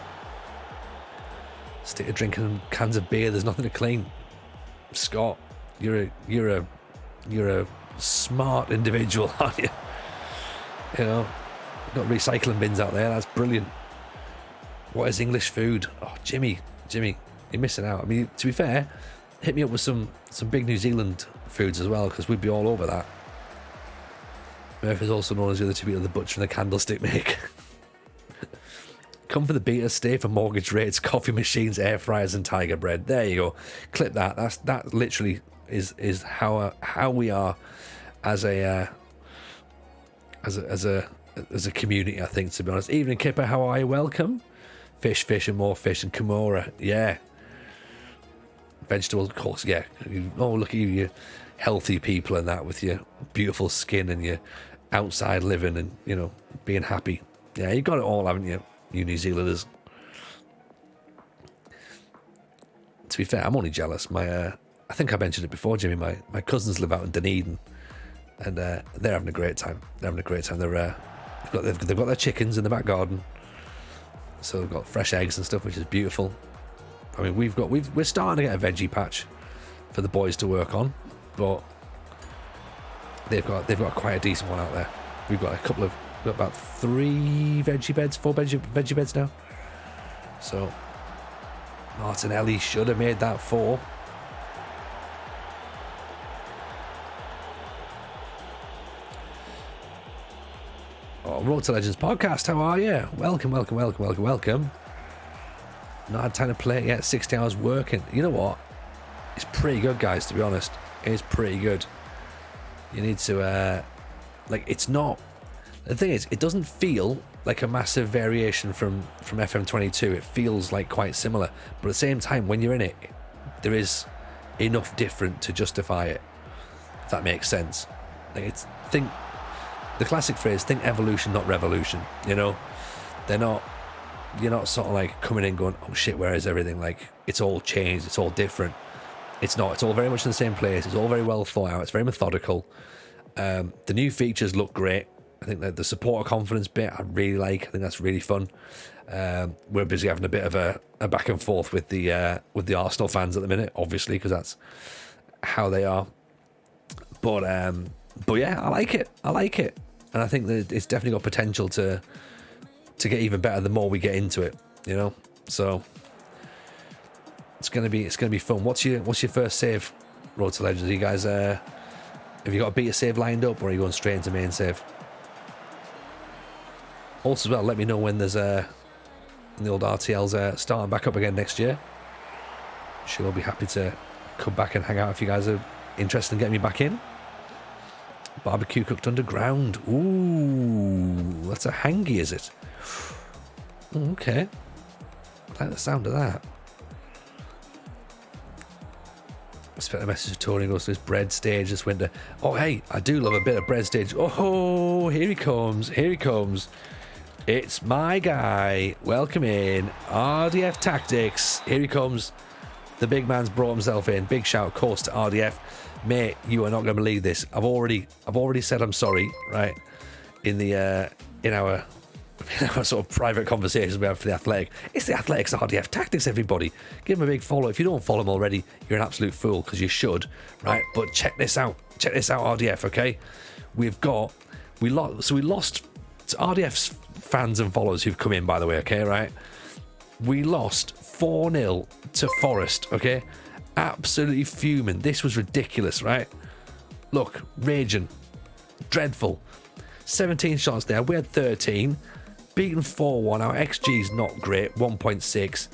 Stick to drinking cans of beer. There's nothing to clean. Scott, you're a smart individual, aren't you? You know, got recycling bins out there. That's brilliant. What is English food? Oh, Jimmy, you're missing out. I mean, to be fair, hit me up with some big New Zealand foods as well, because we'd be all over that. Murph is also known as the other two people, the butcher and the candlestick maker. Come for the beta, stay for mortgage rates, coffee machines, air fryers, and tiger bread. There you go. Clip that. That literally is how we are as a community. I think, to be honest. Evening, Kipper. How are you? Welcome. Fish, and more fish, and Kimura. Yeah. Vegetables, of course. Yeah. Oh, look at you healthy people and that, with your beautiful skin and your outside living and, you know, being happy. Yeah, you got it all, haven't you? You New Zealanders. To be fair, I'm only jealous. I think I mentioned it before, Jimmy. My cousins live out in Dunedin, and they're having a great time. They've got their chickens in the back garden, so they've got fresh eggs and stuff, which is beautiful. I mean, we're starting to get a veggie patch for the boys to work on, but they've got quite a decent one out there. We've got about 4 veggie beds now. So Martinelli should have made that 4. Oh, Road to Legends podcast, how are you? Welcome. Not had time to play it yet, 60 hours working. You know what? It's pretty good, guys, to be honest. It's pretty good. You need to, it's not... The thing is, it doesn't feel like a massive variation from FM22. It feels like quite similar. But at the same time, when you're in it, there is enough different to justify it. If that makes sense. Think the classic phrase, think evolution, not revolution. You know? You're not sort of like coming in going, oh shit, where is everything? Like, it's all changed, it's all different. It's not. It's all very much in the same place. It's all very well thought out. It's very methodical. The new features look great. I think that the supporter confidence bit I really like. I think that's really fun. We're busy having a bit of a back and forth with the Arsenal fans at the minute, obviously, because that's how they are. But yeah, I like it, and I think that it's definitely got potential to get even better the more we get into it, you know. So it's gonna be fun. What's your first save, Road to Legends? Are you guys have you got a beta save lined up, or are you going straight into main save? Also, as well, let me know when there's the old RTL's starting back up again next year. Sure, I'll be happy to come back and hang out if you guys are interested in getting me back in. Barbecue cooked underground. Ooh, that's a hangy, is it? Okay. I like the sound of that. Spent a message to Tony, goes to this bread stage this winter. Oh, hey, I do love a bit of bread stage. Oh, here he comes. Here he comes. It's my guy. Welcome in. RDF Tactics. Here he comes. The big man's brought himself in. Big shout, of course, to RDF. Mate, you are not going to believe this. I've already said I'm sorry, right? In our sort of private conversations we have for the Athletic. It's the Athletics RDF Tactics, everybody. Give them a big follow. If you don't follow them already, you're an absolute fool, because you should, right? But check this out. Check this out, RDF, okay? We lost to RDF's fans and followers who've come in, by the way, okay, right? We lost 4-0 to Forest, okay? Absolutely fuming. This was ridiculous, right? Look, raging. Dreadful. 17 shots there. We had 13. Beaten 4-1. Our XG's not great. 1.6.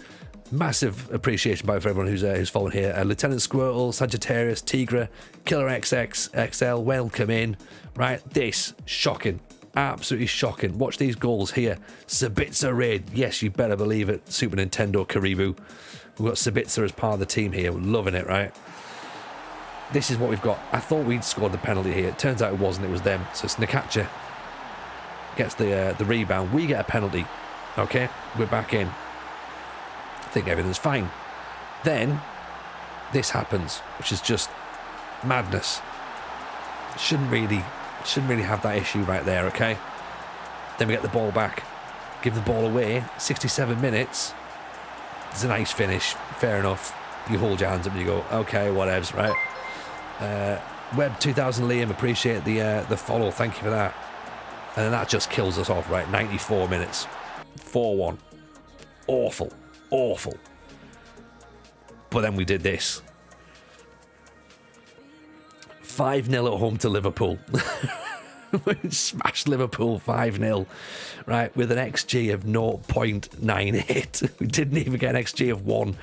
Massive appreciation by for everyone who's following here. Lieutenant Squirtle, Sagittarius, Tigra, Killer XX, XL, welcome in. Right? This, shocking. Absolutely shocking. Watch these goals here. Sabitzer raid. Yes, you better believe it. Super Nintendo Karibu. We've got Sabitzer as part of the team here. We're loving it, right? This is what we've got. I thought we'd scored the penalty here. It turns out it wasn't. It was them. So it's Nakacha gets the rebound. We get a penalty. Okay, we're back in. I think everything's fine. Then this happens, which is just madness. Shouldn't really have that issue right there. Okay. Then we get the ball back. Give the ball away. 67 minutes. It's a nice finish. Fair enough. You hold your hands up and you go, okay, whatevs, right? Web 2000 Liam, appreciate the follow. Thank you for that. And then that just kills us off, right? 94 minutes. 4-1. Awful. Awful. But then we did this. 5-0 at home to Liverpool. We smashed Liverpool 5-0, right, with an XG of 0.98. We didn't even get an XG of 1.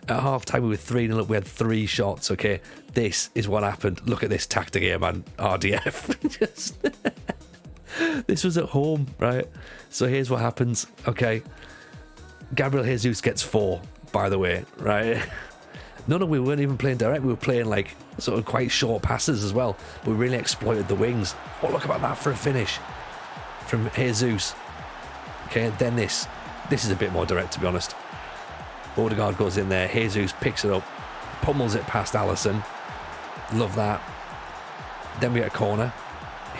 At half time, we were 3-0 up. We had 3 shots, okay? This is what happened. Look at this tactic here, man. RDF. This was at home, right? So here's what happens, okay? Gabriel Jesus gets 4, by the way, right? No, we weren't even playing direct. We were playing like sort of quite short passes as well. We really exploited the wings. Oh, look about that for a finish from Jesus. Okay, then this is a bit more direct, to be honest. Odegaard goes in there. Jesus picks it up, pummels it past Allison. Love that. Then we get a corner.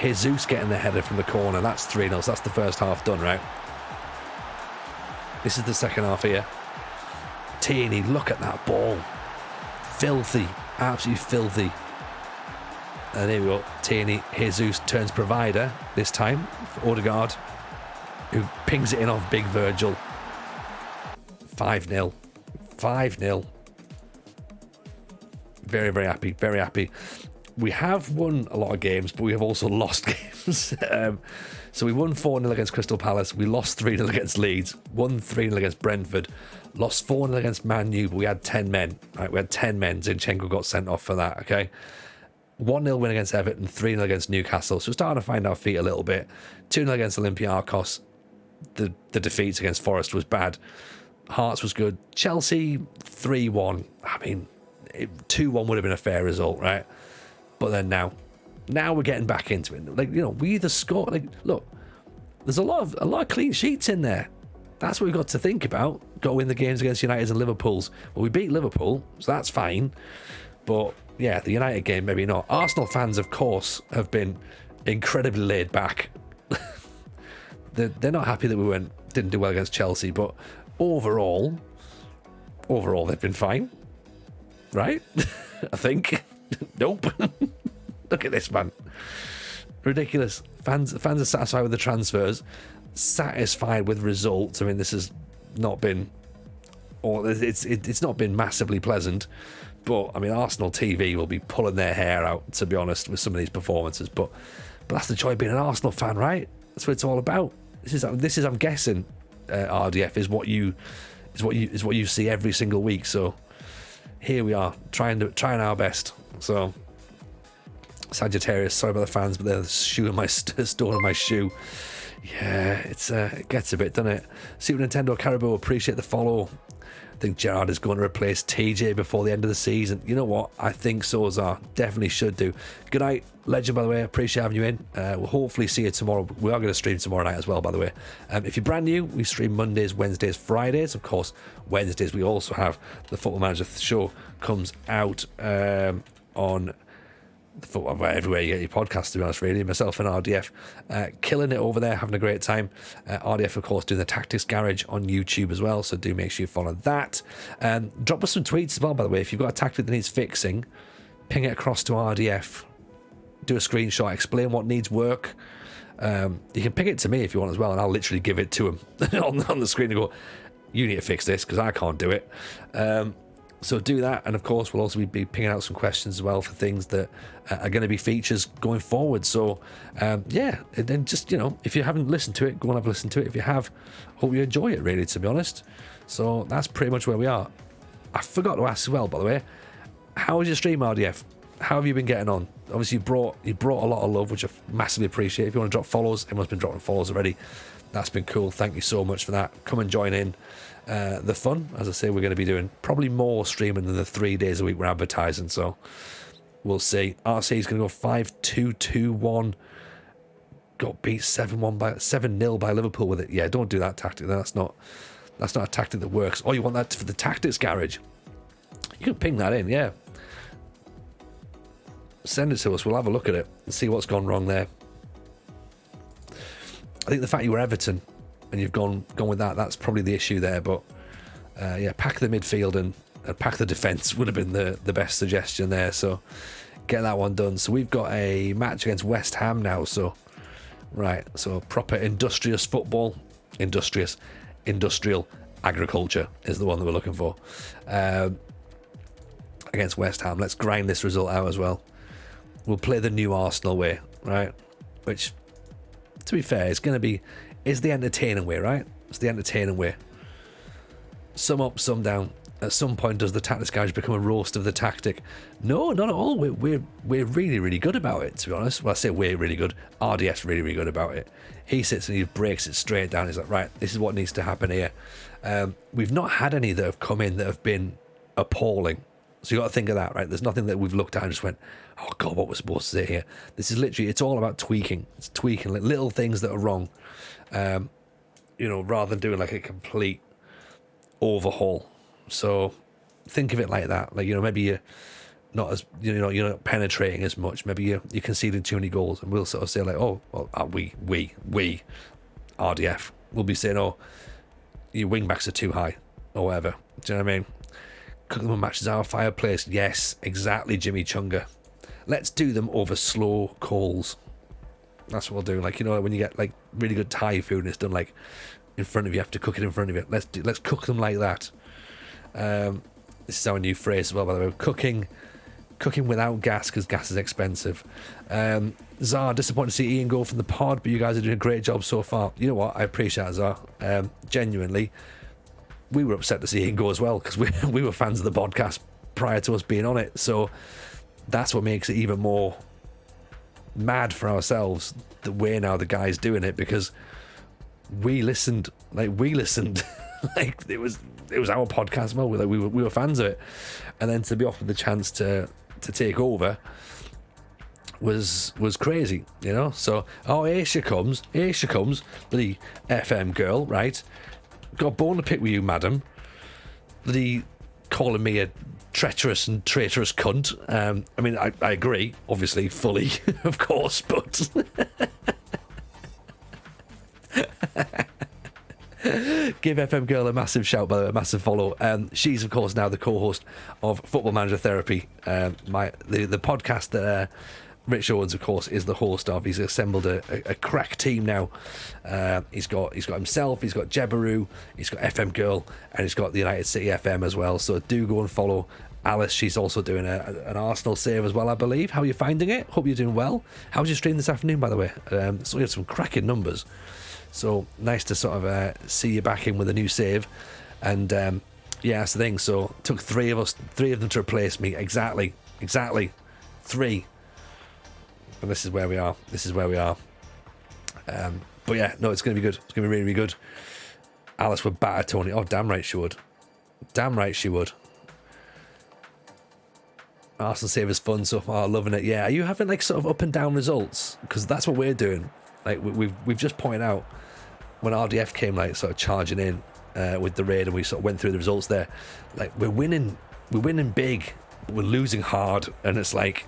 Jesus getting the header from the corner. That's 3-0. So that's the first half done, right? This is the second half here. Tierney, look at that ball. Filthy, absolutely filthy. And there we go. Tierney, Jesus turns provider this time for Odegaard, who pings it in off Big Virgil. 5-0. 5-0. Very, very happy. Very happy. We have won a lot of games, but we have also lost games. So we won 4-0 against Crystal Palace. We lost 3-0 against Leeds. Won 3-0 against Brentford. Lost 4-0 against Man U, but we had 10 men. Right, we had 10 men. Zinchenko got sent off for that, okay? 1-0 win against Everton, 3-0 against Newcastle. So we're starting to find our feet a little bit. 2-0 against Olympiacos. The defeats against Forest was bad. Hearts was good. Chelsea, 3-1. I mean, 2-1 would have been a fair result, right? But then now we're getting back into it. Like, you know, we either score. Like, look, there's a lot of clean sheets in there. That's what we've got to think about. Got to win the games against United and Liverpool's. Well, we beat Liverpool, so that's fine. But yeah, the United game, maybe not. Arsenal fans, of course, have been incredibly laid back. They're not happy that we didn't do well against Chelsea, but overall, they've been fine, right? I think. Nope. Look at this, man. Ridiculous. Fans are satisfied with the transfers, satisfied with results. I mean, this has not been, or it's not been massively pleasant. But I mean, Arsenal TV will be pulling their hair out, to be honest, with some of these performances. But that's the joy of being an Arsenal fan, right? That's what it's all about. This is I'm guessing, RDF is what you see every single week. So here we are, trying our best. So Sagittarius, sorry about the fans, but they're stone in my shoe. Yeah, it gets a bit, doesn't it? Super Nintendo Caribou, appreciate the follow. think Gerrard is going to replace TJ before the end of the season. You know what? I think so, Zar. Definitely should do. Good night, legend, by the way. Appreciate having you in. We'll hopefully see you tomorrow. We are going to stream tomorrow night as well, by the way. If you're brand new, we stream Mondays, Wednesdays, Fridays. Of course, Wednesdays we also have the Football Manager show comes out on everywhere you get your podcast, to be honest, really. Myself and RDF killing it over there, having a great time. RDF, of course, doing the Tactics Garage on YouTube as well, so do make sure you follow that. Drop us some tweets as well, by the way. If you've got a tactic that needs fixing, ping it across to RDF, do a screenshot, explain what needs work. You can ping it to me if you want as well, and I'll literally give it to him on the screen and go, you need to fix this because I can't do it. So do that, and of course we'll also be pinging out some questions as well for things that are going to be features going forward. So yeah, and then just, you know, if you haven't listened to it, go and have a listen to it. If you have, hope you enjoy it, really, to be honest. So that's pretty much where we are. I forgot to ask as well, by the way, how was your stream, RDF? How have you been getting on? Obviously you brought a lot of love, which I massively appreciate. If you want to drop follows, everyone's been dropping follows already. That's been cool. Thank you so much for that. Come and join in the fun. As I say, we're going to be doing probably more streaming than the 3 days a week we're advertising, so we'll see. RC is going to go 5-2-2-1. Got beat 7-0 by Liverpool with it. Yeah, don't do that tactic. That's not a tactic that works. Oh, you want that for the Tactics Garage? You can ping that in, yeah. Send it to us. We'll have a look at it and see what's gone wrong there. I think the fact you were Everton and you've gone with that's probably the issue there. But yeah, pack the midfield and pack the defence would have been the best suggestion there. So get that one done. So we've got a match against West Ham now. So right, so proper industrious football, industrial agriculture is the one that we're looking for against West Ham. Let's grind this result out as well. We'll play the new Arsenal way, right? Which, to be fair, it's the entertaining way, right? It's the entertaining way. Some up, some down. At some point, does the Tactics Garage become a roast of the tactic? No, not at all. We're really, really good about it, to be honest. Well, I say we're really good. RDF's really, really good about it. He sits and he breaks it straight down. He's like, right, this is what needs to happen here. We've not had any that have come in that have been appalling. So you got to think of that, right? There's nothing that we've looked at and just went, oh God, what we're supposed to say here. This is literally, it's all about tweaking. It's tweaking like little things that are wrong, you know, rather than doing like a complete overhaul. So think of it like that. Like, you know, maybe you're not as, you know, you're not penetrating as much. Maybe you're conceding too many goals, and we'll sort of say like, oh, well, we RDF will be saying, oh, your wing backs are too high or whatever. Do you know what I mean? Cook them on matches our fireplace. Yes, exactly, Jimmy Chunga. Let's do them over slow coals. That's what we'll do. Like, you know, when you get like really good Thai food and it's done like in front of you, you have to cook it in front of you. Let's cook them like that. This is our new phrase as well, by the way. Cooking without gas, because gas is expensive. Zar, disappointed to see Ian go from the pod, but you guys are doing a great job so far. You know what? I appreciate that, Zar. Genuinely. We were upset to see Ian go as well, because we were fans of the podcast prior to us being on it. So that's what makes it even more mad for ourselves that we're now the guys doing it, because we listened like it was our podcast. Well, we were fans of it, and then to be offered the chance to take over was crazy, you know. So here she comes, the FM girl, right? Got a bone to pick with you, madam. The calling me a treacherous and traitorous cunt. I mean, I agree, obviously, fully, of course, but give FM Girl a massive shout, by the way, a massive follow. She's, of course, now the co-host of Football Manager Therapy, the podcast that Rich Owens, of course, is the host of. He's assembled a crack team now. He's got himself, he's got Jebaru, he's got FM Girl, and he's got the United City FM as well. So do go and follow Alice. She's also doing an Arsenal save as well, I believe. How are you finding it? Hope you're doing well. How was your stream this afternoon, by the way? So we had some cracking numbers. So nice to sort of see you back in with a new save. And yeah, that's the thing. So it took three of them to replace me. Exactly. 3. And this is where we are. But yeah, no, it's going to be good. It's going to be really, really good. Alice would batter Tony. Oh, damn right she would. Damn right she would. Arsenal Savers fun so far, loving it. Yeah, are you having like sort of up and down results? Because that's what we're doing. Like we've just pointed out when RDF came like sort of charging in with the raid, and we sort of went through the results there. Like we're winning big, but we're losing hard, and it's like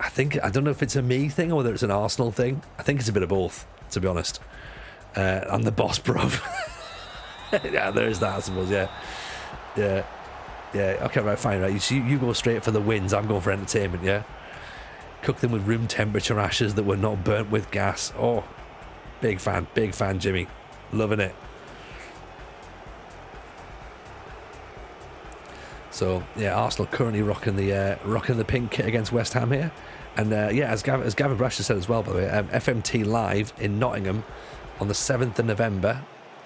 I don't know if it's a me thing or whether it's an Arsenal thing. I think it's a bit of both, to be honest. I'm the boss, bro. Yeah, there is that, I suppose. Yeah. Okay, right, fine, right. You go straight for the wins. I'm going for entertainment. Yeah. Cook them with room temperature ashes that were not burnt with gas. Oh, big fan, Jimmy. Loving it. So yeah, Arsenal currently rocking the pink kit against West Ham here, and as Gavin Brasher said as well, by the way, FMT live in Nottingham on the 7th of November.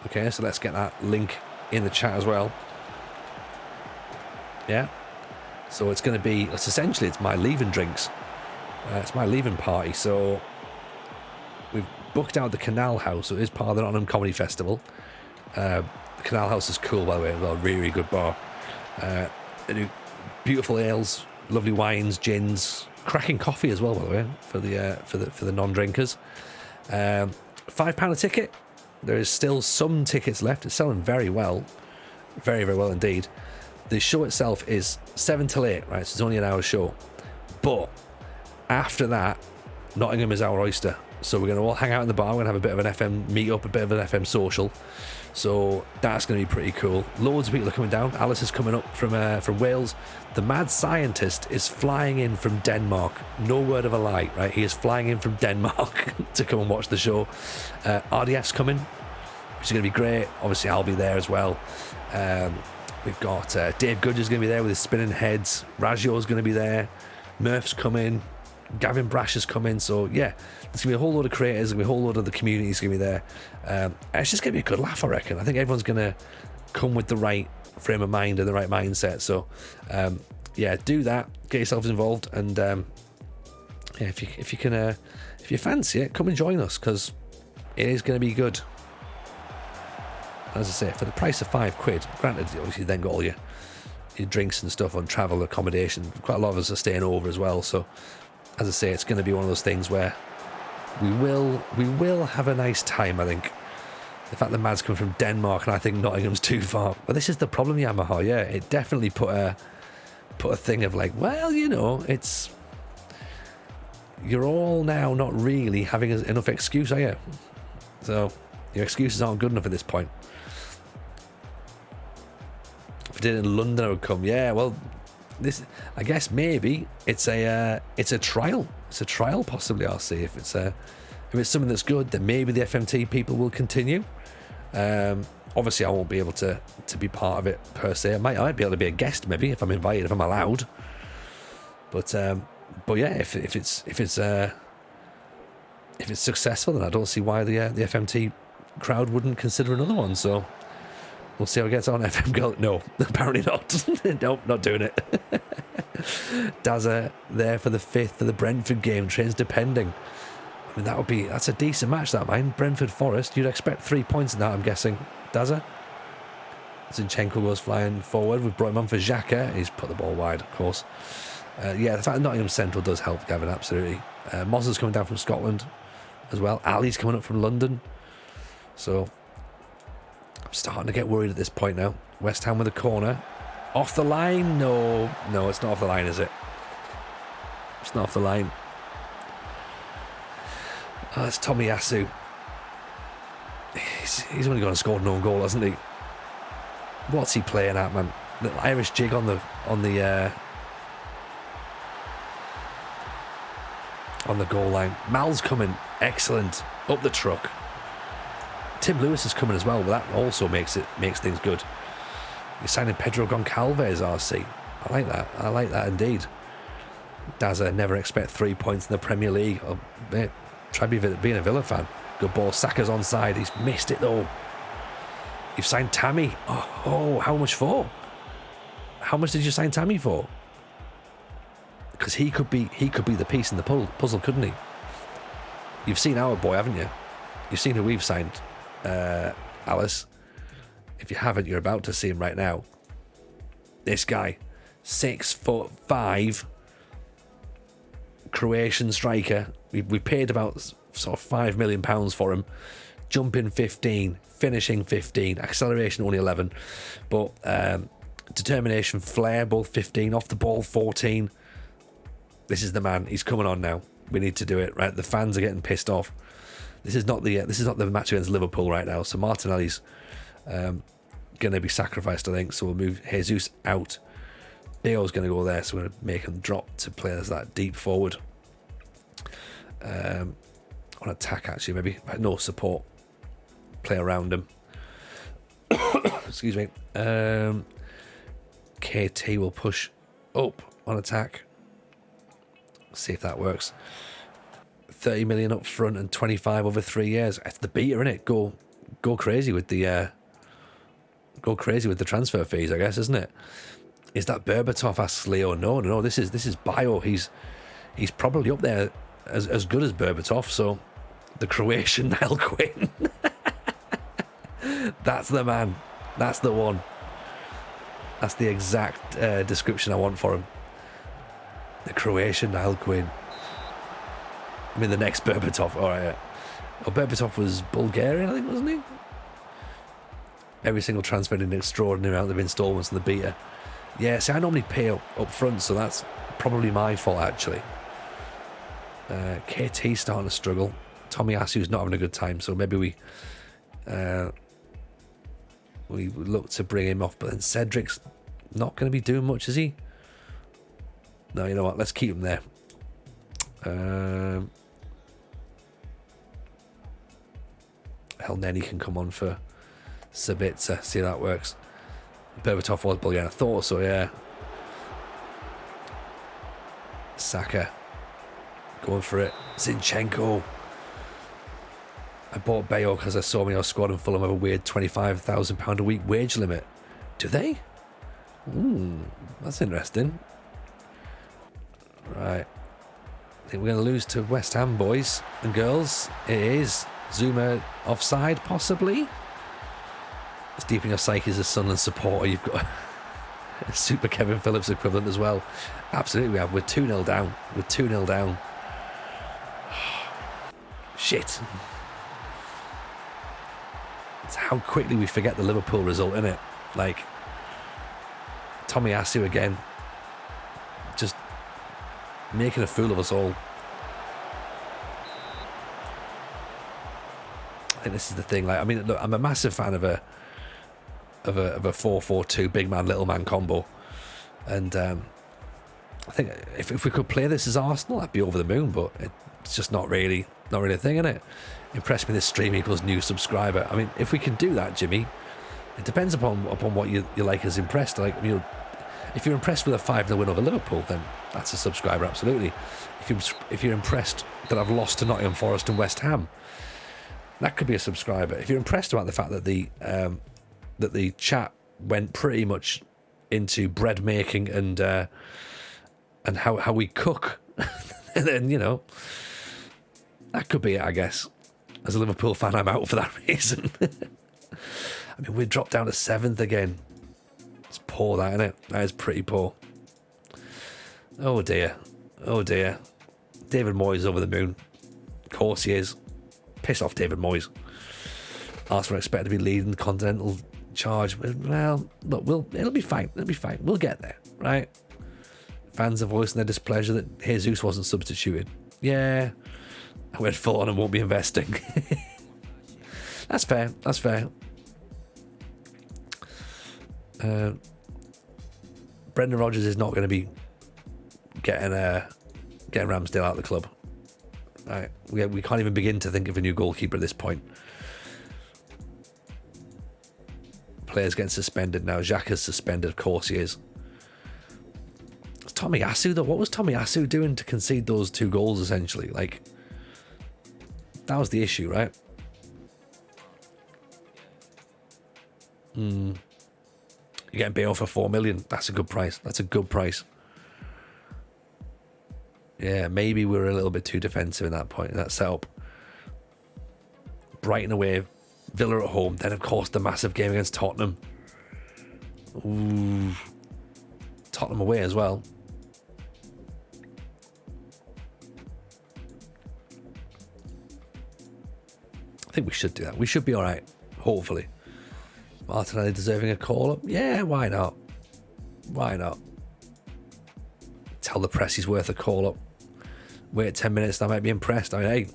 Okay, so let's get that link in the chat as well. Yeah, so it's my leaving drinks. It's my leaving party. So we've booked out the Canal House. So it is part of the Nottingham Comedy Festival. The Canal House is cool, by the way. As well, really good bar. They do beautiful ales, lovely wines, gins, cracking coffee as well, by the way, for the non-drinkers. £5 a ticket. There is still some tickets left. It's selling very well, very, very well indeed. The show itself is 7 till 8, right? So it's only an hour show. But after that, Nottingham is our oyster. So we're going to all hang out in the bar. We're going to have a bit of an FM meet-up, a bit of an FM social. So that's going to be pretty cool. Loads of people are coming down. Alice is coming up from Wales. The mad scientist is flying in from Denmark. No word of a lie, right? He is flying in from Denmark to come and watch the show. RDF's coming, which is going to be great. Obviously, I'll be there as well. We've got Dave Goodger's going to be there with his spinning heads. Raggio's going to be there. Murph's coming. Gavin Brash is coming. So yeah, there's going to be a whole load of creators. There's going to be a whole load of the community's going to be there. It's just going to be a good laugh, I reckon. I think everyone's going to come with the right frame of mind and the right mindset. So do that. Get yourselves involved, and if you fancy it, come and join us, because it is going to be good. As I say, for the price of £5, granted, obviously you then got all your drinks and stuff on travel accommodation. Quite a lot of us are staying over as well. So, as I say, it's going to be one of those things where we will have a nice time, I think. The fact that Mad's come from Denmark and I think Nottingham's too far. But this is the problem, Yamaha. Yeah, it definitely put a thing of like, well, it's... You're all now not really having enough excuse, are you? So, your excuses aren't good enough at this point. If I did it in London, I would come. Yeah, well, I guess maybe it's a trial. It's a trial, possibly. I'll see if it's something that's good. Then maybe the FMT people will continue. Obviously, I won't be able to be part of it per se. I might be able to be a guest, maybe, if I'm invited, if I'm allowed. But yeah, if it's successful, then I don't see why the FMT crowd wouldn't consider another one. So we'll see how it gets on. FM Girl, no, apparently not. Nope, not doing it. Dazza there for the 5th for the Brentford game. Trains depending. I mean, that's a decent match, that, man. Brentford Forest. You'd expect 3 points in that, I'm guessing. Dazza. Zinchenko goes flying forward. We've brought him on for Xhaka. He's put the ball wide, of course. The fact that Nottingham Central does help, Gavin, absolutely. Moz is coming down from Scotland as well. Ali's coming up from London. So I'm starting to get worried at this point now. West Ham with a corner. Off the line? No, it's not off the line, is it? It's not off the line. Oh, it's Tomiyasu. He's only gone and scored an own goal, hasn't he? What's he playing at, man? Little Irish jig on the goal line. Mal's coming. Excellent. Up the truck. Tim Lewis is coming as well, but that also makes things good. You're signing Pedro Goncalves, RC. I like that indeed. Dazza, never expect 3 points in the Premier League. Oh, mate, try being a Villa fan. Good ball. Saka's onside. He's missed it though. You've signed Tammy. Oh, how much for? How much did you sign Tammy for? Because he could be the piece in the puzzle, couldn't he? You've seen our boy, haven't you? You've seen who we've signed, Alice. If you haven't, you're about to see him right now. This guy, 6'5", Croatian striker. We paid about sort of £5 million for him. Jumping 15, finishing 15, acceleration only 11, but determination, flair, both 15, off the ball 14. This is the man. He's coming on now. We need to do it, right? The fans are getting pissed off. This is not the match against Liverpool right now. So Martinelli's going to be sacrificed, I think. So we'll move Jesus out. Bayo's going to go there, so we're going to make him drop to players that deep forward. On attack, actually, maybe. No support. Play around him. Excuse me. KT will push up on attack. See if that works. 30 million up front and 25 over 3 years. It's the beater, isn't it? Go crazy with the transfer fees, I guess, isn't it? Is that Berbatov? Asks Leo. No. This is Bio. He's probably up there as good as Berbatov. So the Croatian Niall Quinn. That's the man. That's the one. That's the exact description I want for him. The Croatian Niall Quinn. I mean, the next Berbatov. All right. Berbatov was Bulgarian, I think, wasn't he? Every single transfer in an extraordinary amount of instalments in the beta. Yeah, see, I normally pay up front, so that's probably my fault, actually. KT's starting to struggle. Tommy Asu's not having a good time, so maybe we look to bring him off. But then Cedric's not going to be doing much, is he? No, you know what? Let's keep him there. El Neni can come on for Sabitzer. See how that works. Berbatov was Bulgarian. I thought so, yeah. Saka going for it. Zinchenko. I bought Bayo because I saw him in your squad and Fulham have a weird £25,000 a week wage limit. Do they? That's interesting. Right. I think we're going to lose to West Ham, boys and girls. It is. Zuma offside, possibly. It's deep in your psyche as a Sunderland supporter. You've got a super Kevin Phillips equivalent as well. Absolutely, we have. We're 2-0 down. We're 2-0 down. Shit. It's how quickly we forget the Liverpool result, isn't it? Like, Tommy Asu again. Just making a fool of us all. I think this is the thing. Like, I mean, look, I'm a massive fan of a 4-4-2 big man little man combo, and I think if we could play this as Arsenal, I'd be over the moon. But it's just not really a thing, isn't it? Impress me this stream equals new subscriber. I mean, if we can do that, Jimmy, it depends upon what you like as impressed. Like, you know, if you're impressed with a 5-0 win over Liverpool, then that's a subscriber, absolutely. If you're impressed that I've lost to Nottingham Forest and West Ham, that could be a subscriber. If you're impressed about the fact that the chat went pretty much into bread making and how we cook, then, you know, that could be it, I guess. As a Liverpool fan, I'm out for that reason. I mean, we dropped down to 7th again. It's poor, that, isn't it? That is pretty poor. Oh dear. David Moyes over the moon. Of course he is. Piss off, David Moyes. Arsenal are expected to be leading the continental charge. Well, look, it'll be fine. We'll get there, right? Fans are voicing their displeasure that Jesus wasn't substituted. Yeah, I went full on and won't be investing. That's fair. Brendan Rodgers is not going to be getting Ramsdale out of the club. Right, we can't even begin to think of a new goalkeeper at this point. Players getting suspended now. Xhaka's suspended, of course he is. It's Tommy Asu though. What was Tommy Asu doing to concede those 2 goals essentially? Like, that was the issue, right? You're getting Bale for 4 million. That's a good price. Yeah, maybe we were a little bit too defensive in that point, in that setup. Brighton away, Villa at home. Then, of course, the massive game against Tottenham. Ooh. Tottenham away as well. I think we should do that. We should be all right, hopefully. Martinelli deserving a call-up? Yeah, why not? Why not? Tell the press he's worth a call-up. Wait 10 minutes, I might be impressed. I mean, hey,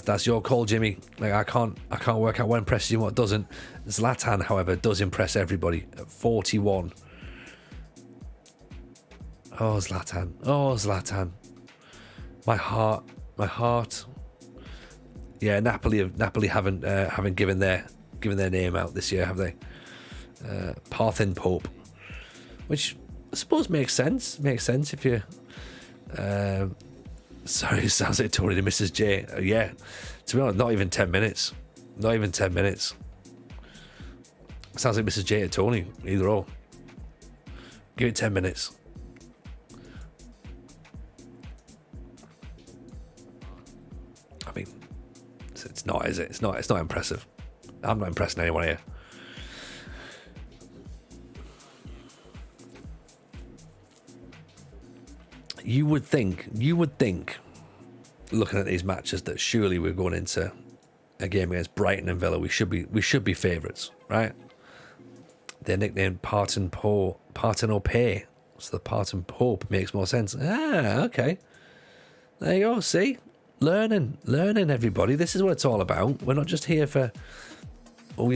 that's your call, Jimmy. Like, I can't work out what impresses you and what doesn't. Zlatan, however, does impress everybody at 41. Oh, Zlatan. Oh, Zlatan. My heart. Yeah, Napoli haven't given their name out this year, have they? Parthen Pope, which I suppose makes sense. Makes sense if you. Sorry, it sounds like Tony to Mrs. J. Yeah, to be honest, not even 10 minutes. Not even 10 minutes. Sounds like Mrs. J to Tony, either or. Give it 10 minutes. I mean, it's not, is it? It's not impressive. I'm not impressing anyone here. You would think, looking at these matches, that surely we're going into a game against Brighton and Villa. We should be favourites, right? They're nicknamed Parthen O'Pay, so the Parthen Pope makes more sense. Ah, okay. There you go. See, learning, everybody. This is what it's all about. We're not just here for, what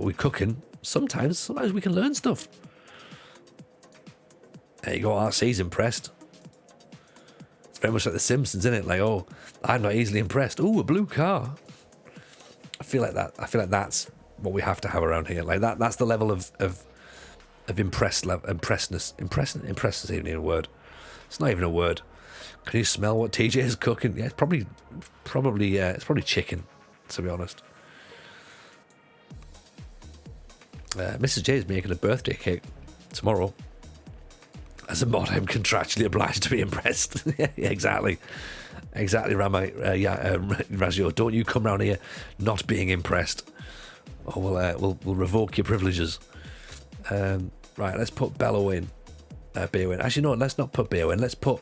we're cooking. Sometimes we can learn stuff. There you go. RC's impressed. It's very much like The Simpsons, isn't it? Like, oh, I'm not easily impressed. Oh, a blue car. I feel like that's what we have to have around here. Like that. That's the level of impressedness. Impressed isn't even a word. It's not even a word. Can you smell what TJ is cooking? Yeah, it's probably chicken, to be honest. Mrs. J is making a birthday cake tomorrow. As a mod, I'm contractually obliged to be impressed. Yeah, exactly, Razio. Don't you come round here not being impressed, or we'll revoke your privileges. Right, let's put Bello in, Beo in. Actually, no, let's not put Beo in. Let's put.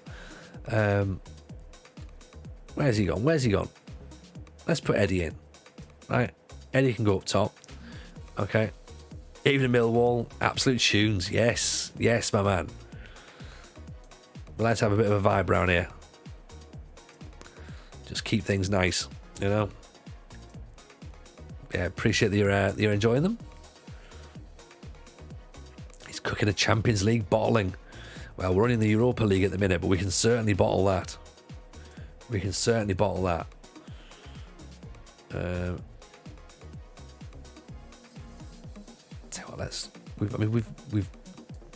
Where's he gone? Let's put Eddie in. Right, Eddie can go up top. Okay, even Millwall, absolute tunes. Yes, my man. Let's have a bit of a vibe around here. Just keep things nice, Yeah, appreciate that you're enjoying them. He's cooking a Champions League bottling. Well, we're running the Europa League at the minute, but we can certainly bottle that. Tell you what, we've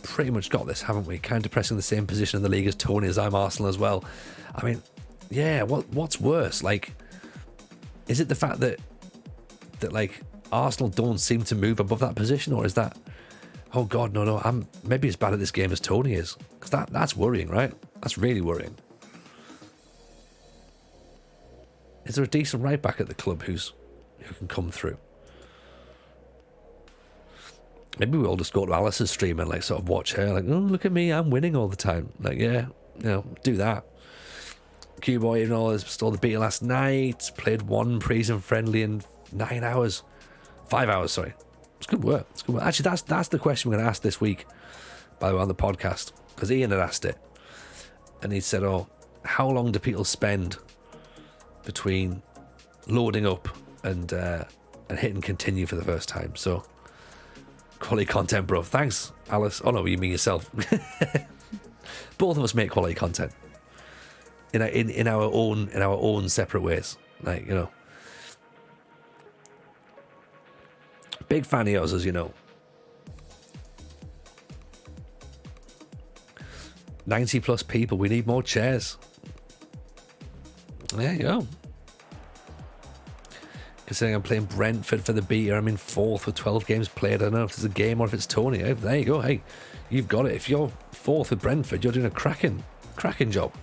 pretty much got this, haven't we? Kind of pressing the same position in the league as Tony, as I'm Arsenal as well. I mean, yeah, what's worse? Like, is it the fact that like Arsenal don't seem to move above that position, or is that, oh god, no, I'm maybe as bad at this game as Tony is? Because that's worrying, right? That's really worrying. Is there a decent right back at the club who can come through? Maybe we all just go to Alice's stream and like sort of watch her, like, oh, look at me, I'm winning all the time. Like, yeah, do that. Q-Boy, stole the beta last night, played one preseason friendly in 5 hours, sorry. It's good work. Actually, that's the question we're going to ask this week, by the way, on the podcast, because Ian had asked it. And he said, oh, how long do people spend between loading up and hitting continue for the first time? So, quality content, bro. Thanks, Alice. Oh no, you mean yourself. Both of us make quality content in our own separate ways. Like, big fan of yours, as you know. 90 plus people. We need more chairs. There you go. Considering I'm playing Brentford for the beta, I'm in 4th with 12 games played. I don't know if it's a game or if it's Tony. Hey, there you go. Hey, you've got it. If you're 4th with Brentford, you're doing a cracking job.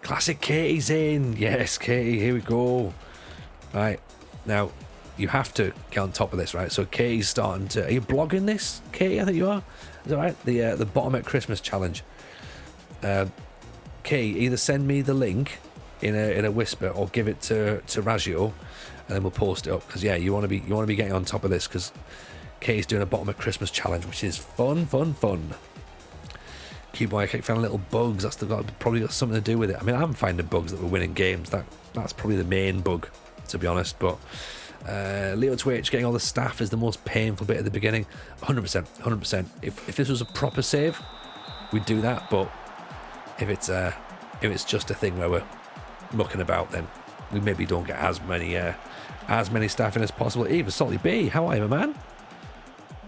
Classic Katie's in. Yes, Katie, here we go. Right, now, you have to get on top of this, right? So Katie's starting to... Are you blogging this, Katie? I think you are. Is that right? The Bottom at Christmas challenge. Katie, either send me the link in a whisper or give it to Raggio, and then we'll post it up. Because yeah, you want to be getting on top of this, because Katie's doing a Bottom at Christmas challenge, which is fun. Cube I keep finding little bugs. That's probably got something to do with it. I mean, I'm finding bugs that we're winning games. That's probably the main bug, to be honest. But Leo Twitch getting all the staff is the most painful bit at the beginning. 100%. If this was a proper save, we'd do that. But if it's just a thing where we're mucking about, then we maybe don't get as many staff in as possible. Eva Salty B, how are you, my man?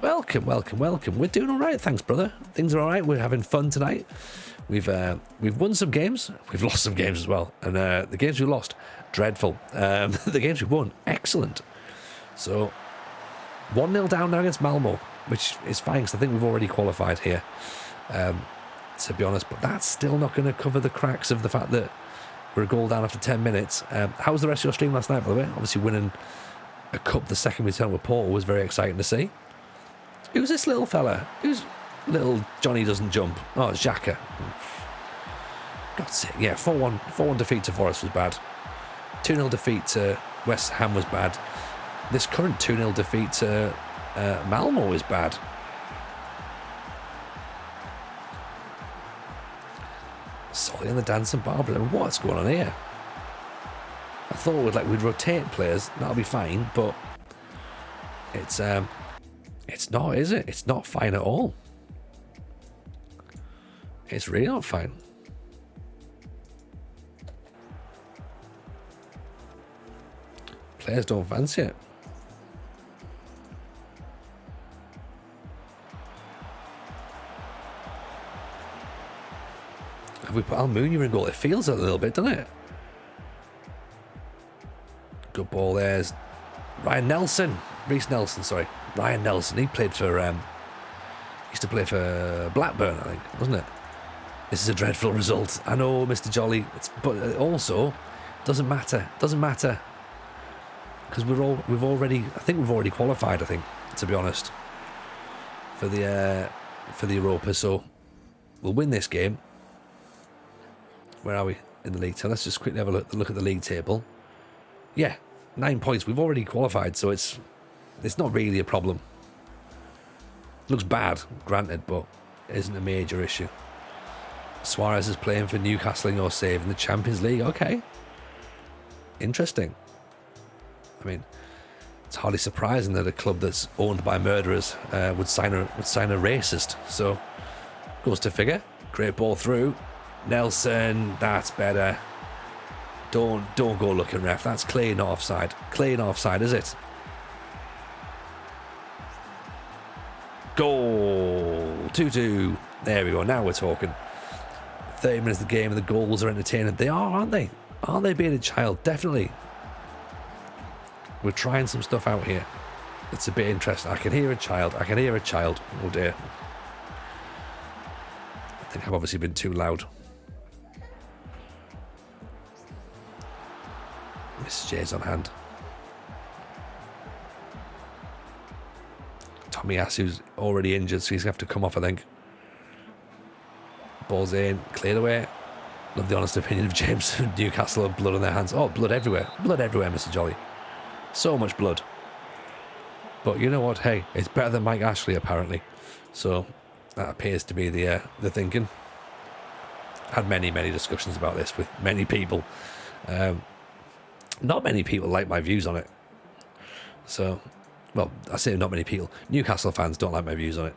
Welcome. We're doing all right, thanks, brother. Things are all right. We're having fun tonight. We've won some games. We've lost some games as well. And the games we lost, dreadful. The games we won, excellent. So 1-0 down now against Malmo, which is fine because I think we've already qualified here, to be honest. But that's still not going to cover the cracks of the fact that we're a goal down after 10 minutes. How was the rest of your stream last night, by the way? Obviously winning a cup the second we turned with Porto was very exciting to see. Who's this little fella? Who's little Johnny doesn't jump? Oh, it's Xhaka. God's sake. Yeah, 4-1 defeat to Forest was bad. 2-0 defeat to West Ham was bad. This current 2-0 defeat to Malmo is bad. Solly and the Dancing Barbara. What's going on here? I thought we'd rotate players. That'll be fine, but it's not, is it? It's not fine at all. It's really not fine. Players don't fancy it. Have we put Almunia in goal? It feels a little bit, doesn't it? Good ball. There's Ryan Nelson. Reece Nelson, sorry. Ryan Nelson. He played for... used to play for Blackburn, I think, wasn't it? This is a dreadful result. I know, Mr. Jolly. But also, doesn't matter. Doesn't matter. Because we've already qualified, I think, to be honest, for the Europa. So we'll win this game. Where are we in the league? So let's just quickly have a look at the league table. Yeah, 9 points. We've already qualified, so it's not really a problem. Looks bad, granted, but it isn't a major issue. Suarez is playing for Newcastle in your save in the Champions League. Okay, interesting. I mean, it's hardly surprising that a club that's owned by murderers would sign a racist. So, goes to figure. Great ball through. Nelson, that's better. Don't go looking, ref. That's clear, not offside. Clear, not offside, is it? Goal! 2-2. There we go. Now we're talking. 30 minutes of the game and the goals are entertaining. They are, aren't they? Aren't they being a child? Definitely. We're trying some stuff out here. It's a bit interesting. I can hear a child. Oh dear. I think I've obviously been too loud. Mrs. J's on hand. Tommy Asu's already injured, so he's going to have to come off, I think. Ball's in. Cleared away. Love the honest opinion of James. Newcastle have blood on their hands. Oh, blood everywhere. Blood everywhere, Mr. Jolly. So much blood. But you know what? Hey, it's better than Mike Ashley, apparently. So that appears to be the thinking. Had many discussions about this with many people. Not many people like my views on it. So, well, I say not many people. Newcastle fans don't like my views on it.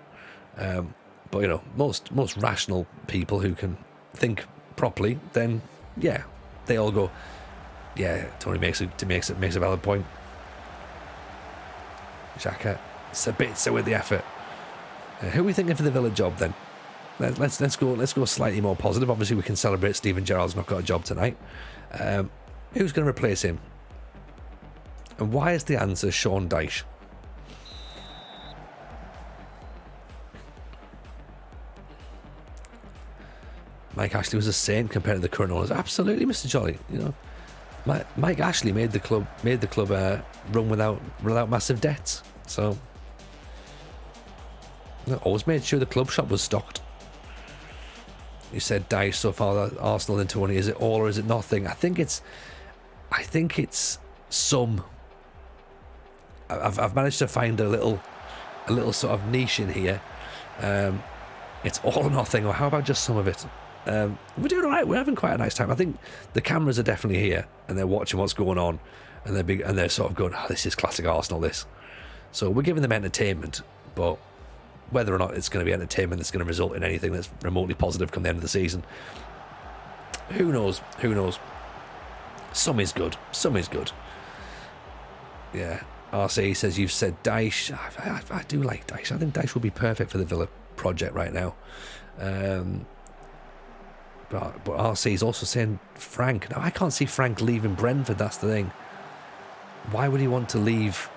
But you know, most rational people who can think properly, then yeah, they all go, yeah, Tony makes a valid point. Xhaka, Sabitzer with the effort. Who are we thinking for the Villa job then? Let's go slightly more positive. Obviously, we can celebrate Steven Gerrard's not got a job tonight. Who's going to replace him? And why is the answer Sean Dyche? Mike Ashley was a saint compared to the current owners. Absolutely, Mr. Jolly. You know, Mike Ashley made the club run without massive debts. So always made sure the club shop was stocked. You said Dyche so far that Arsenal into money. Is it all or is it nothing? I think it's some. I've managed to find a little sort of niche in here. It's all or nothing, or how about just some of it? We're doing all right. We're having quite a nice time. I think the cameras are definitely here, and they're watching what's going on, and they're sort of going, "Oh, this is classic Arsenal." This, so we're giving them entertainment, but whether or not it's going to be entertainment that's going to result in anything that's remotely positive come the end of the season, who knows? Who knows? Some is good. Some is good. Yeah. RC says you've said Dyche. I do like Dyche. I think Dyche will be perfect for the Villa project right now. But RC is also saying Frank. Now I can't see Frank leaving Brentford. That's the thing. Why would he want to leave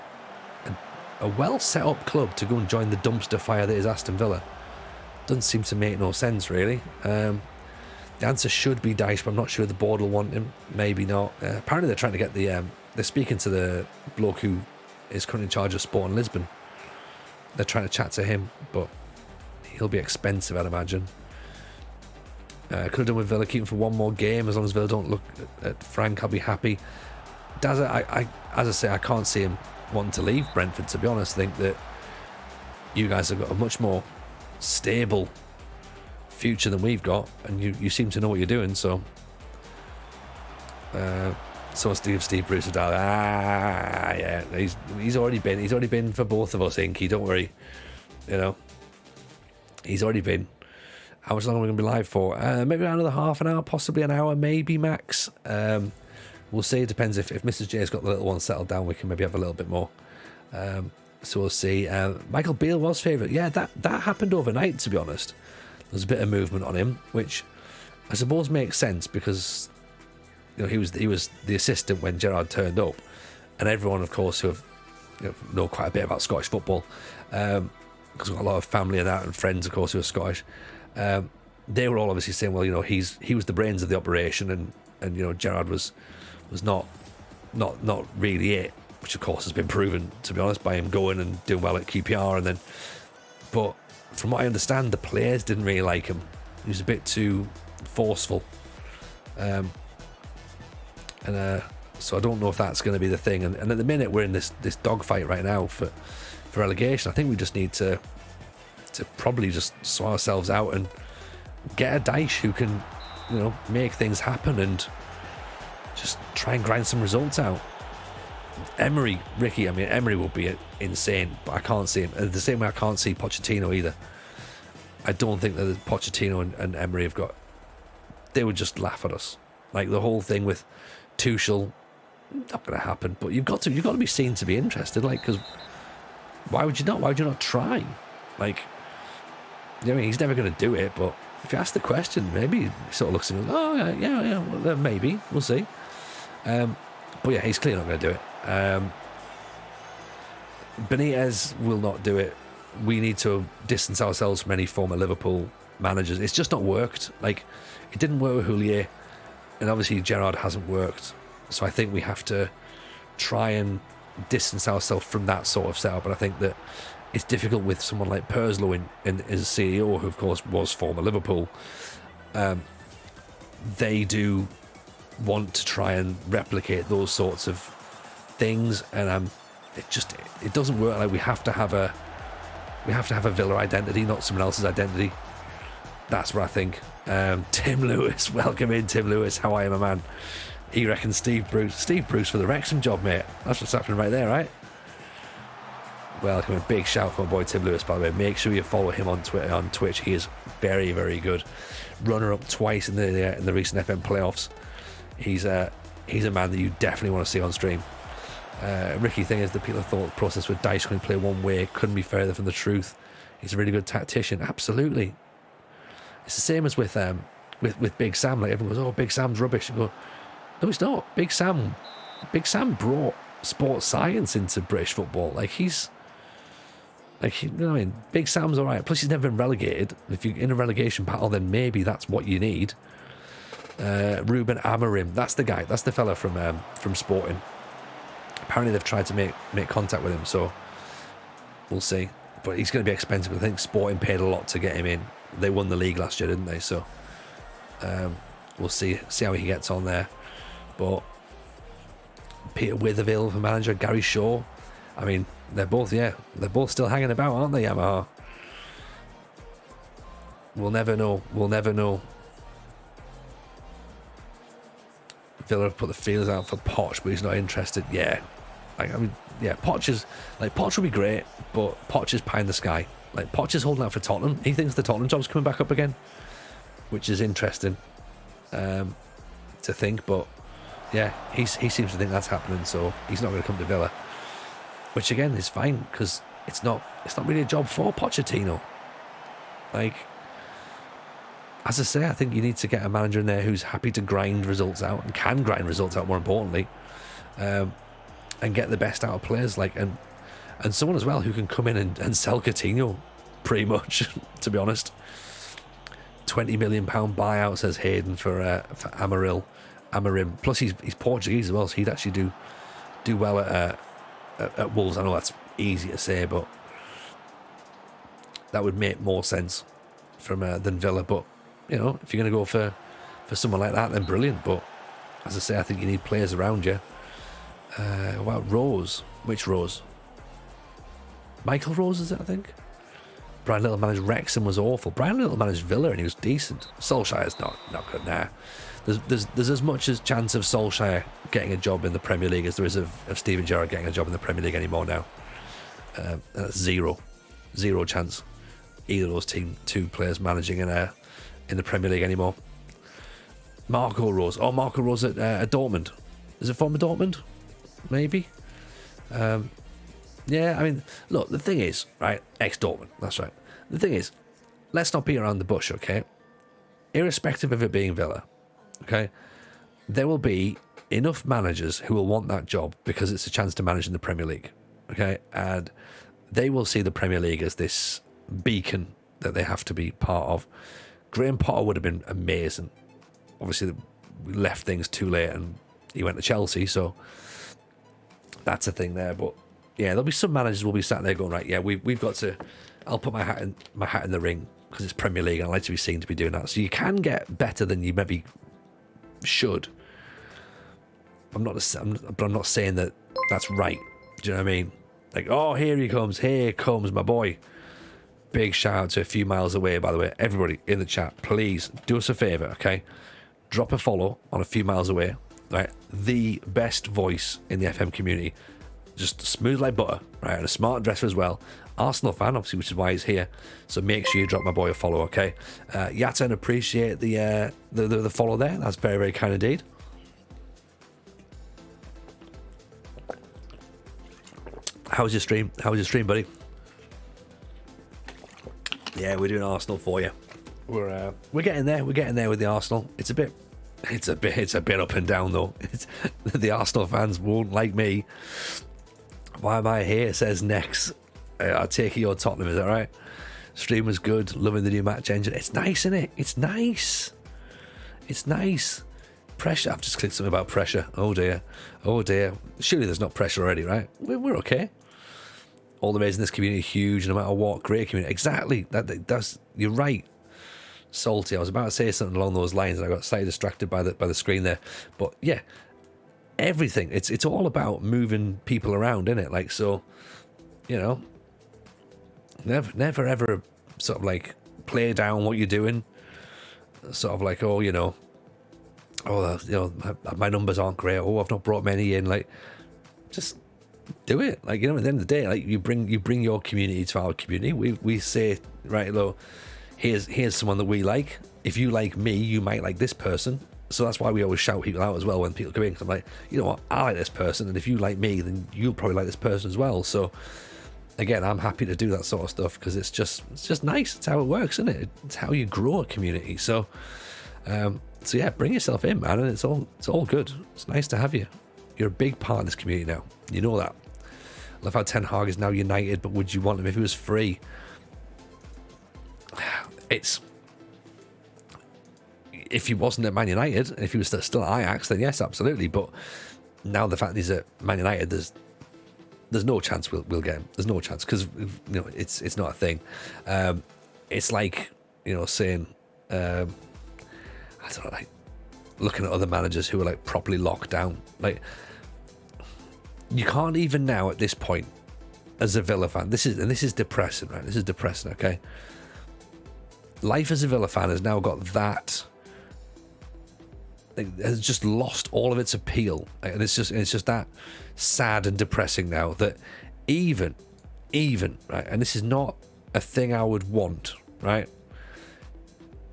a well set up club to go and join the dumpster fire that is Aston Villa? Doesn't seem to make no sense really. The answer should be Dyche, but I'm not sure the board will want him. Maybe not. Apparently they're trying to get they're speaking to the bloke who is currently in charge of Sport in Lisbon. They're trying to chat to him, but he'll be expensive, I'd imagine. Could have done with Villa, keep him for one more game. As long as Villa don't look at Frank, I'll be happy. As I say, I can't see him wanting to leave Brentford, to be honest. I think that you guys have got a much more stable future than we've got, and you seem to know what you're doing, so Steve Bruce is down. Yeah, he's already been for both of us, Inky, don't worry. You know, he's already been. How much longer are we going to be live for? Maybe another half an hour, possibly an hour, maybe max. We'll see. It depends if Mrs. J's got the little one settled down, we can maybe have a little bit more. So we'll see. Michael Beale was favourite. Yeah, that happened overnight, to be honest. There's a bit of movement on him, which I suppose makes sense because he was the assistant when Gerrard turned up, and everyone, of course, who know quite a bit about Scottish football, because we've got a lot of family and that, and friends, of course, who are Scottish. They were all obviously saying, well, he was the brains of the operation, and Gerrard was not really it, which of course has been proven, to be honest, by him going and doing well at QPR, but from what I understand, the players didn't really like him. He was a bit too forceful, so I don't know if that's going to be the thing. And at the minute, we're in this dogfight right now for relegation. I think we just need to probably just sort ourselves out and get a Dyche who can, make things happen and just try and grind some results out. Emery will be insane, but I can't see him. The same way I can't see Pochettino either. I don't think that Pochettino and Emery they would just laugh at us. Like the whole thing with Tuchel, not going to happen. But you've got to be seen to be interested. Like, because why would you not? Why would you not try? Like, he's never going to do it. But if you ask the question, maybe he sort of looks at him. Oh yeah, well, maybe we'll see. But yeah, he's clearly not going to do it. Benitez will not do it. We need to distance ourselves from any former Liverpool managers. It's just not worked. Like, it didn't work with Houllier, and obviously Gerrard hasn't worked. So I think we have to try and distance ourselves from that sort of setup. And I think that it's difficult with someone like Purslow as CEO, who of course was former Liverpool. They do want to try and replicate those sorts of things, and it doesn't work. Like, we have to have a Villa identity, not someone else's identity. That's what I think. Tim Lewis, welcome in, Tim Lewis. How are you, my man? He reckons Steve Bruce for the Wrexham job, mate. That's what's happening right there, right? Welcome, a big shout for my boy Tim Lewis, by the way. Make sure you follow him on Twitter, on Twitch. He is very, very good. Runner up twice in the recent FM playoffs. He's a man that you definitely want to see on stream. Ricky, thing is, the people thought the process with Dyche going to play one way couldn't be further from the truth. He's a really good tactician. Absolutely. It's the same as with Big Sam. Like, everyone goes, "Oh, Big Sam's rubbish." You go, no, it's not. Big Sam brought sports science into British football. Like, Big Sam's all right. Plus, he's never been relegated. If you're in a relegation battle, then maybe that's what you need. Ruben Amorim. That's the guy. That's the fella from Sporting. Apparently they've tried to make contact with him, so we'll see. But he's going to be expensive. I think Sporting paid a lot to get him in. They won the league last year, didn't they? So we'll see how he gets on there. But Peter Witherville for manager, Gary Shaw. I mean, they're both still hanging about, aren't they, Yamaha? We'll never know. Villa have put the feelers out for Poch, but he's not interested. Yeah. Poch would be great, but Poch is pie in the sky. Like, Poch is holding out for Tottenham. He thinks the Tottenham job's coming back up again, which is interesting to think, but yeah, he seems to think that's happening, so he's not going to come to Villa, which again is fine, because it's not really a job for Pochettino. Like, as I say, I think you need to get a manager in there who's happy to grind results out, and can grind results out, more importantly, and get the best out of players, like, and someone as well who can come in and sell Coutinho, pretty much, to be honest. £20 million buyout, says Hayden, for Amorim. Plus he's Portuguese as well, so he'd actually do well at Wolves. I know that's easy to say, but that would make more sense than Villa. But you know, if you're going to go for someone like that, then brilliant. But as I say, I think you need players around you. What about Rose? Which Rose? Michael Rose, is it, I think? Brian Little managed Wrexham, was awful. Brian Little managed Villa and he was decent. Solskjaer's not good now. There's as much as chance of Solskjaer getting a job in the Premier League as there is of Steven Gerrard getting a job in the Premier League anymore now. That's zero chance. Either of those two players managing in the Premier League anymore. Marco Rose at Dortmund. Is it former Dortmund? Maybe. Yeah, I mean, look, the thing is, right, ex-Dortmund, that's right. The thing is, let's not beat around the bush, okay? Irrespective of it being Villa, okay? There will be enough managers who will want that job because it's a chance to manage in the Premier League, okay? And they will see the Premier League as this beacon that they have to be part of. Graham Potter would have been amazing. Obviously, we left things too late and he went to Chelsea, so that's a thing there, but yeah, there'll be some managers will be sat there going, right, yeah, we've got to. I'll put my hat in the ring because it's Premier League and I like to be seen to be doing that. So you can get better than you maybe should. I'm not saying that that's right. Do you know what I mean? Like, oh, here comes my boy. Big shout out to A Few Miles Away, by the way. Everybody in the chat, please do us a favour, okay? Drop a follow on A Few Miles Away. Right, the best voice in the FM community. Just smooth like butter, right? And a smart dresser as well. Arsenal fan, obviously, which is why he's here. So make sure you drop my boy a follow, okay? Yaten, appreciate the follow there. That's very, very kind indeed. How was your stream? Buddy? Yeah, we're doing Arsenal for you. We're getting there. We're getting there with the Arsenal. It's a bit up and down though. The Arsenal fans won't like me. Why am I here? Says Nex. I take it you're Tottenham, is that right? Stream was good. Loving the new match engine. It's nice, isn't it? It's nice. Pressure. I've just clicked something about pressure. Oh dear. Surely there's not pressure already, right? We're okay. All the raids in this community huge, no matter what. Great community. Exactly. That's you're right. Salty. I was about to say something along those lines and I got slightly distracted by the screen there. But yeah, everything. It's all about moving people around, isn't it? Like, so, you know, never ever sort of like play down what you're doing. Sort of like, my numbers aren't great. Oh, I've not brought many in. Like, just do it. Like, you know, at the end of the day, like you bring your community to our community. We say, right, look, here's someone that we like. If you like me, you might like this person. So that's why we always shout people out as well when people come in. Because I'm like, you know what, I like this person, and if you like me, then you'll probably like this person as well. So again, I'm happy to do that sort of stuff because it's just nice. It's how it works, isn't it? It's how you grow a community. So yeah, bring yourself in, man, and it's all good. It's nice to have you. You're a big part of this community now. You know that. I love how Ten Hag is now United, but would you want him if he was free? if he wasn't at Man United, if he was still at Ajax, then yes, absolutely. But now the fact that he's at Man United, there's no chance we'll get him. There's no chance because it's not a thing. It's like saying I don't know, like looking at other managers who are like properly locked down. Like you can't even now at this point as a Villa fan. This is depressing, right? This is depressing. Okay, life as a Villa fan has now got that. It has just lost all of its appeal, and it's just that sad and depressing now that even right, and this is not a thing I would want, right?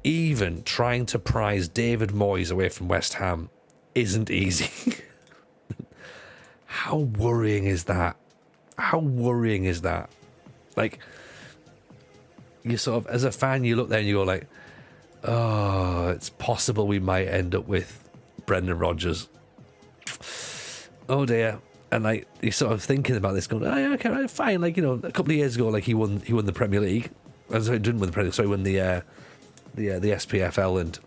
Even trying to prize David Moyes away from West Ham isn't easy. How worrying is that? How worrying is that? Like, you sort of, as a fan, you look there and you go like, oh, it's possible we might end up with Brendan Rodgers. Oh dear. And like you're sort of thinking about this, going, oh yeah, okay, right, fine. Like, a couple of years ago, like he won the Premier League. Sorry, he didn't win the Premier League. So he won the SPFL, and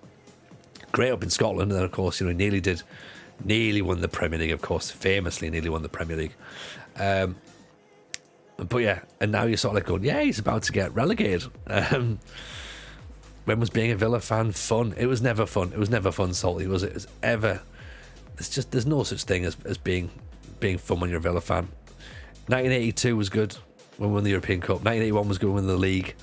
great up in Scotland. And then of course, he nearly won the Premier League. Of course, famously nearly won the Premier League. But yeah, and now you're sort of like going, yeah, he's about to get relegated. When was being a Villa fan fun? It was never fun. It was never fun, Salty, was it? It was ever. There's no such thing as being fun when you're a Villa fan. 1982 was good when we won the European Cup. 1981 was good when we won the league.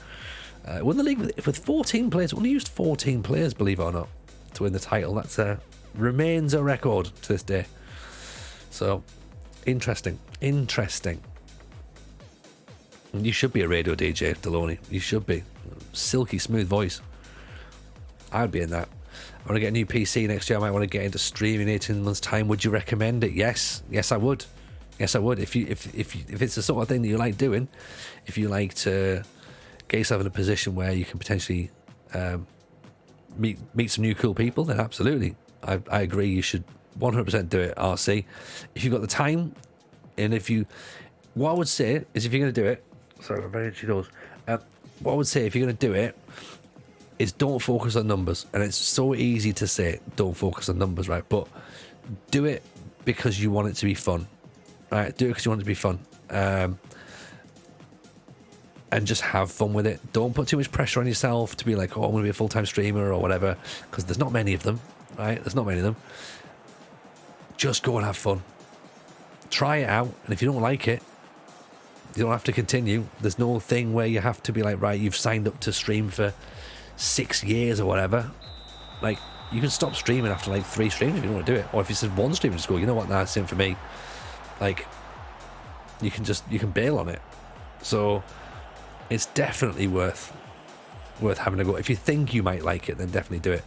Won the league with 14 players. Only used 14 players, believe it or not, to win the title. That remains a record to this day. So, interesting. You should be a radio DJ, Deloney. You should be. Silky smooth voice. I'd be in that. I want to get a new PC next year. I might want to get into streaming 18 months' time. Would you recommend it? Yes, I would. If it's the sort of thing that you like doing, if you like to get yourself in a position where you can potentially meet some new cool people, then absolutely. I agree. You should 100% do it. RC. If you've got the time, and what I would say is if you're going to do it. Sorry, I'm very itchy nose. What I would say if you're going to do it is don't focus on numbers. And it's so easy to say don't focus on numbers, right? But do it because you want it to be fun, right? Do it because you want it to be fun. And just have fun with it. Don't put too much pressure on yourself to be like, oh, I'm going to be a full-time streamer or whatever, because there's not many of them, right? There's not many of them. Just go and have fun. Try it out. And if you don't like it, you don't have to continue. There's no thing where you have to be like, right, you've signed up to stream for 6 years or whatever. Like, you can stop streaming after like 3 streams if you don't want to do it. Or if it's just 1 stream, just go, you know what, that's it for me. Like, you can bail on it. So it's definitely worth having a go. If you think you might like it, then definitely do it.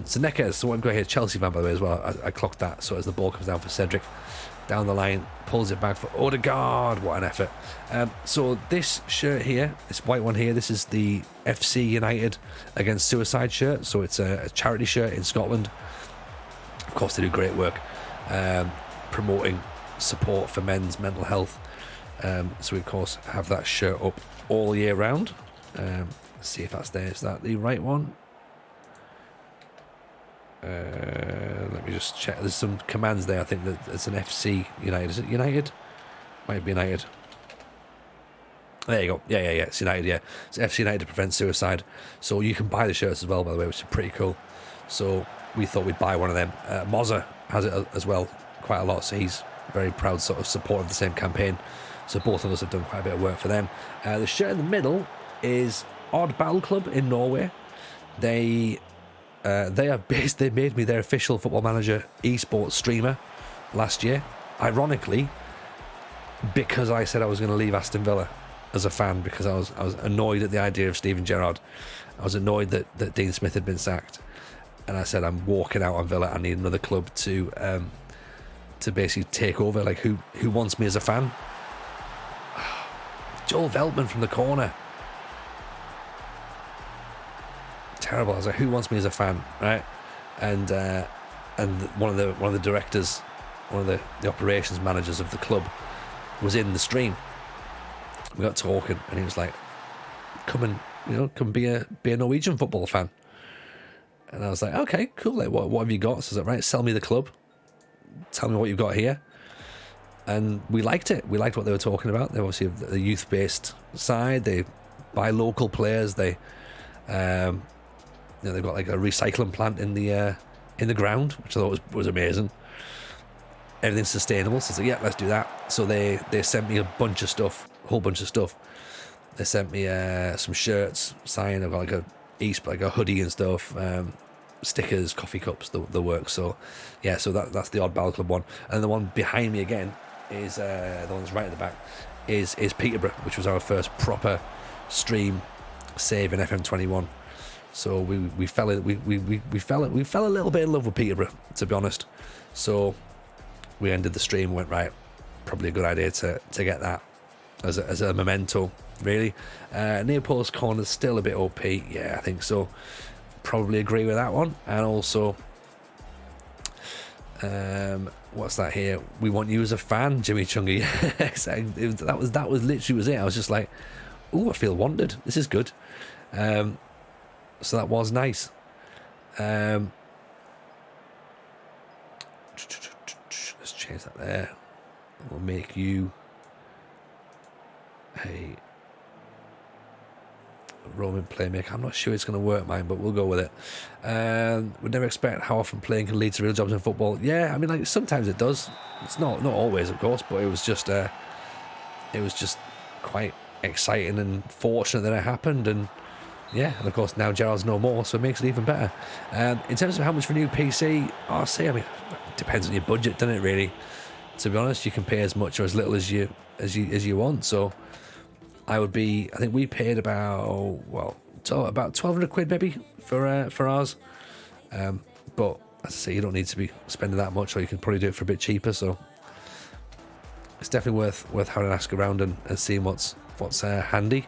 So Neckers, so I'm going here, Chelsea fan by the way as well. I clocked that. So as the ball comes down for Cedric, down the line, pulls it back for Odegaard. What an effort. So this shirt here, this white one here, this is the FC United Against Suicide shirt. So it's a charity shirt in Scotland. Of course, they do great work promoting support for men's mental health. So we of course have that shirt up all year round. Let's see if that's there. Is that the right one? Let me just check. There's some commands there. I think that it's an FC United. Is it United? Might be United. There you go. Yeah. It's United, yeah. It's FC United to prevent suicide. So you can buy the shirts as well, by the way, which is pretty cool. So we thought we'd buy one of them. Mozza has it as well, quite a lot. So he's very proud sort of support of the same campaign. So both of us have done quite a bit of work for them. The shirt in the middle is Odd Battle Club in Norway. They made me their official Football Manager esports streamer last year. Ironically, because I said I was going to leave Aston Villa as a fan, because I was annoyed at the idea of Steven Gerrard. I was annoyed that Dean Smith had been sacked, and I said I'm walking out on Villa. I need another club to basically take over. Like who wants me as a fan? Joel Veltman from the corner. Terrible. I was like, who wants me as a fan, right? And one of the directors, one of the operations managers of the club, was in the stream. We got talking, and he was like, "Come and come be a Norwegian football fan." And I was like, okay, cool. Like, what have you got? So I was like, right, sell me the club. Tell me what you've got here. And we liked it. We liked what they were talking about. They obviously have the youth-based side. They buy local players. They, they've got like a recycling plant in the ground, which I thought was amazing. Everything's sustainable. So I was like, yeah, let's do that. So they sent me a whole bunch of stuff. They sent me some shirts, signed. I've got like a hoodie and stuff, stickers, coffee cups, the works. So yeah, so that's the Oddball Club one. And the one behind me again is the one that's right at the back is Peterborough, which was our first proper stream save in FM21. So we fell a little bit in love with Peterborough, to be honest. So we ended the stream and went, right, probably a good idea to get that as a memento, really. Near post corner's still a bit OP, yeah, I think so. Probably agree with that one. And also, what's that here? We want you as a fan, Jimmy Chungy. that was literally it. I was just like, ooh, I feel wanted. This is good. So that was nice. Let's change that there. We'll make you a Roman playmaker. I'm not sure it's going to work, mine, but we'll go with it. Would never expect how often playing can lead to real jobs in football. Yeah, I mean, like sometimes it does. It's not always, of course, but it was just quite exciting and fortunate that it happened. And yeah, and of course now Gerald's no more, so it makes it even better. In terms of how much for a new PC, I'll say, I mean, it depends on your budget, doesn't it? Really, to be honest, you can pay as much or as little as you want. So I think we paid about 1,200 quid maybe for ours. But as I say, you don't need to be spending that much, or you can probably do it for a bit cheaper. So it's definitely worth having an ask around and seeing what's handy.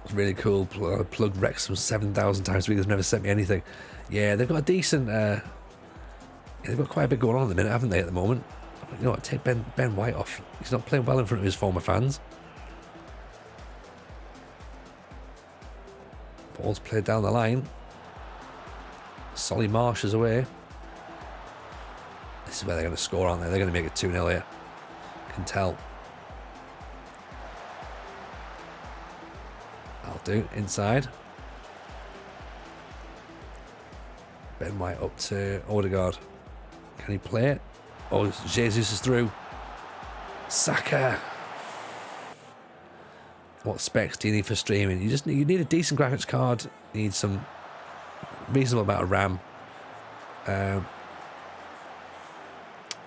It's really cool. Plugged Wrexham 7,000 times a week. They've never sent me anything. Yeah, they've got a decent. They've got quite a bit going on at the minute, haven't they? At the moment, you know what? Take Ben White off. He's not playing well in front of his former fans. Ball's played down the line. Solly Marsh is away. This is where they're going to score, aren't they? They're going to make it 2-0 here. Can tell. I'll do. Inside. Ben White up to Odegaard. Can he play it? Oh, Jesus is through. Saka. What specs do you need for streaming? You need a decent graphics card. You need some reasonable amount of RAM.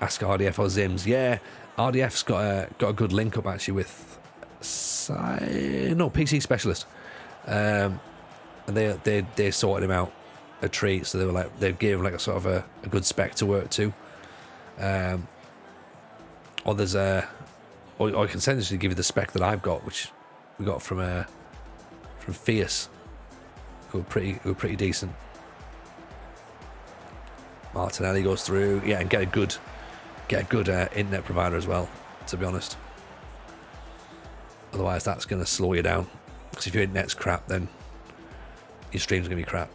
Ask RDF or Zims. Yeah, RDF's got a good link up actually with PC Specialist, and they sorted him out a treat. So they gave him like a sort of a good spec to work to. Or there's or I can essentially give you the spec that I've got, which we got from Fierce, who were pretty decent. Martinelli goes through, yeah, and get a good internet provider as well, to be honest. Otherwise, that's going to slow you down. Because if your internet's crap, then your stream's going to be crap.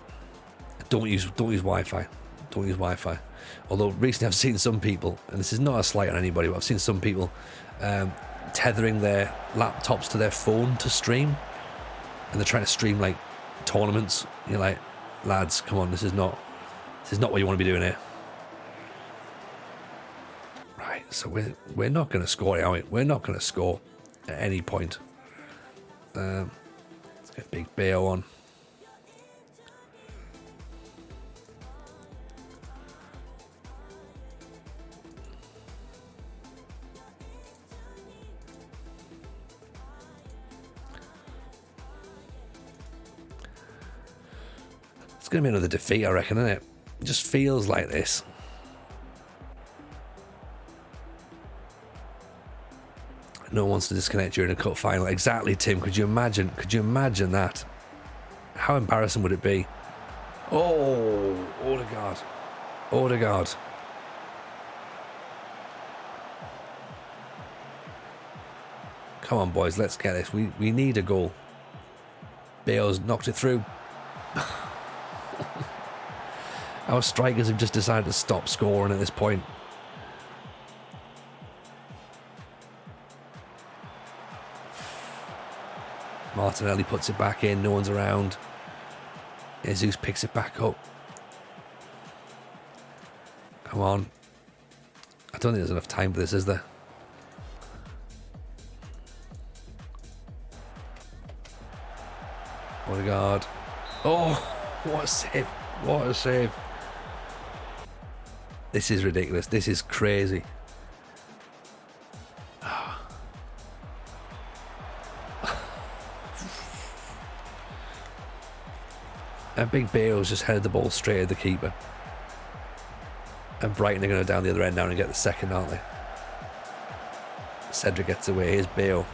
Don't use Wi-Fi. Don't use Wi-Fi. Although recently I've seen some people, and this is not a slight on anybody, but I've seen some people tethering their laptops to their phone to stream, and they're trying to stream like tournaments. You're like, lads, come on, this is not what you want to be doing here. Right, so we're not going to score, are we? We're not going to score at any point. Let's get Big Bayo on. It's going to be another defeat, I reckon, isn't it? It just feels like this. No one wants to disconnect during a cup final. Exactly, Tim. Could you imagine that? How embarrassing would it be? Oh, Odegaard. Come on, boys, let's get this. We need a goal. Bale's knocked it through. Our strikers have just decided to stop scoring at this point. Martinelli puts it back in, no one's around. Jesus picks it back up. Come on. I don't think there's enough time for this, is there? Odegaard. Oh, what a save. What a save. This is ridiculous. This is crazy. And Big Bale's just headed the ball straight at the keeper. And Brighton are going to go down the other end now and get the second, aren't they? Cedric gets away. Here's Bale.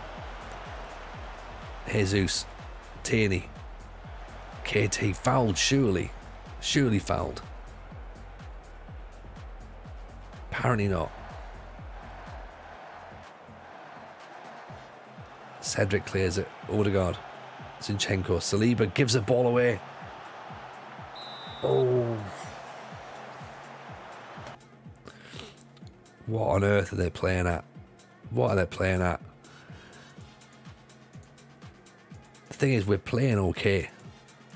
Jesus. Tierney. KT fouled, surely. Surely fouled. Apparently not. Cedric clears it. Odegaard. Zinchenko. Saliba gives the ball away. Oh. What on earth are they playing at? What are they playing at? The thing is, we're playing okay.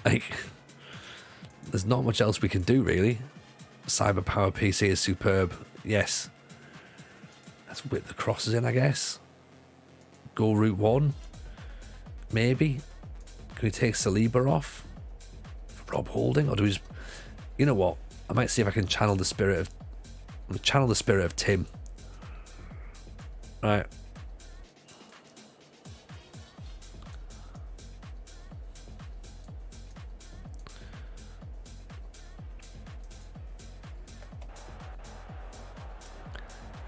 Like, there's not much else we can do, really. Cyber Power PC is superb. Yes. Let's whip the crosses in, I guess. Go route one. Maybe. Can we take Saliba off? Rob Holding? Or do we just... You know what? I might see if I can channel the spirit of... I'm going to channel the spirit of Tim. Right.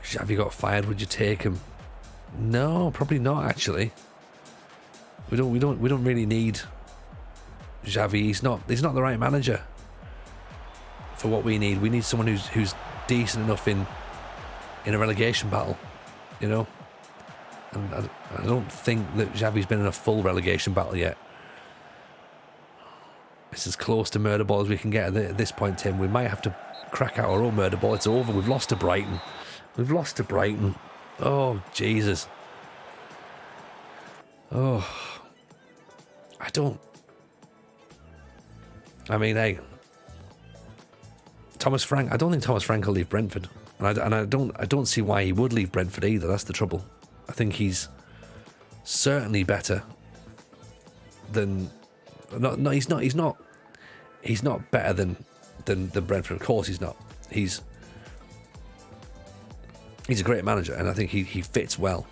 Xavi got fired, would you take him? No, probably not actually. We don't really need Xavi. He's not the right manager for what we need. We need someone who's decent enough in a relegation battle, you know. And I don't think that Xavi's been in a full relegation battle yet. It's as close to murder ball as we can get at this point, Tim. We might have to crack out our own murder ball. It's over. We've lost to Brighton. We've lost to Brighton. Oh, Jesus. Oh. I mean, hey. Thomas Frank. I don't think Thomas Frank will leave Brentford. And I don't see why he would leave Brentford either. That's the trouble. I think he's certainly better than... No, he's not better than Brentford. Of course he's not. He's a great manager, and I think he fits well.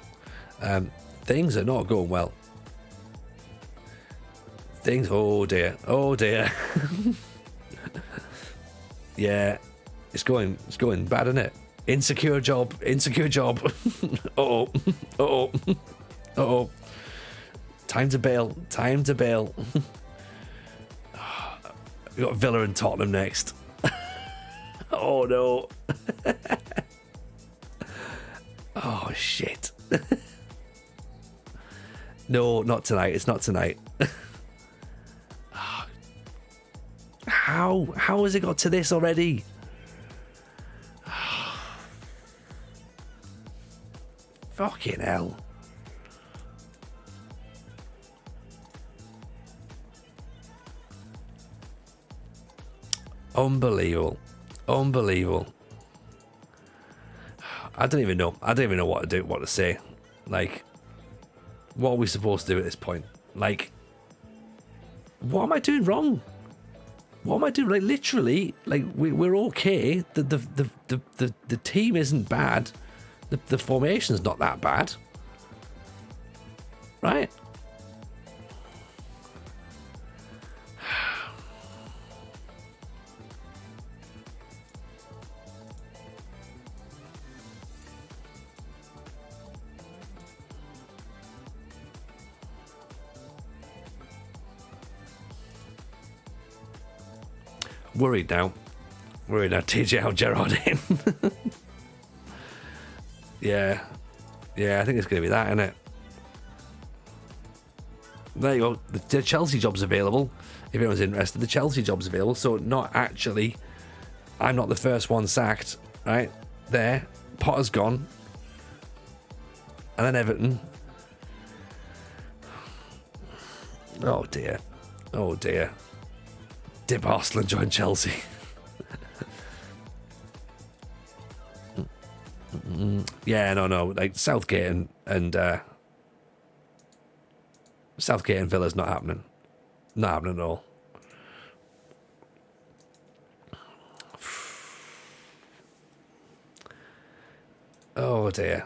Things are not going well. Oh dear. Yeah, it's going bad, isn't it? Insecure job. Uh-oh. Time to bail. We got Villa and Tottenham next. Oh no. Oh shit. No, not tonight. It's not tonight. How has it got to this already? Fucking hell. Unbelievable. I don't even know what to say. Like, what are we supposed to do at this point? Like, what am I doing wrong? What am I doing? Like, literally, like, we're okay. The team isn't bad. The formation's not that bad. Right? Worried now. TJ Gerrard in. Yeah, I think it's going to be that, isn't it? There you go. The Chelsea job's available. If anyone's interested, the Chelsea job's available. So not actually, I'm not the first one sacked, right? There. Potter's gone. And then Everton. Oh dear. Oh dear. Dip Arsenal and join Chelsea. Yeah, no. Like Southgate and Southgate and Villa's not happening. Not happening at all. Oh dear.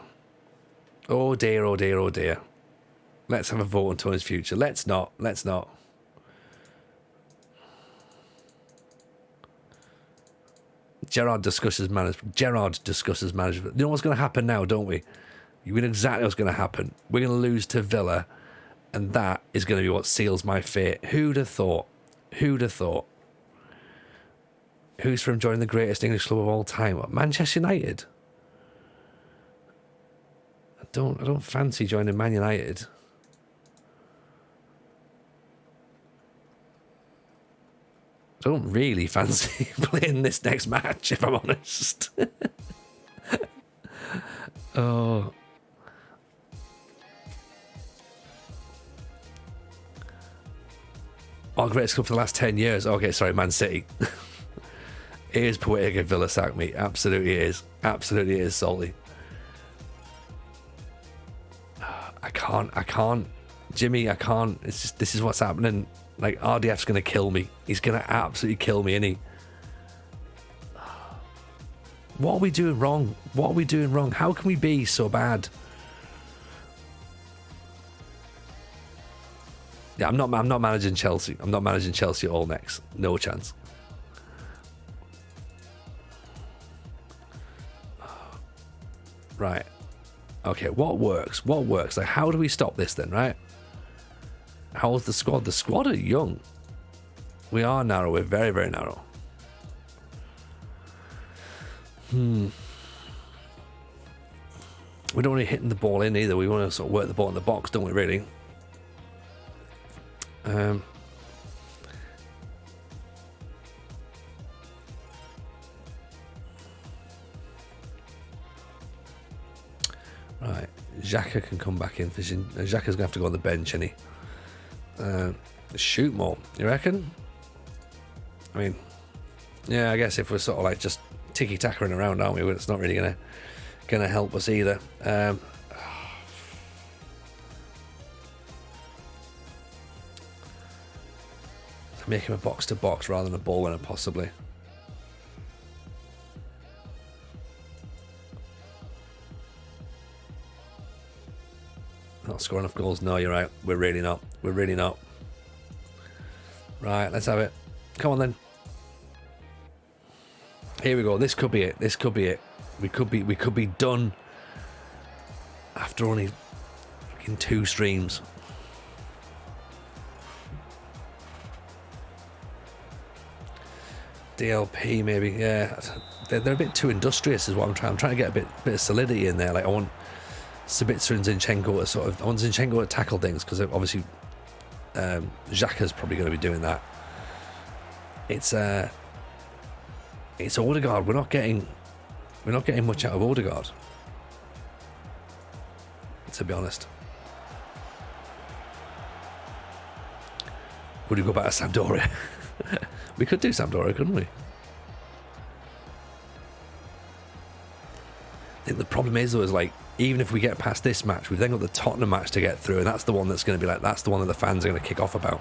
Oh dear, oh dear, oh dear. Let's have a vote on Tony's future. Let's not. Gerrard discusses management. You know what's going to happen now, don't we? You know exactly what's going to happen. We're going to lose to Villa, and that is going to be what seals my fate. Who'd have thought? Who's from joining the greatest English club of all time? What, Manchester United? I don't fancy joining Man United. I don't really fancy playing this next match, if I'm honest. Oh. Oh, greatest club for the last 10 years. Okay, sorry, Man City. It is poetic if Villa sack me. Absolutely is. Absolutely is, Salty. I can't. Jimmy, I can't. It's just, this is what's happening. Like, RDF's going to kill me. He's going to absolutely kill me, isn't he? What are we doing wrong? How can we be so bad? Yeah, I'm not managing Chelsea. I'm not managing Chelsea at all next. No chance. Right. Okay, what works? Like, how do we stop this then, right? How old's the squad? The squad are young. We are narrow. We're very, very narrow. We don't want to hitting the ball in either. We want to sort of work the ball in the box, don't we, really? Right. Xhaka can come back in. Xhaka's going to have to go on the bench, isn't he? Shoot more, you reckon? I mean, yeah, I guess if we're sort of like just ticky-tackering around, aren't we? It's not really gonna help us either. Make him a box-to-box rather than a ball winner, possibly. Not scoring enough goals. No, you're right. We're really not. Right, let's have it. Come on then. Here we go. This could be it. We could be done after only fucking 2 streams. DLP maybe. Yeah, they're a bit too industrious, is what I'm trying. I'm trying to get a bit of solidity in there. Like, I want Sabitzer and Zinchenko to tackle things, because obviously Xhaka's probably going to be doing that. It's Odegaard. We're not getting much out of Odegaard, to be honest. Would we go back to Sampdoria? We could do Sampdoria, couldn't we? I think the problem is, though, is like, even if we get past this match, we've then got the Tottenham match to get through, and that's the one that's going to be like, that's the one that the fans are going to kick off about.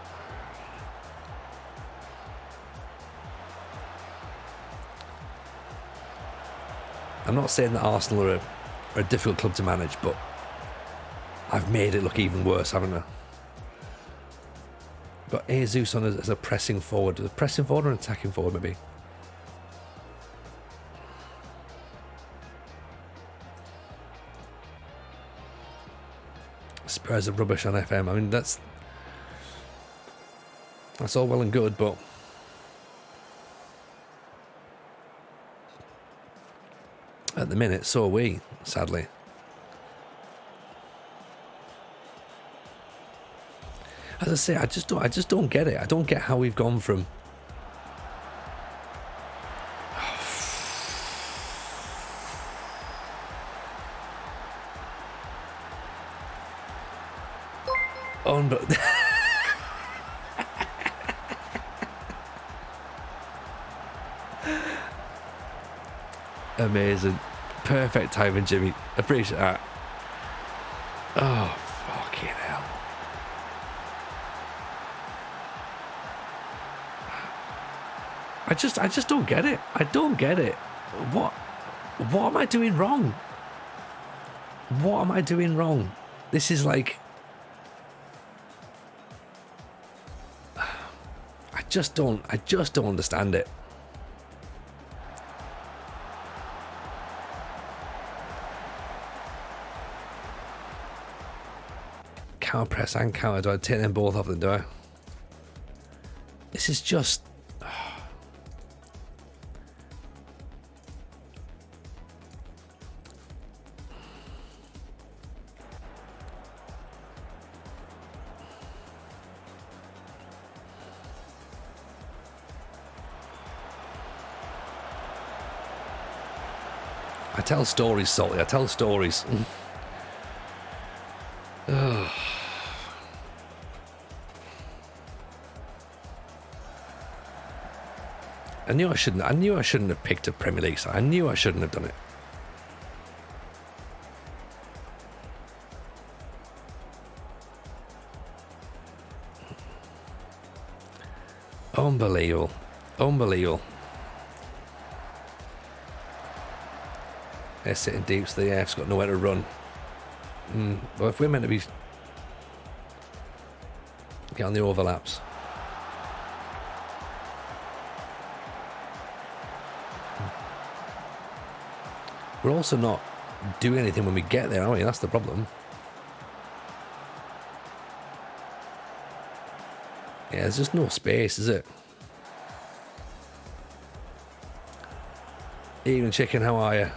I'm not saying that Arsenal are a difficult club to manage, but I've made it look even worse, haven't I? Got Jesus on as a pressing forward. A pressing forward or an attacking forward, maybe? Spurs are rubbish on FM. I mean, that's all well and good, but at the minute, so are we, sadly. As I say, I just don't get it. I don't get how we've gone from. Amazing. Perfect timing, Jimmy. Appreciate that. Oh, fucking hell. I just don't get it. I don't get it. What am I doing wrong? What am I doing wrong? This is like... I just don't understand it. Counter press and counter. Do I take them both off then, do I? This is just... I tell stories, Salty. I tell stories. I knew I shouldn't have picked a Premier League side. I knew I shouldn't have done it. Unbelievable. Unbelievable. They're sitting deep, so the AF's got nowhere to run. Well, if we're meant to be... Get on the overlaps. We're also not doing anything when we get there, are we? That's the problem. Yeah, there's just no space, is it? Evening chicken, how are you?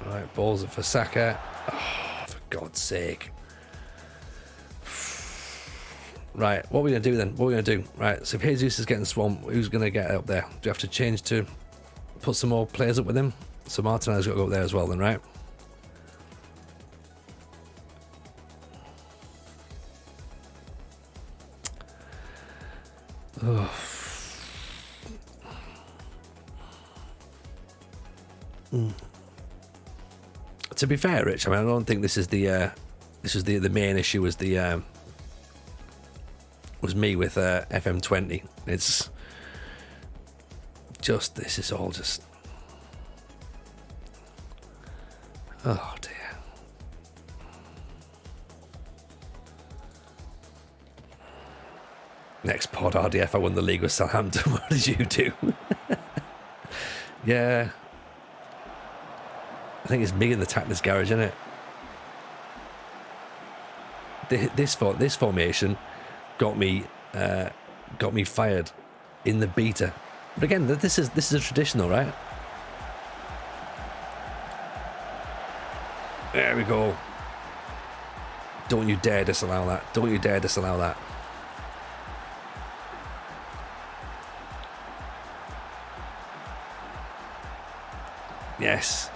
Right, balls for Saka. Oh, for God's sake. Right, what are we going to do then? What are we going to do? Right, so if Jesus is getting swamped, who's going to get up there? Do you have to change to put some more players up with him? So Martinez's got to go up there as well then, right? Oh. To be fair, Rich, I mean, I don't think this is the main issue. Was me with FM20. It's just, this is all just... Oh dear. Next pod, RDF, I won the league with Southampton. What did you do? Yeah. I think it's me in the Tactics Garage, isn't it? This formation got me fired in the beta. But again, this is a traditional, right? There we go. Don't you dare disallow that. Don't you dare disallow that. Yes.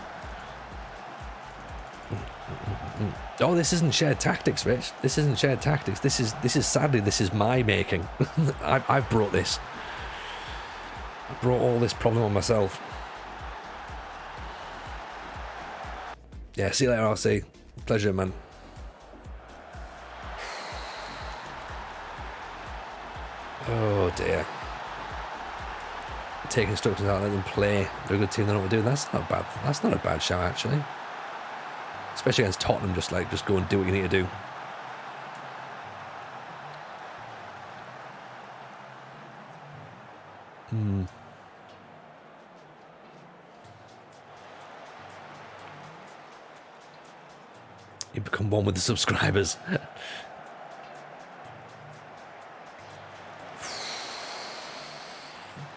Oh, this isn't shared tactics, Rich. This isn't shared tactics. This is sadly, this is my making. I've brought this. I brought all this problem on myself. Yeah, see you later, RC. Pleasure, man. Oh dear. Take instructions out, let them play. They're a good team, they know what to do. That's not bad. That's not a bad shout, actually. Especially against Tottenham, just go and do what you need to do. You become one with the subscribers.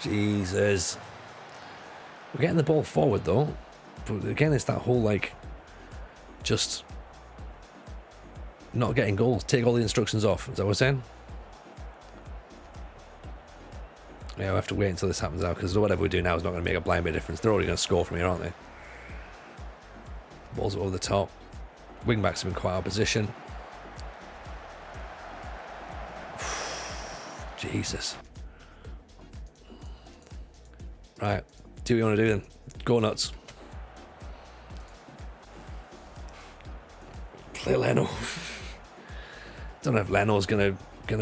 Jesus. We're getting the ball forward, though. But again, it's that whole, like, just not getting goals. Take all the instructions off. Is that what we're saying? Yeah, we'll have to wait until this happens now, because whatever we do now is not going to make a blind bit of difference. They're already going to score from here, aren't they? Balls over the top. Wing-backs have been quite out of position. Jesus. Right, do what you want to do then. Go nuts. Play Leno. Don't know if Leno's gonna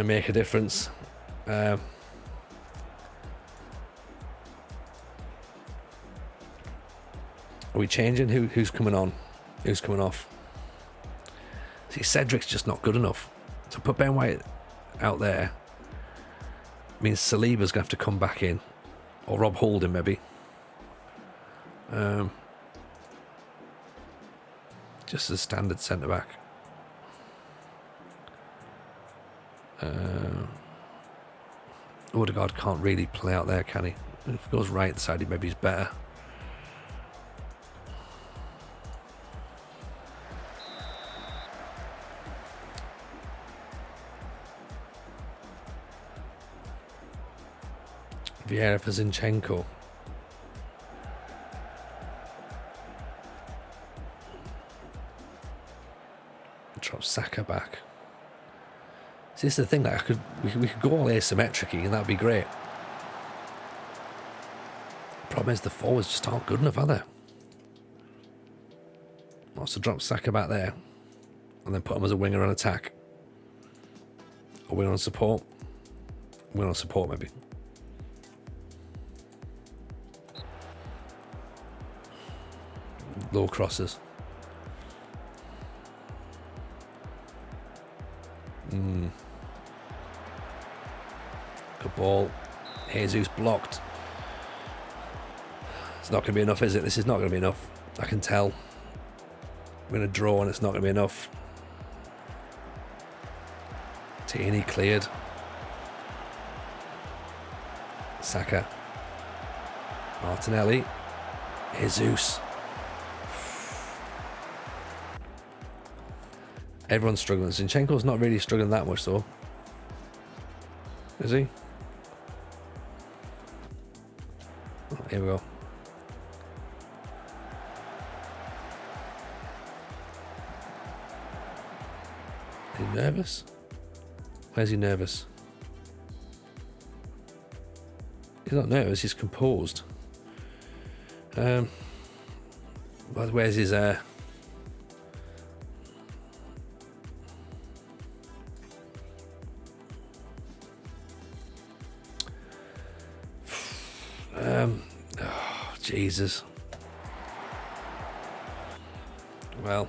make a difference. Are we changing? Who's coming on? Who's coming off? See, Cedric's just not good enough. So put Ben White out there. Means Saliba's gonna have to come back in, or Rob Holding maybe. Just a standard centre back. Odegaard can't really play out there, can he? If he goes right side, maybe he's better. Vieira for Zinchenko. Drop Saka back. See, this is the thing that we could go all asymmetric-y and that'd be great. Problem is the forwards just aren't good enough, are they? Also drop Saka back there and then put him as a winger on attack. Or winger on support. Winger on support maybe. Low crosses. Good ball. Jesus blocked. It's not going to be enough, is it? This is not going to be enough. I can tell. We're going to draw and it's not going to be enough. Tierney cleared. Saka. Martinelli. Jesus. Everyone's struggling. Zinchenko's not really struggling that much though. Is he? Oh, here we go. Is he nervous? Where's he nervous? He's not nervous, he's composed. But where's his oh, Jesus. Well,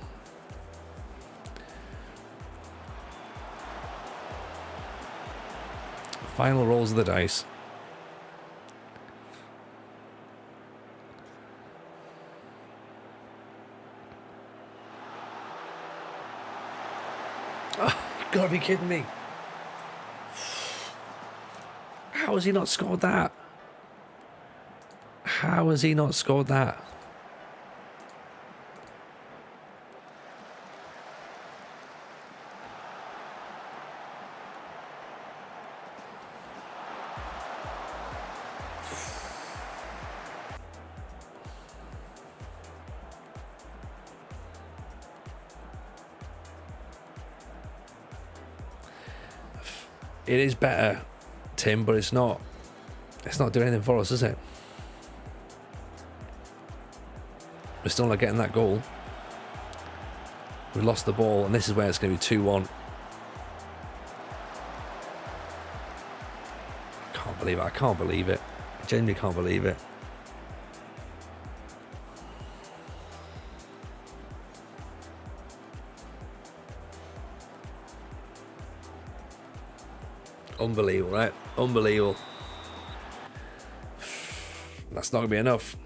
final rolls of the dice. Oh, you gotta be kidding me. How has he not scored that? How has he not scored that? It is better, Tim, but it's not doing anything for us, is it? We're still not getting that goal. We lost the ball, and this is where it's going to be 2-1. Can't believe it. I can't believe it. I genuinely can't believe it. Unbelievable, right? Unbelievable. That's not going to be enough.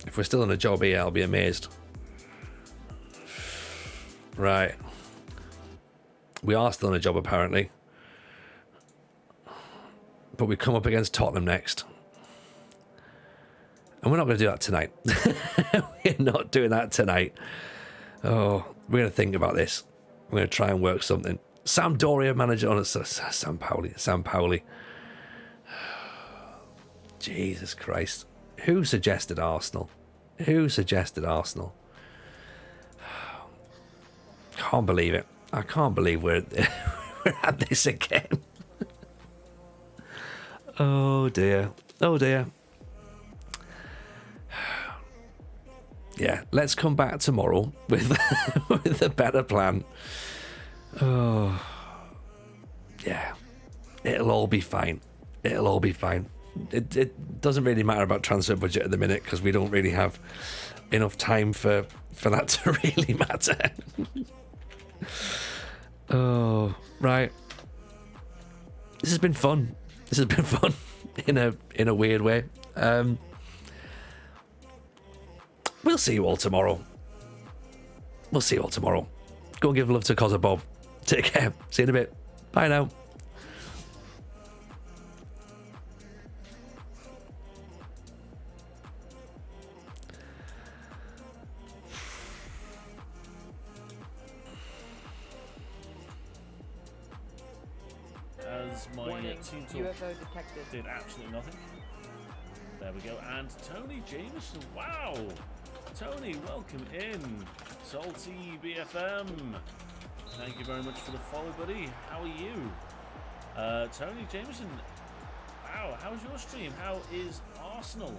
If we're still in a job here, I'll be amazed. Right. We are still in a job, apparently. but we come up against Tottenham next. And we're not going to do that tonight. We're not doing that tonight. Oh, we're going to think about this. We're going to try and work something. Sampdoria manager on Sam Paoli. Jesus Christ. Who suggested Arsenal? Can't believe it. I can't believe we're at this again. Oh dear. Yeah, let's come back tomorrow with with a better plan. Oh, yeah, it'll all be fine. It doesn't really matter about transfer budget at the minute because we don't really have enough time for that to really matter. Oh, right. This has been fun. in a weird way. We'll see you all tomorrow. Go and give love to Cozza Bob. Take care. See you in a bit. Bye now. As my team talk UFO detected. did absolutely nothing. There we go. And Tony Jameson. Wow. Tony, welcome in. Salty BFM. Thank you very much for the follow, buddy. How are you? Tony Jameson. Wow, how's your stream? How is Arsenal?